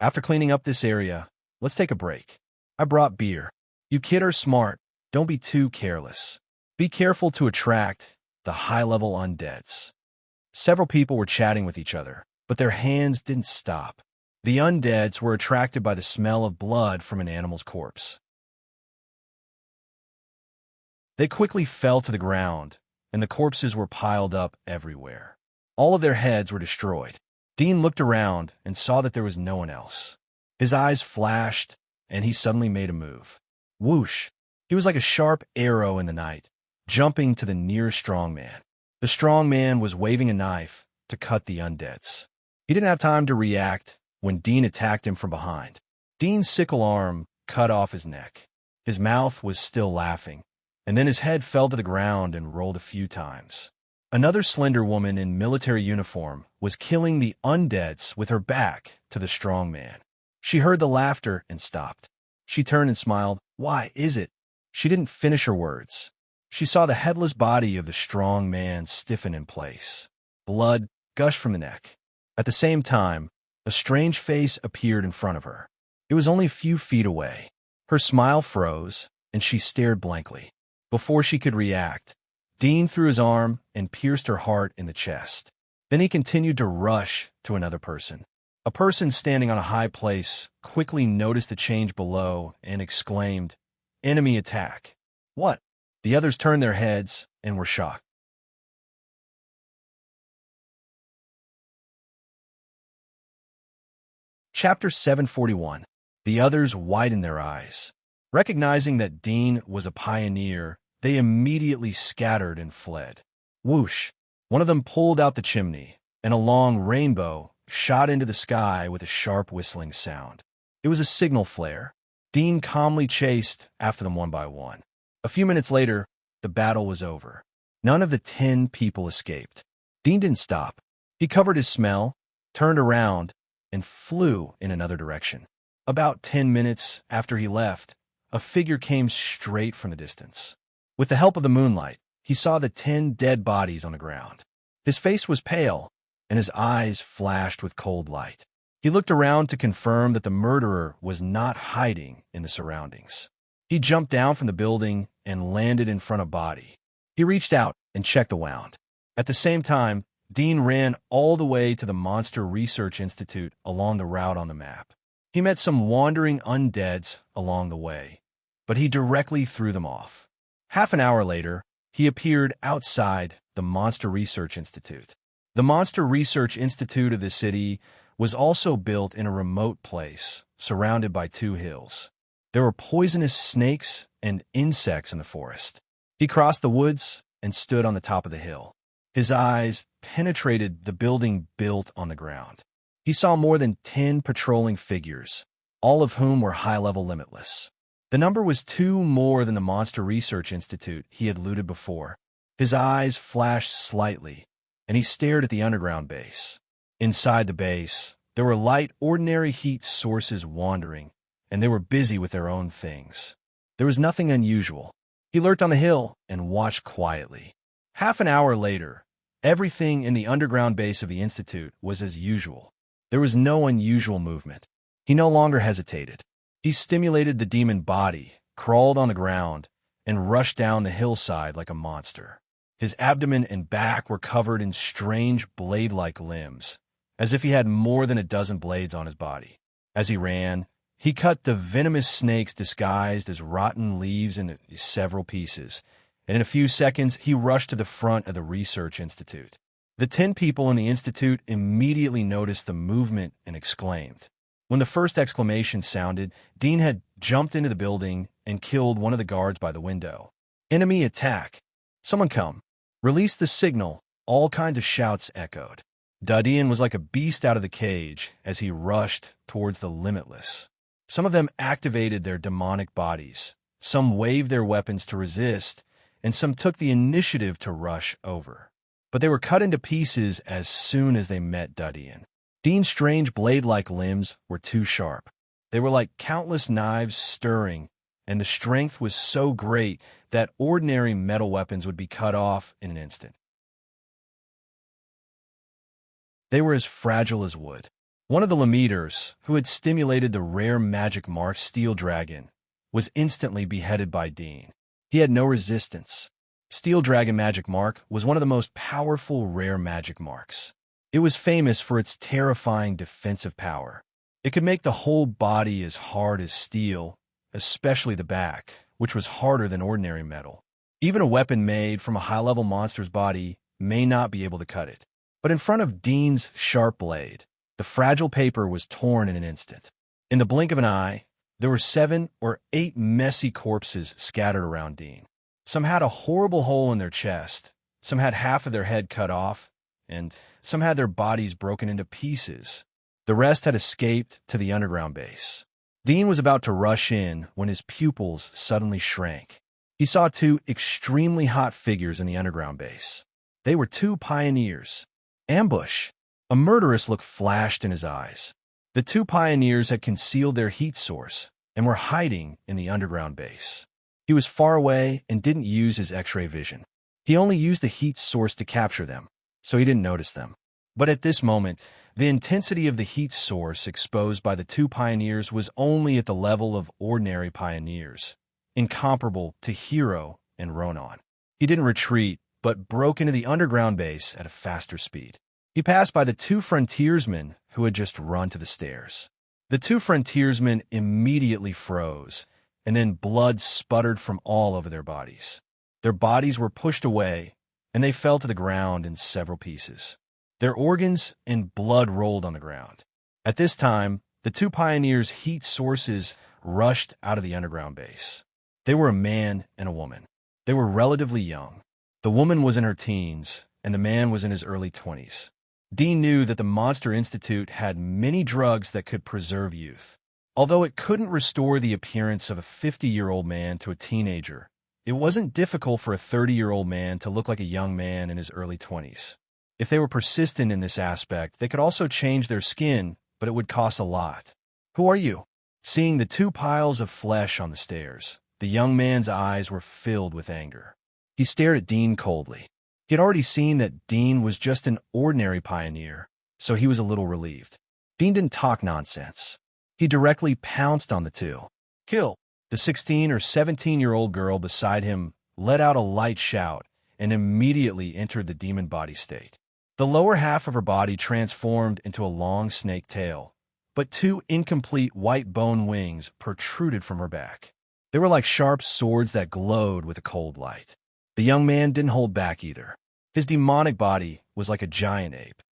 After cleaning up this area, let's take a break. I brought beer. You kid are smart. Don't be too careless. Be careful to attract the high-level undeads. Several people were chatting with each other. but their hands didn't stop. The undeads were attracted by the smell of blood from an animal's corpse. They quickly fell to the ground, and the corpses were piled up everywhere. All of their heads were destroyed. Dean looked around and saw that there was no one else. His eyes flashed, and he suddenly made a move. Whoosh! He was like a sharp arrow in the night, jumping to the nearest strong man. The strong man was waving a knife to cut the undeads. He didn't have time to react when Dean attacked him from behind. Dean's sickle arm cut off his neck. His mouth was still laughing, and then his head fell to the ground and rolled a few times. Another slender woman in military uniform was killing the undeads with her back to the strong man. She heard the laughter and stopped. She turned and smiled. "Why is it?" She didn't finish her words. She saw the headless body of the strong man stiffen in place. Blood gushed from the neck. At the same time, a strange face appeared in front of her. It was only a few feet away. Her smile froze, and she stared blankly. Before she could react, Dean threw his arm and pierced her heart in the chest. Then he continued to rush to another person. A person standing on a high place quickly noticed the change below and exclaimed, "Enemy attack." "What?" The others turned their heads and were shocked. Chapter 741. The others widened their eyes. Recognizing that Dean was a pioneer, they immediately scattered and fled. Whoosh! One of them pulled out the chimney, and a long rainbow shot into the sky with a sharp whistling sound. It was a signal flare. Dean calmly chased after them one by one. A few minutes later, the battle was over. None of the 10 people escaped. Dean didn't stop. He covered his smell, turned around, and flew in another direction. About 10 minutes after he left, a figure came straight from the distance. With the help of the moonlight, he saw the 10 dead bodies on the ground. His face was pale, and his eyes flashed with cold light. He looked around to confirm that the murderer was not hiding in the surroundings. He jumped down from the building and landed in front of Body. He reached out and checked the wound. At the same time, Dean ran all the way to the Monster Research Institute along the route on the map. He met some wandering undeads along the way, but he directly threw them off. Half an hour later, he appeared outside the Monster Research Institute. The Monster Research Institute of the city was also built in a remote place, surrounded by 2 hills. There were poisonous snakes and insects in the forest. He crossed the woods and stood on the top of the hill. His eyes penetrated the building built on the ground. He saw more than 10 patrolling figures, all of whom were high-level limitless. The number was 2 more than the Monster Research Institute he had looted before. His eyes flashed slightly, and he stared at the underground base. Inside the base, there were light, ordinary heat sources wandering, and they were busy with their own things. There was nothing unusual. He lurked on the hill and watched quietly. Half an hour later, everything in the underground base of the Institute was as usual. There was no unusual movement. He no longer hesitated. He stimulated the demon Body, crawled on the ground, and rushed down the hillside like a monster. His abdomen and back were covered in strange blade-like limbs, as if he had more than a dozen blades on his body. As he ran, he cut the venomous snakes disguised as rotten leaves into several pieces, and in a few seconds he rushed to the front of the Research Institute. The 10 people in the Institute immediately noticed the movement and exclaimed. When the first exclamation sounded, Dean had jumped into the building and killed one of the guards by the window. "Enemy attack! Someone come! Release the signal!" All kinds of shouts echoed. Dadian was like a beast out of the cage as he rushed towards the limitless. Some of them activated their demonic bodies, some waved their weapons to resist, and some took the initiative to rush over. But they were cut into pieces as soon as they met Dadian. Dean's strange blade-like limbs were too sharp. They were like countless knives stirring, and the strength was so great that ordinary metal weapons would be cut off in an instant. They were as fragile as wood. One of the Lemeters, who had stimulated the rare magic mark Steel Dragon, was instantly beheaded by Dean. He had no resistance. Steel Dragon Magic Mark was one of the most powerful rare magic marks. It was famous for its terrifying defensive power. It could make the whole body as hard as steel, especially the back, which was harder than ordinary metal. Even a weapon made from a high-level monster's body may not be able to cut it. But in front of Dean's sharp blade, the fragile paper was torn in an instant. In the blink of an eye, there were 7 or 8 messy corpses scattered around Dean. Some had a horrible hole in their chest, some had half of their head cut off, and some had their bodies broken into pieces. The rest had escaped to the underground base. Dean was about to rush in when his pupils suddenly shrank. He saw 2 extremely hot figures in the underground base. They were 2 pioneers. Ambush! A murderous look flashed in his eyes. The 2 pioneers had concealed their heat source and were hiding in the underground base. He was far away and didn't use his X-ray vision. He only used the heat source to capture them, so he didn't notice them. But at this moment, the intensity of the heat source exposed by the 2 pioneers was only at the level of ordinary pioneers, incomparable to Hero and Ronan. He didn't retreat, but broke into the underground base at a faster speed. He passed by the 2 frontiersmen who had just run to the stairs. The 2 frontiersmen immediately froze, and then blood sputtered from all over their bodies. Their bodies were pushed away, and they fell to the ground in several pieces. Their organs and blood rolled on the ground. At this time, the 2 pioneers' heat sources rushed out of the underground base. They were a man and a woman. They were relatively young. The woman was in her teens, and the man was in his early 20s. Dean knew that the Monster Institute had many drugs that could preserve youth. Although it couldn't restore the appearance of a 50-year-old man to a teenager, it wasn't difficult for a 30-year-old man to look like a young man in his early 20s. If they were persistent in this aspect, they could also change their skin, but it would cost a lot. "Who are you?" Seeing the 2 piles of flesh on the stairs, the young man's eyes were filled with anger. He stared at Dean coldly. He had already seen that Dean was just an ordinary pioneer, so he was a little relieved. Dean didn't talk nonsense. He directly pounced on the 2. "Kill!" The 16 or 17-year-old girl beside him let out a light shout and immediately entered the demon body state. The lower half of her body transformed into a long snake tail, but 2 incomplete white bone wings protruded from her back. They were like sharp swords that glowed with a cold light. The young man didn't hold back either. His demonic body was like a giant ape.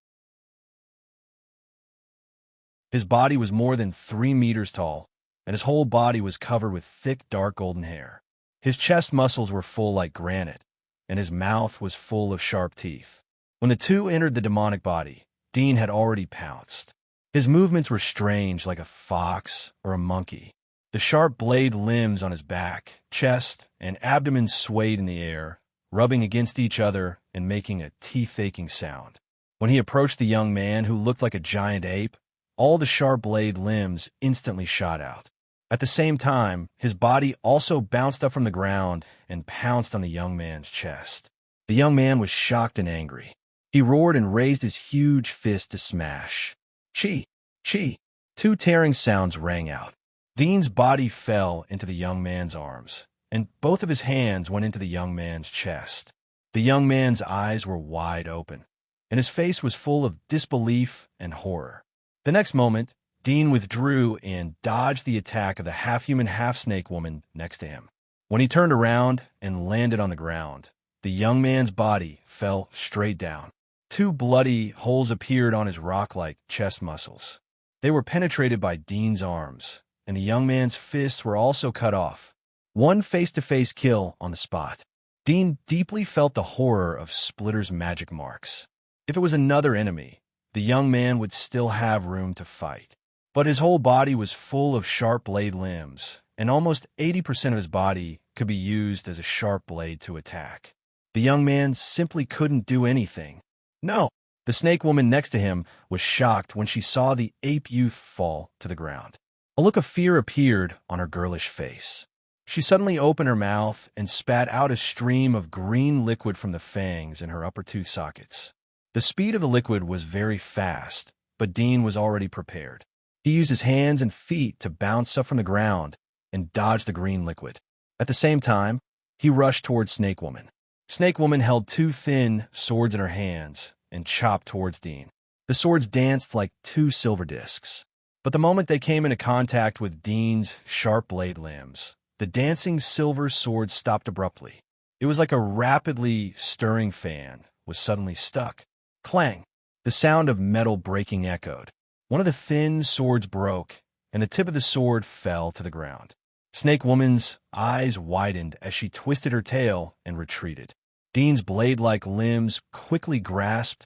His body was more than 3 meters tall, and his whole body was covered with thick, dark golden hair. His chest muscles were full like granite, and his mouth was full of sharp teeth. When the 2 entered the demonic body, Dean had already pounced. His movements were strange, like a fox or a monkey. The sharp blade limbs on his back, chest, and abdomen swayed in the air, rubbing against each other and making a teeth-aching sound. When he approached the young man who looked like a giant ape, all the sharp blade limbs instantly shot out. At the same time, his body also bounced up from the ground and pounced on the young man's chest. The young man was shocked and angry. He roared and raised his huge fist to smash. "Chi! Chi!" 2 tearing sounds rang out. Dean's body fell into the young man's arms, and both of his hands went into the young man's chest. The young man's eyes were wide open, and his face was full of disbelief and horror. The next moment, Dean withdrew and dodged the attack of the half-human, half-snake woman next to him. When he turned around and landed on the ground, the young man's body fell straight down. 2 bloody holes appeared on his rock-like chest muscles. They were penetrated by Dean's arms, and the young man's fists were also cut off. 1 face-to-face kill on the spot. Dean deeply felt the horror of Splitter's magic marks. If it was another enemy, the young man would still have room to fight. But his whole body was full of sharp blade limbs, and almost 80% of his body could be used as a sharp blade to attack. The young man simply couldn't do anything. "No!" The snake woman next to him was shocked when she saw the ape youth fall to the ground. A look of fear appeared on her girlish face. She suddenly opened her mouth and spat out a stream of green liquid from the fangs in her upper 2 sockets. The speed of the liquid was very fast, but Dean was already prepared. He used his hands and feet to bounce up from the ground and dodge the green liquid. At the same time, he rushed towards Snake Woman. Snake Woman held 2 thin swords in her hands and chopped towards Dean. The swords danced like two silver discs. But the moment they came into contact with Dean's sharp blade limbs, the dancing silver swords stopped abruptly. It was like a rapidly stirring fan was suddenly stuck. Clang! The sound of metal breaking echoed. One of the thin swords broke, and the tip of the sword fell to the ground. Snake Woman's eyes widened as she twisted her tail and retreated. Dean's blade-like limbs quickly grasped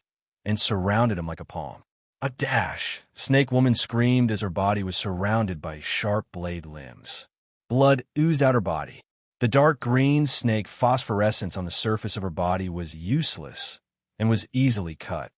and surrounded him like a palm. A dash! Snake Woman screamed as her body was surrounded by sharp blade limbs. Blood oozed out her body. The dark green snake phosphorescence on the surface of her body was useless and was easily cut.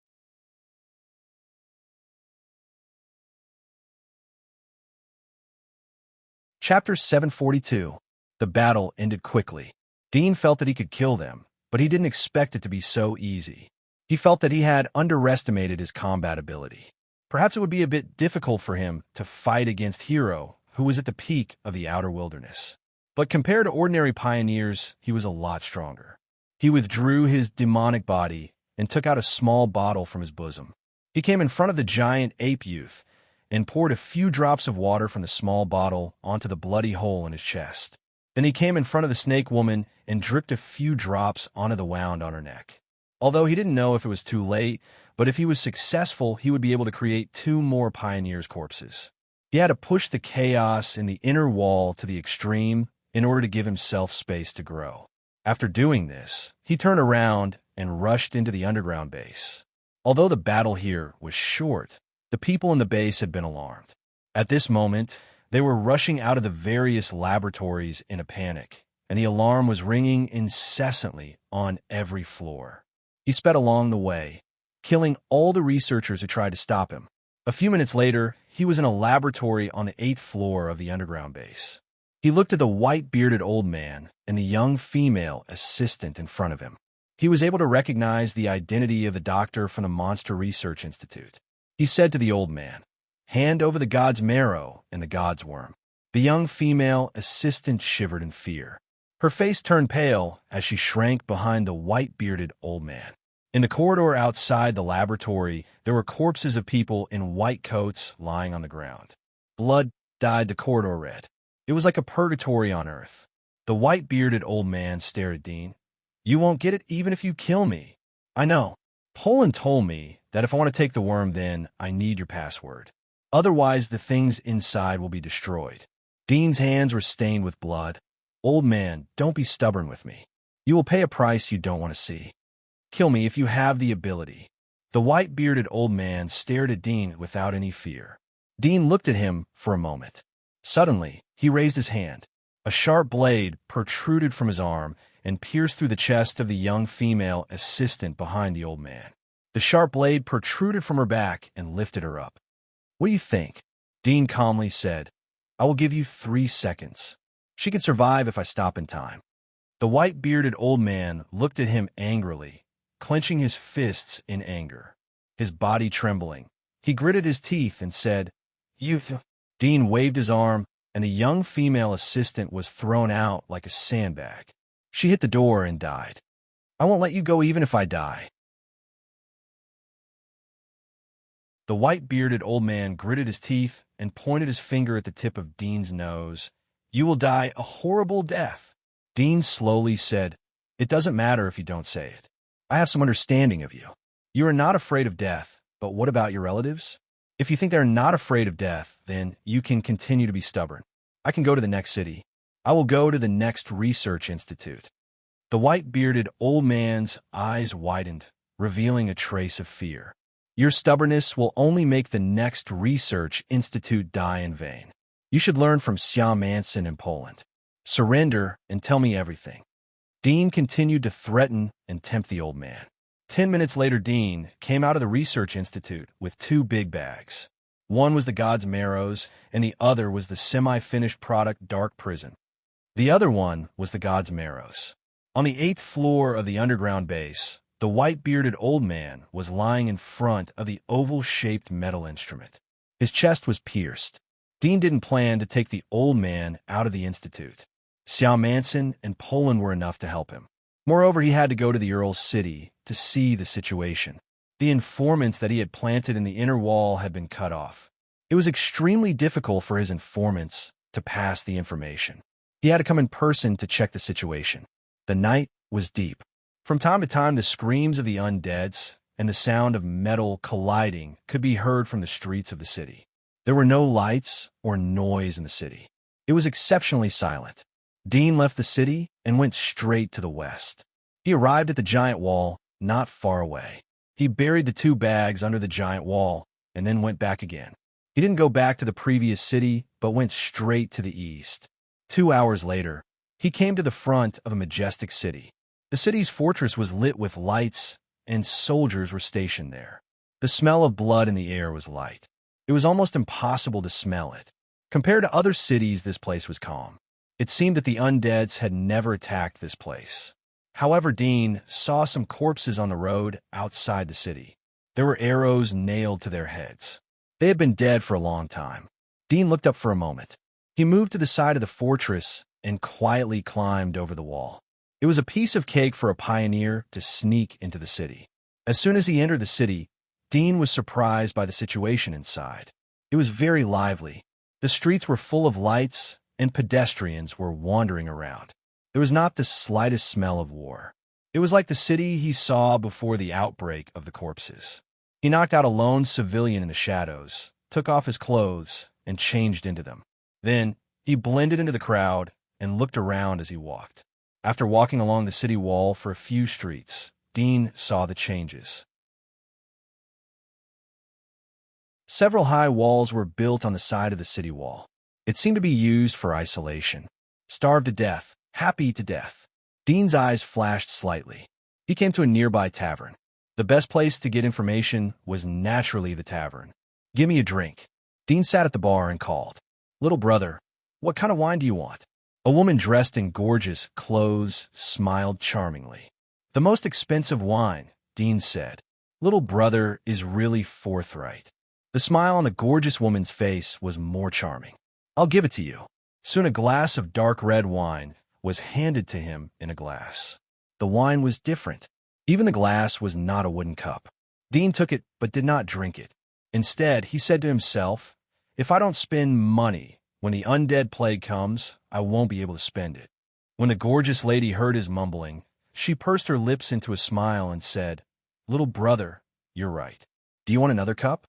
Chapter 742. The battle ended quickly. Dean felt that he could kill them, but he didn't expect it to be so easy. He felt that he had underestimated his combat ability. Perhaps it would be a bit difficult for him to fight against Hero, who was at the peak of the outer wilderness. But compared to ordinary pioneers, he was a lot stronger. He withdrew his demonic body and took out a small bottle from his bosom. He came in front of the giant ape youth and poured a few drops of water from the small bottle onto the bloody hole in his chest. Then he came in front of the snake woman and dripped a few drops onto the wound on her neck. Although he didn't know if it was too late, but if he was successful, he would be able to create 2 more pioneers' corpses. He had to push the chaos in the inner wall to the extreme in order to give himself space to grow. After doing this, he turned around and rushed into the underground base. Although the battle here was short, the people in the base had been alarmed. At this moment, they were rushing out of the various laboratories in a panic, and the alarm was ringing incessantly on every floor. He sped along the way, killing all the researchers who tried to stop him. A few minutes later, he was in a laboratory on the 8th floor of the underground base. He looked at the white-bearded old man and the young female assistant in front of him. He was able to recognize the identity of the doctor from the Monster Research Institute. He said to the old man, "Hand over the god's marrow and the god's worm." The young female assistant shivered in fear. Her face turned pale as she shrank behind the white-bearded old man. In the corridor outside the laboratory, there were corpses of people in white coats lying on the ground. Blood dyed the corridor red. It was like a purgatory on Earth. The white-bearded old man stared at Dean. "You won't get it even if you kill me." "I know. Poland told me that if I want to take the worm, then I need your password. Otherwise, the things inside will be destroyed." Dean's hands were stained with blood. "Old man, don't be stubborn with me. You will pay a price you don't want to see. Kill me if you have the ability." The white-bearded old man stared at Dean without any fear. Dean looked at him for a moment. Suddenly, he raised his hand. A sharp blade protruded from his arm and pierced through the chest of the young female assistant behind the old man. The sharp blade protruded from her back and lifted her up. "What do you think?" Dean calmly said. "I will give you 3 seconds. She can survive if I stop in time." The white-bearded old man looked at him angrily, clenching his fists in anger, his body trembling. He gritted his teeth and said, "You..." Dean waved his arm, and the young female assistant was thrown out like a sandbag. She hit the door and died. "I won't let you go even if I die." The white-bearded old man gritted his teeth and pointed his finger at the tip of Dean's nose. "You will die a horrible death." Dean slowly said, "It doesn't matter if you don't say it. I have some understanding of you. You are not afraid of death, but what about your relatives? If you think they're not afraid of death, then you can continue to be stubborn. I can go to the next city. I will go to the next research institute." The white-bearded old man's eyes widened, revealing a trace of fear. "Your stubbornness will only make the next research institute die in vain. You should learn from Siam Manson in Poland. Surrender and tell me everything." Dean continued to threaten and tempt the old man. 10 minutes later, Dean came out of the research institute with 2 big bags. One was the god's marrows, and the other was the semi-finished product Dark Prison. The other one was the god's marrows. On the 8th floor of the underground base, the white-bearded old man was lying in front of the oval-shaped metal instrument. His chest was pierced. Dean didn't plan to take the old man out of the institute. Siam Manson and Poland were enough to help him. Moreover, he had to go to the Earl's city to see the situation. The informants that he had planted in the inner wall had been cut off. It was extremely difficult for his informants to pass the information. He had to come in person to check the situation. The night was deep. From time to time, the screams of the undeads and the sound of metal colliding could be heard from the streets of the city. There were no lights or noise in the city. It was exceptionally silent. Dean left the city and went straight to the west. He arrived at the giant wall not far away. He buried the 2 bags under the giant wall and then went back again. He didn't go back to the previous city, but went straight to the east. 2 hours later, he came to the front of a majestic city. The city's fortress was lit with lights, and soldiers were stationed there. The smell of blood in the air was light. It was almost impossible to smell it. Compared to other cities, this place was calm. It seemed that the undeads had never attacked this place. However, Dean saw some corpses on the road outside the city. There were arrows nailed to their heads. They had been dead for a long time. Dean looked up for a moment. He moved to the side of the fortress and quietly climbed over the wall. It was a piece of cake for a pioneer to sneak into the city. As soon as he entered the city, Dean was surprised by the situation inside. It was very lively. The streets were full of lights, and pedestrians were wandering around. There was not the slightest smell of war. It was like the city he saw before the outbreak of the corpses. He knocked out a lone civilian in the shadows, took off his clothes, and changed into them. Then, he blended into the crowd and looked around as he walked. After walking along the city wall for a few streets, Dean saw the changes. Several high walls were built on the side of the city wall. It seemed to be used for isolation. Starved to death, happy to death. Dean's eyes flashed slightly. He came to a nearby tavern. The best place to get information was naturally the tavern. "Give me a drink." Dean sat at the bar and called. "Little brother, what kind of wine do you want?" A woman dressed in gorgeous clothes smiled charmingly. "The most expensive wine," Dean said. Little brother is really forthright. The smile on the gorgeous woman's face was more charming. "I'll give it to you." Soon a glass of dark red wine was handed to him in a glass. The wine was different. Even the glass was not a wooden cup. Dean took it but did not drink it. Instead, he said to himself, "If I don't spend money, when the undead plague comes, I won't be able to spend it." When the gorgeous lady heard his mumbling, she pursed her lips into a smile and said, "Little brother, you're right. Do you want another cup?"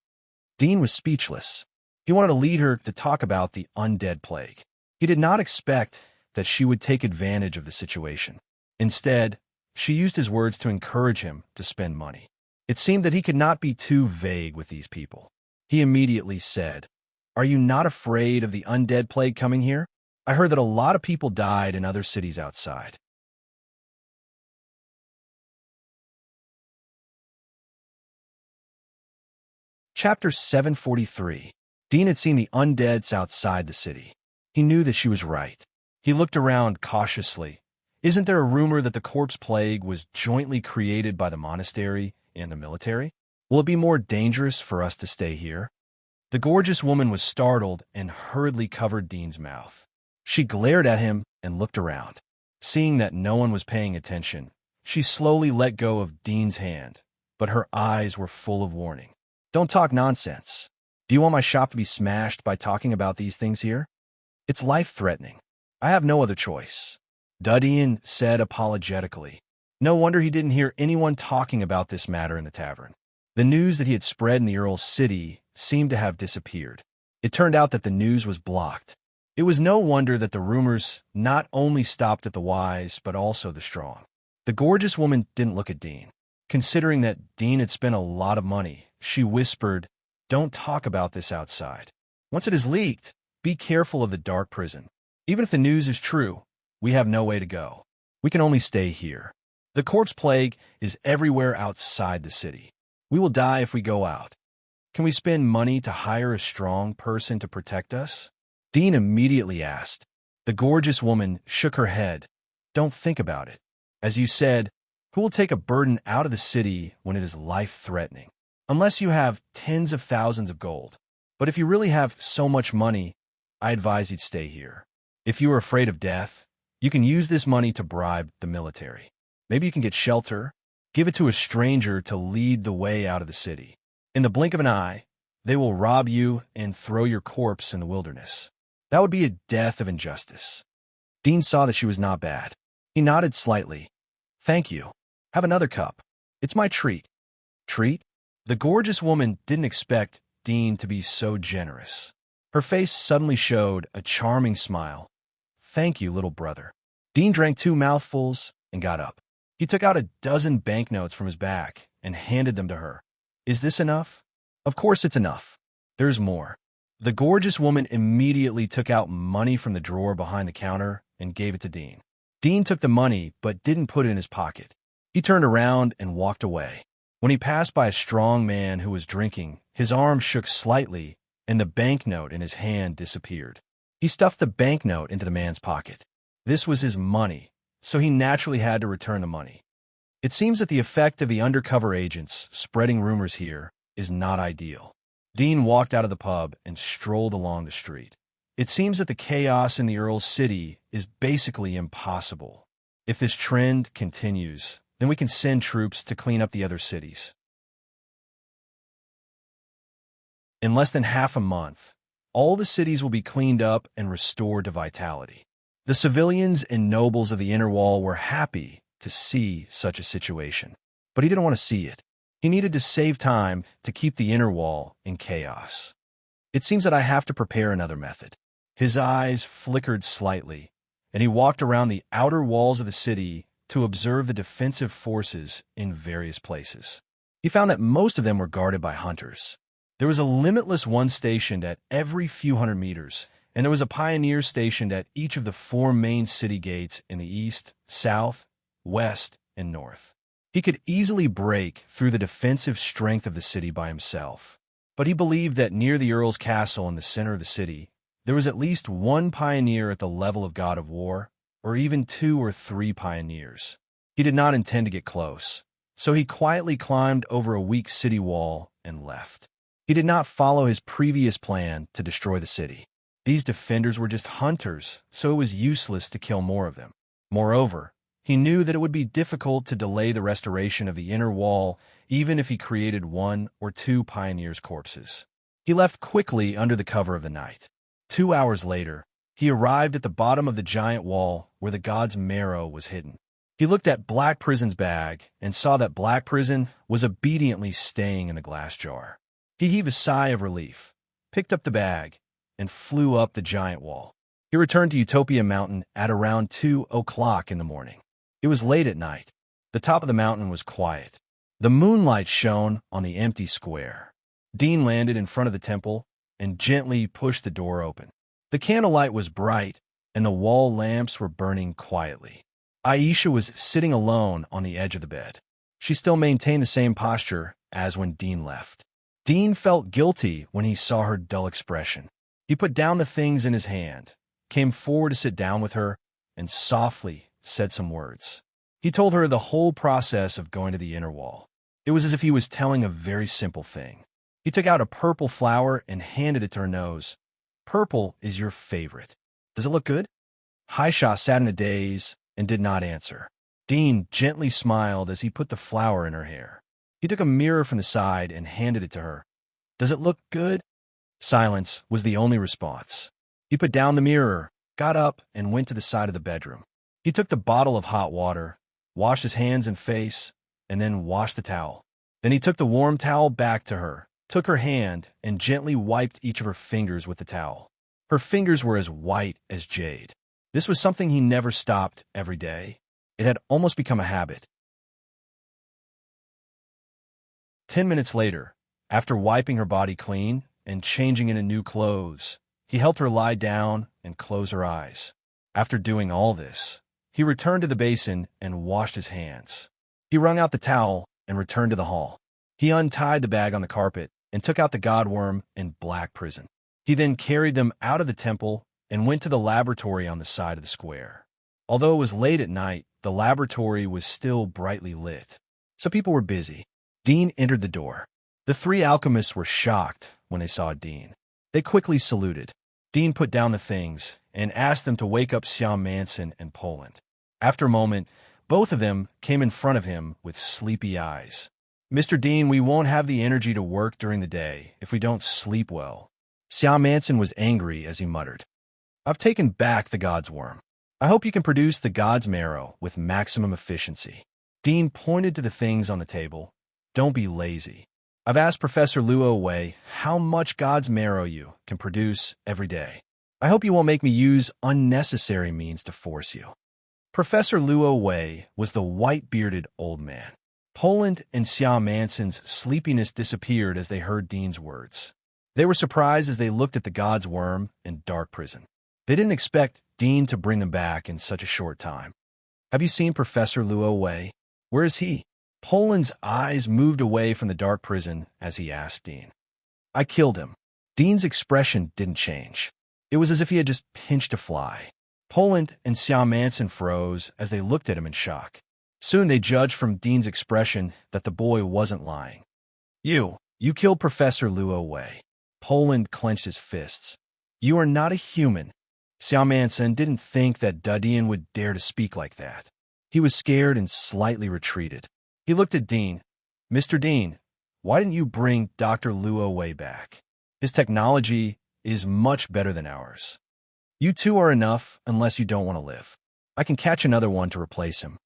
Dean was speechless. He wanted to lead her to talk about the undead plague. He did not expect that she would take advantage of the situation. Instead, she used his words to encourage him to spend money. It seemed that he could not be too vague with these people. He immediately said, "Are you not afraid of the undead plague coming here? I heard that a lot of people died in other cities outside." Chapter 743. Dean had seen the undeads outside the city. He knew that she was right. He looked around cautiously. Isn't there a rumor that the corpse plague was jointly created by the monastery and the military? Will it be more dangerous for us to stay here? The gorgeous woman was startled and hurriedly covered Dean's mouth. She glared at him and looked around. Seeing that no one was paying attention, she slowly let go of Dean's hand, but her eyes were full of warning. "Don't talk nonsense. Do you want my shop to be smashed by talking about these things here? It's life-threatening. I have no other choice," Dean said apologetically. No wonder he didn't hear anyone talking about this matter in the tavern. The news that he had spread in the Earl's city seemed to have disappeared. It turned out that the news was blocked. It was no wonder that the rumors not only stopped at the wise, but also the strong. The gorgeous woman didn't look at Dean. Considering that Dean had spent a lot of money, she whispered, "Don't talk about this outside. Once it is leaked, be careful of the dark prison. Even if the news is true, we have no way to go. We can only stay here. The corpse plague is everywhere outside the city. We will die if we go out. Can we spend money to hire a strong person to protect us?" Dean immediately asked. The gorgeous woman shook her head. "Don't think about it. As you said, who will take a burden out of the city when it is life-threatening? Unless you have tens of thousands of gold. But if you really have so much money, I advise you'd stay here. If you are afraid of death, you can use this money to bribe the military. Maybe you can get shelter Give it to a stranger to lead the way out of the city. In the blink of an eye, they will rob you and throw your corpse in the wilderness. That would be a death of injustice. Dean saw that she was not bad. He nodded slightly. Thank you. Have another cup. It's my treat. Treat? The gorgeous woman didn't expect Dean to be so generous. Her face suddenly showed a charming smile. Thank you, little brother. Dean drank 2 mouthfuls and got up. He took out a dozen banknotes from his bag and handed them to her. Is this enough? Of course it's enough. There's more. The gorgeous woman immediately took out money from the drawer behind the counter and gave it to Dean. Dean took the money but didn't put it in his pocket. He turned around and walked away. When he passed by a strong man who was drinking, his arm shook slightly and the banknote in his hand disappeared. He stuffed the banknote into the man's pocket. This was his money, so he naturally had to return the money. It seems that the effect of the undercover agents spreading rumors here is not ideal. Dean walked out of the pub and strolled along the street. It seems that the chaos in the Earl's city is basically impossible. If this trend continues, then we can send troops to clean up the other cities. In less than half a month, all the cities will be cleaned up and restored to vitality. The civilians and nobles of the inner wall were happy to see such a situation, but he didn't want to see it. He needed to save time to keep the inner wall in chaos. It seems that I have to prepare another method. His eyes flickered slightly, and he walked around the outer walls of the city to observe the defensive forces in various places. He found that most of them were guarded by hunters. There was a limitless one stationed at every few hundred meters, and there was a pioneer stationed at each of the 4 main city gates in the east, south, west, and north. He could easily break through the defensive strength of the city by himself, but he believed that near the Earl's castle in the center of the city, there was at least 1 pioneer at the level of God of War, or even 2 or 3 pioneers. He did not intend to get close, so he quietly climbed over a weak city wall and left. He did not follow his previous plan to destroy the city. These defenders were just hunters, so it was useless to kill more of them. Moreover, he knew that it would be difficult to delay the restoration of the inner wall even if he created 1 or 2 pioneers' corpses. He left quickly under the cover of the night. 2 hours later, he arrived at the bottom of the giant wall where the god's marrow was hidden. He looked at Black Prison's bag and saw that Black Prison was obediently staying in the glass jar. He heaved a sigh of relief, picked up the bag, and flew up the giant wall. He returned to Utopia Mountain at around 2 o'clock in the morning. It was late at night. The top of the mountain was quiet. The moonlight shone on the empty square. Dean landed in front of the temple and gently pushed the door open. The candlelight was bright, and the wall lamps were burning quietly. Aisha was sitting alone on the edge of the bed. She still maintained the same posture as when Dean left. Dean felt guilty when he saw her dull expression. He put down the things in his hand, came forward to sit down with her, and softly said some words. He told her the whole process of going to the inner wall. It was as if he was telling a very simple thing. He took out a purple flower and handed it to her nose. Purple is your favorite. Does it look good? Aisha sat in a daze and did not answer. Dean gently smiled as he put the flower in her hair. He took a mirror from the side and handed it to her. Does it look good? Silence was the only response. He put down the mirror, got up, and went to the side of the bedroom. He took the bottle of hot water, washed his hands and face, and then washed the towel. Then he took the warm towel back to her, took her hand, and gently wiped each of her fingers with the towel. Her fingers were as white as jade. This was something he never stopped every day. It had almost become a habit. 10 minutes later, after wiping her body clean and changing into new clothes, he helped her lie down and close her eyes. After doing all this, he returned to the basin and washed his hands. He wrung out the towel and returned to the hall. He untied the bag on the carpet and took out the godworm and Black Prison. He then carried them out of the temple and went to the laboratory on the side of the square. Although it was late at night, the laboratory was still brightly lit, so people were busy. Dean entered the door. The 3 alchemists were shocked when they saw Dean. They quickly saluted. Dean put down the things and asked them to wake up Siam Manson and Poland. After a moment, Both of them came in front of him with sleepy eyes. "Mr. Dean, we won't have the energy to work during the day if we don't sleep well." Siam Manson was angry as he muttered, "I've taken back the God's worm. I hope you can produce the God's marrow with maximum efficiency." Dean pointed to the things on the table. "Don't be lazy. I've asked Professor Luo Wei how much God's marrow you can produce every day. I hope you won't make me use unnecessary means to force you." Professor Luo Wei was the white-bearded old man. Poland and Siam Manson's sleepiness disappeared as they heard Dean's words. They were surprised as they looked at the God's worm and dark prison. They didn't expect Dean to bring them back in such a short time. "Have you seen Professor Luo Wei? Where is he?" Poland's eyes moved away from the dark prison as he asked Dean. "I killed him." Dean's expression didn't change. It was as if he had just pinched a fly. Poland and Siam Manson froze as they looked at him in shock. Soon they judged from Dean's expression that the boy wasn't lying. You killed Professor Luo Wei." Poland clenched his fists. "You are not a human." Siam Manson didn't think that Dean would dare to speak like that. He was scared and slightly retreated. He looked at Dean. "Mr. Dean, why didn't you bring Dr. Luo Wei back? His technology is much better than ours. You two are enough unless you don't want to live. I can catch another one to replace him."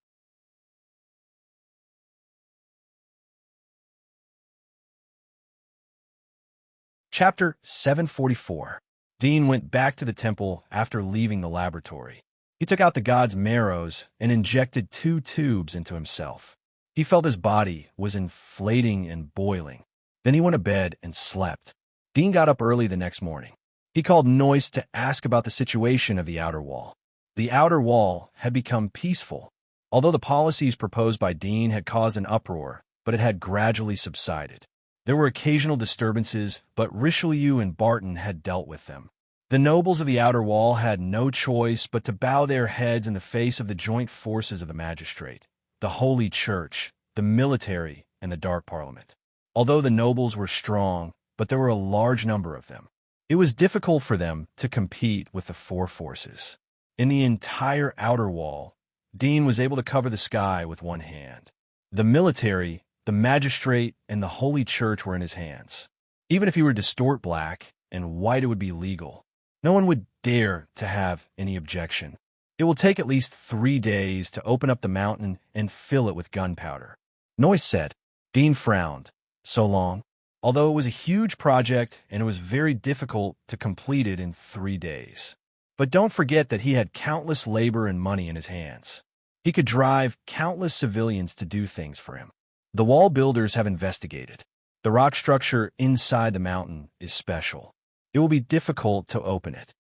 Chapter 744. Dean went back to the temple after leaving the laboratory. He took out the God's marrows and injected 2 tubes into himself. He felt his body was inflating and boiling. Then he went to bed and slept. Dean got up early the next morning. He called Noyce to ask about the situation of the outer wall. The outer wall had become peaceful, although the policies proposed by Dean had caused an uproar, but it had gradually subsided. There were occasional disturbances, but Richelieu and Barton had dealt with them. The nobles of the outer wall had no choice but to bow their heads in the face of the joint forces of the magistrate, the Holy Church, the military, and the Dark Parliament. Although the nobles were strong, but there were a large number of them. It was difficult for them to compete with the 4 forces. In the entire outer wall, Dean was able to cover the sky with one hand. The military, the magistrate, and the Holy Church were in his hands. Even if he were to distort black and white, it would be legal. No one would dare to have any objection. It will take at least 3 days to open up the mountain and fill it with gunpowder, Noyce said. Dean frowned. So long? Although it was a huge project and it was very difficult to complete it in 3 days. But don't forget that he had countless labor and money in his hands. He could drive countless civilians to do things for him. The wall builders have investigated. The rock structure inside the mountain is special. It will be difficult to open it.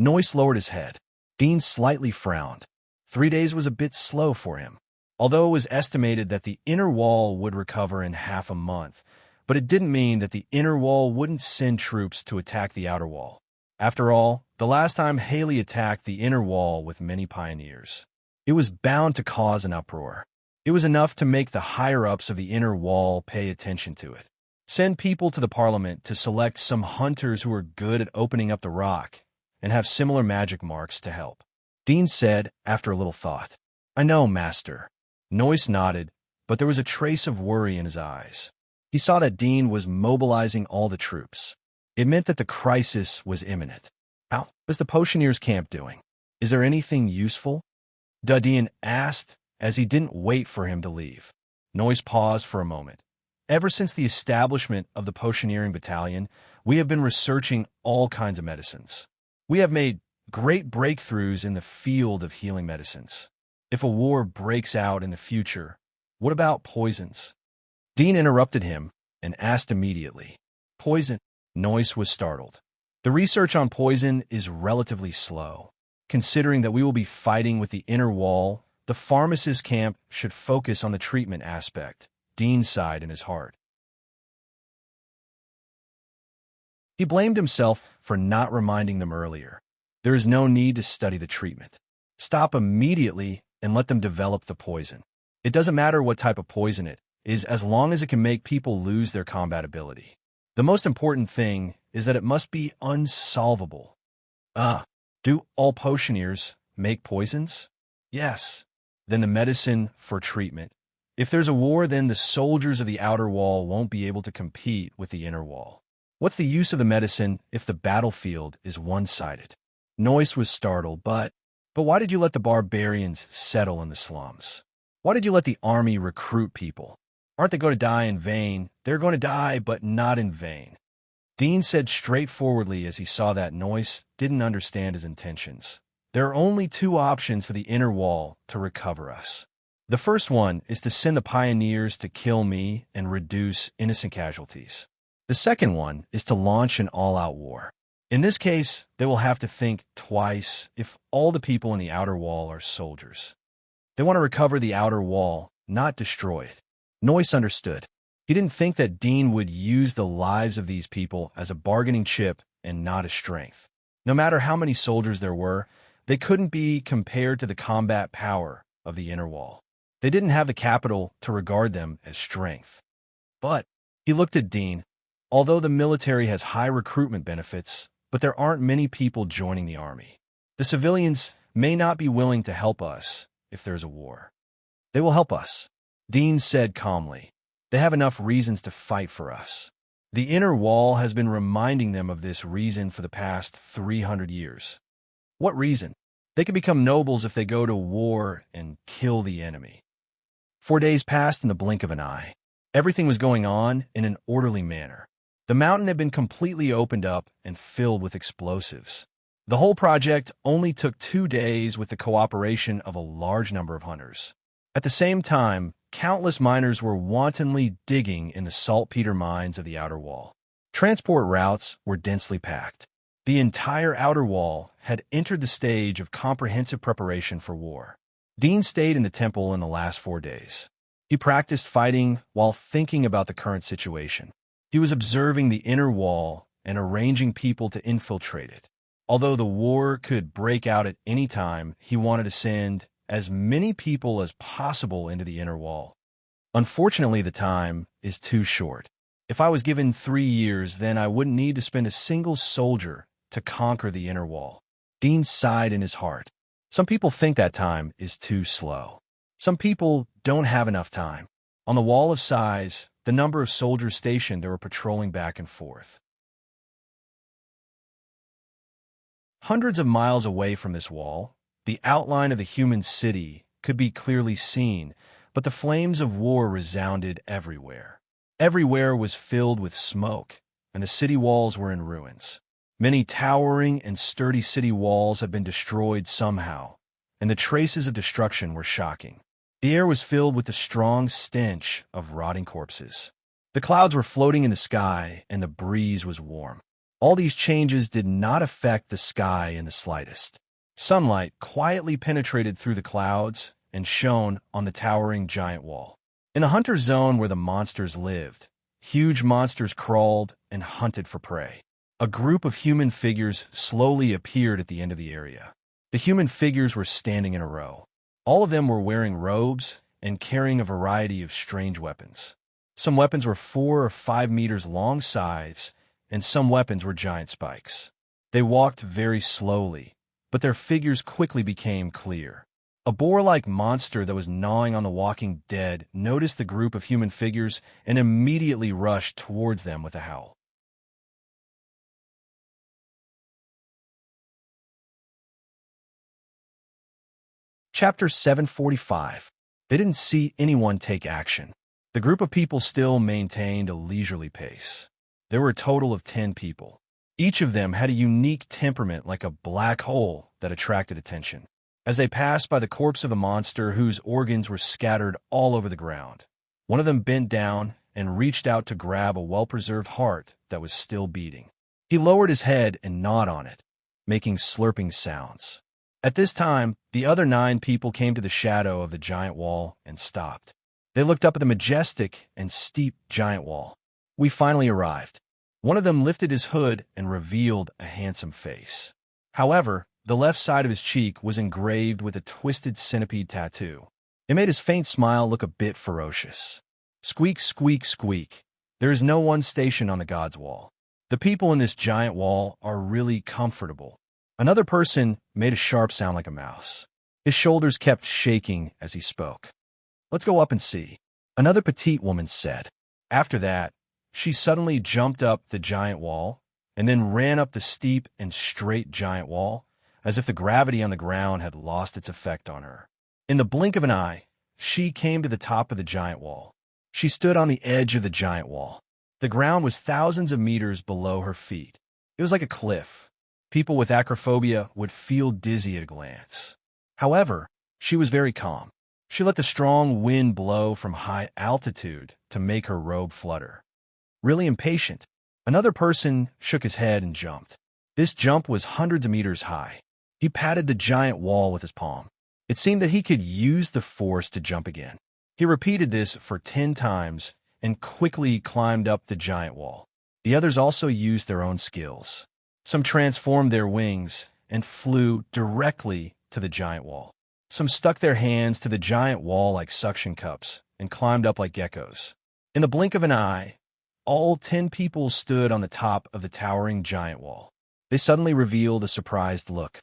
Noyce lowered his head. Dean slightly frowned. 3 days was a bit slow for him. Although it was estimated that the inner wall would recover in half a month, but it didn't mean that the inner wall wouldn't send troops to attack the outer wall. After all, the last time Haley attacked the inner wall with many pioneers, it was bound to cause an uproar. It was enough to make the higher-ups of the inner wall pay attention to it. Send people to the Parliament to select some hunters who are good at opening up the rock and have similar magic marks to help. Dean said after a little thought. I know, Master. Noyce nodded, but there was a trace of worry in his eyes. He saw that Dean was mobilizing all the troops. It meant that the crisis was imminent. How is the Potioneers' camp doing? Is there anything useful? Dean asked as he didn't wait for him to leave. Noyce paused for a moment. Ever since the establishment of the Potioneering Battalion, we have been researching all kinds of medicines. We have made great breakthroughs in the field of healing medicines. If a war breaks out in the future, what about poisons? Dean interrupted him and asked immediately. Poison? Noyce was startled. The research on poison is relatively slow. Considering that we will be fighting with the inner wall, the pharmacist camp should focus on the treatment aspect, Dean sighed in his heart. He blamed himself for not reminding them earlier. There is no need to study the treatment. Stop immediately and let them develop the poison. It doesn't matter what type of poison it is, as long as it can make people lose their combat ability. The most important thing is that it must be unsolvable. Do all potioneers make poisons? Yes. then the medicine for treatment. If there's a war, then the soldiers of the outer wall won't be able to compete with the inner wall. What's the use of the medicine if the battlefield is one-sided? Noyce was startled, but why did you let the barbarians settle in the slums? Why did you let the army recruit people? Aren't they going to die in vain? They're going to die, but not in vain. Dean said straightforwardly as he saw that Noyce didn't understand his intentions. There are only two options for the inner wall to recover us. The first one is to send the pioneers to kill me and reduce innocent casualties. The second one is to launch an all-out war. In this case, they will have to think twice if all the people in the outer wall are soldiers. They want to recover the outer wall, not destroy it. Noyce understood. He didn't think that Dean would use the lives of these people as a bargaining chip and not a strength. No matter how many soldiers there were, they couldn't be compared to the combat power of the inner wall. They didn't have the capital to regard them as strength. But he looked at Dean. Although the military has high recruitment benefits, but there aren't many people joining the army. The civilians may not be willing to help us if there's a war. They will help us, Dean said calmly. They have enough reasons to fight for us. The inner wall has been reminding them of this reason for the past 300 years. What reason? They can become nobles if they go to war and kill the enemy. 4 days passed in the blink of an eye. Everything was going on in an orderly manner. The mountain had been completely opened up and filled with explosives. The whole project only took 2 days with the cooperation of a large number of hunters. At the same time, countless miners were wantonly digging in the saltpeter mines of the outer wall. Transport routes were densely packed. The entire outer wall had entered the stage of comprehensive preparation for war. Dean stayed in the temple in the last 4 days. He practiced fighting while thinking about the current situation. He was observing the inner wall and arranging people to infiltrate it. Although the war could break out at any time, he wanted to send as many people as possible into the inner wall. Unfortunately, the time is too short. If I was given 3 years, then I wouldn't need to spend a single soldier to conquer the inner wall. Dean sighed in his heart. Some people think that time is too slow. Some people don't have enough time. On the wall of size, the number of soldiers stationed there were patrolling back and forth. Hundreds of miles away from this wall, the outline of the human city could be clearly seen, but the flames of war resounded everywhere. Everywhere was filled with smoke, and the city walls were in ruins. Many towering and sturdy city walls had been destroyed somehow, and the traces of destruction were shocking. The air was filled with the strong stench of rotting corpses. The clouds were floating in the sky, and the breeze was warm. All these changes did not affect the sky in the slightest. Sunlight quietly penetrated through the clouds and shone on the towering giant wall. In the hunter zone where the monsters lived, huge monsters crawled and hunted for prey. A group of human figures slowly appeared at the end of the area. The human figures were standing in a row. All of them were wearing robes and carrying a variety of strange weapons. Some weapons were 4 or 5 meters long size, and some weapons were giant spikes. They walked very slowly, but their figures quickly became clear. A boar-like monster that was gnawing on the walking dead noticed the group of human figures and immediately rushed towards them with a howl. Chapter 745. They didn't see anyone take action. The group of people still maintained a leisurely pace. There were a total of 10 people. Each of them had a unique temperament like a black hole that attracted attention. As they passed by the corpse of a monster whose organs were scattered all over the ground, one of them bent down and reached out to grab a well-preserved heart that was still beating. He lowered his head and gnawed on it, making slurping sounds. At this time, the other 9 people came to the shadow of the giant wall and stopped. They looked up at the majestic and steep giant wall. We finally arrived. One of them lifted his hood and revealed a handsome face. However, the left side of his cheek was engraved with a twisted centipede tattoo. It made his faint smile look a bit ferocious. Squeak, squeak, squeak. There is no one stationed on the God's wall. The people in this giant wall are really comfortable. Another person made a sharp sound like a mouse. His shoulders kept shaking as he spoke. "Let's go up and see," another petite woman said. After that, she suddenly jumped up the giant wall and then ran up the steep and straight giant wall, as if the gravity on the ground had lost its effect on her. In the blink of an eye, she came to the top of the giant wall. She stood on the edge of the giant wall. The ground was thousands of meters below her feet. It was like a cliff. People with acrophobia would feel dizzy at a glance. However, she was very calm. She let the strong wind blow from high altitude to make her robe flutter. Really impatient, another person shook his head and jumped. This jump was hundreds of meters high. He patted the giant wall with his palm. It seemed that he could use the force to jump again. He repeated this for 10 times and quickly climbed up the giant wall. The others also used their own skills. Some transformed their wings and flew directly to the giant wall. Some stuck their hands to the giant wall like suction cups and climbed up like geckos. In the blink of an eye, all 10 people stood on the top of the towering giant wall. They suddenly revealed a surprised look.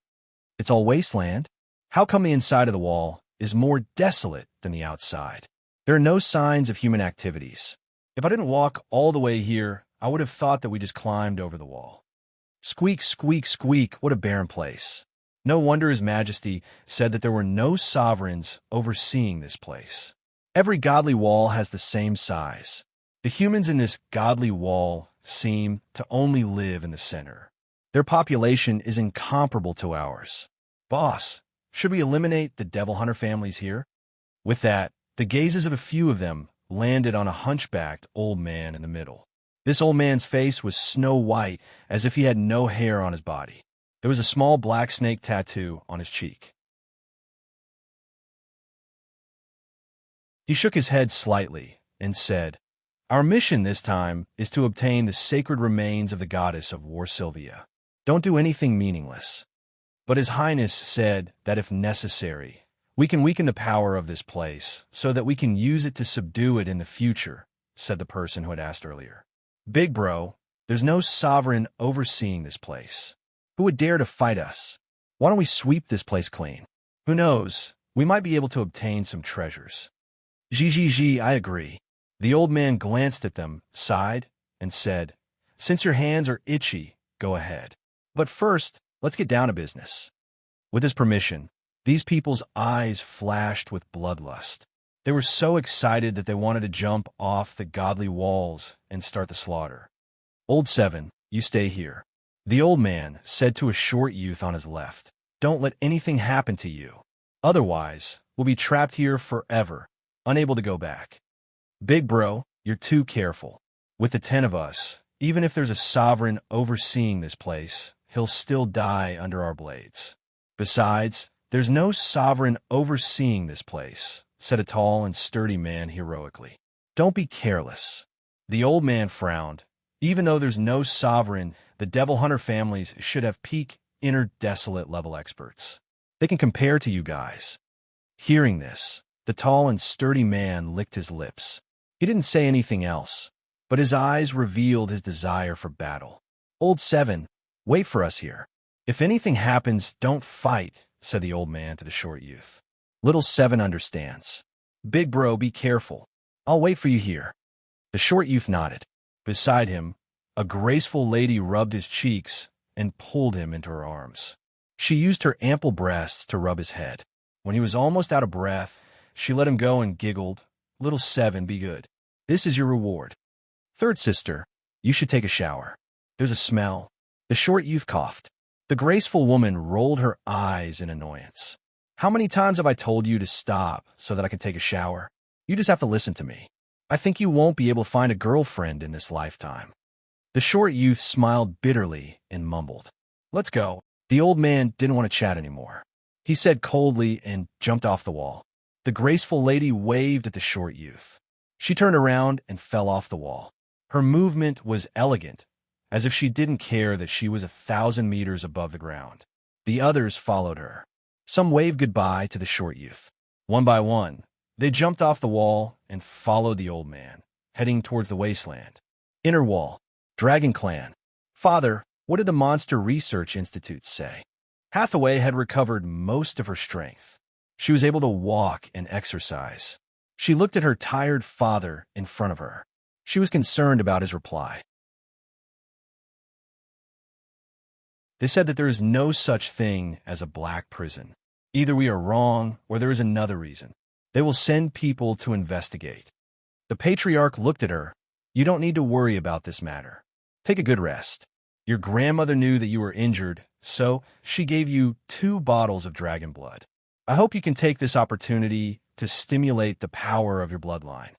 It's all wasteland. How come the inside of the wall is more desolate than the outside? There are no signs of human activities. If I didn't walk all the way here, I would have thought that we just climbed over the wall. Squeak, squeak, squeak, what a barren place. No wonder His Majesty said that there were no sovereigns overseeing this place. Every godly wall has the same size. The humans in this godly wall seem to only live in the center. Their population is incomparable to ours. Boss, should we eliminate the devil hunter families here? With that, the gazes of a few of them landed on a hunchbacked old man in the middle. This old man's face was snow white, as if he had no hair on his body. There was a small black snake tattoo on his cheek. He shook his head slightly and said, "Our mission this time is to obtain the sacred remains of the goddess of war Sylvia. Don't do anything meaningless." But His Highness said that if necessary, we can weaken the power of this place so that we can use it to subdue it in the future, said the person who had asked earlier. Big bro, there's no sovereign overseeing this place. Who would dare to fight us? Why don't we sweep this place clean? Who knows? We might be able to obtain some treasures. Gee, I agree. The old man glanced at them, sighed, and said, "Since your hands are itchy, go ahead. But first, let's get down to business." With his permission, these people's eyes flashed with bloodlust. They were so excited that they wanted to jump off the godly walls and start the slaughter. "Old Seven, you stay here," the old man said to a short youth on his left. "Don't let anything happen to you. Otherwise, we'll be trapped here forever, unable to go back. Big bro, you're too careful. With the 10 of us, even if there's a sovereign overseeing this place, he'll still die under our blades. Besides, there's no sovereign overseeing this place," said a tall and sturdy man heroically. "Don't be careless." The old man frowned. Even though there's no sovereign, the devil hunter families should have peak inner desolate level experts. They can compare to you guys. Hearing this, the tall and sturdy man licked his lips. He didn't say anything else, but his eyes revealed his desire for battle. "Old Seven, wait for us here. If anything happens, don't fight," said the old man to the short youth. "Little Seven understands. Big bro, be careful. I'll wait for you here." The short youth nodded. Beside him, a graceful lady rubbed his cheeks and pulled him into her arms. She used her ample breasts to rub his head. When he was almost out of breath, she let him go and giggled, "Little Seven, be good. This is your reward. Third sister, you should take a shower. There's a smell." The short youth coughed. The graceful woman rolled her eyes in annoyance. "How many times have I told you to stop so that I can take a shower? You just have to listen to me. I think you won't be able to find a girlfriend in this lifetime." The short youth smiled bitterly and mumbled, "Let's go." The old man didn't want to chat anymore. He said coldly and jumped off the wall. The graceful lady waved at the short youth. She turned around and fell off the wall. Her movement was elegant, as if she didn't care that she was 1,000 meters above the ground. The others followed her. Some waved goodbye to the short youth. One by one, they jumped off the wall and followed the old man, heading towards the wasteland. Inner wall. Dragon Clan. "Father, what did the Monster Research Institute say?" Hathaway had recovered most of her strength. She was able to walk and exercise. She looked at her tired father in front of her. She was concerned about his reply. They said that there is no such thing as a black prison. Either we are wrong or there is another reason. They will send people to investigate. The patriarch looked at her. You don't need to worry about this matter. Take a good rest. Your grandmother knew that you were injured, so she gave you 2 bottles of dragon blood. I hope you can take this opportunity to stimulate the power of your bloodline.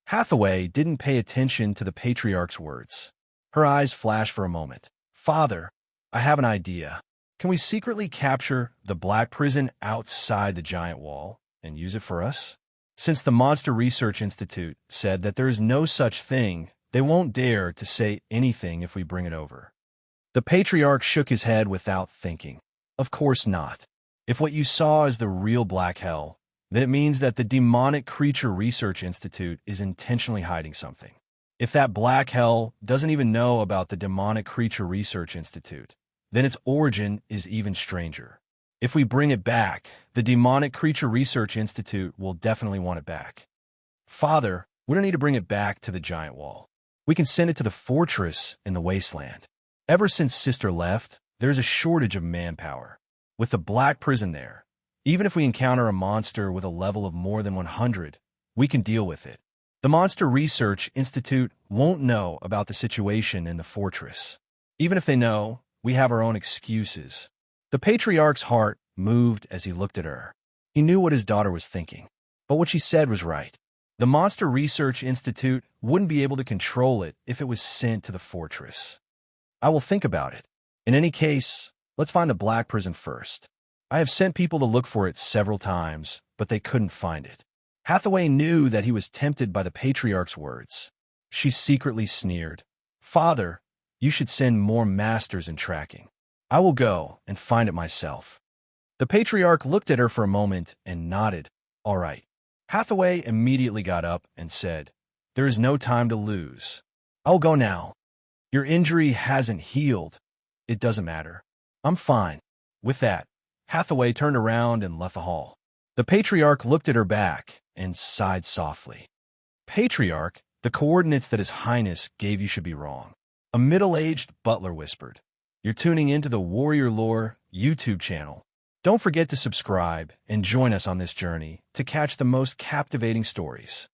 Hathaway didn't pay attention to the patriarch's words. Her eyes flashed for a moment. Father, I have an idea. Can we secretly capture the black prison outside the giant wall and use it for us? Since the Monster Research Institute said that there is no such thing, they won't dare to say anything if we bring it over. The patriarch shook his head without thinking. Of course not. If what you saw is the real black hell, then it means that the Demonic Creature Research Institute is intentionally hiding something. If that black hell doesn't even know about the Demonic Creature Research Institute, then its origin is even stranger. If we bring it back, the Demonic Creature Research Institute will definitely want it back. Father, we don't need to bring it back to the giant wall. We can send it to the fortress in the wasteland. Ever since Sister left, there's a shortage of manpower. With the black prison there, even if we encounter a monster with a level of more than 100, we can deal with it. The Monster Research Institute won't know about the situation in the fortress. Even if they know, we have our own excuses. The patriarch's heart moved as he looked at her. He knew what his daughter was thinking, but what she said was right. The Monster Research Institute wouldn't be able to control it if it was sent to the fortress. I will think about it. In any case, let's find the black prison first. I have sent people to look for it several times, but they couldn't find it. Hathaway knew that he was tempted by the patriarch's words. She secretly sneered. Father, you should send more masters in tracking. I will go and find it myself. The patriarch looked at her for a moment and nodded. All right. Hathaway immediately got up and said, There is no time to lose. I'll go now. Your injury hasn't healed. It doesn't matter. I'm fine. With that, Hathaway turned around and left the hall. The patriarch looked at her back and sighed softly. Patriarch, the coordinates that His Highness gave you should be wrong. A middle-aged butler whispered. You're tuning into the Warrior Lore YouTube channel. Don't forget to subscribe and join us on this journey to catch the most captivating stories.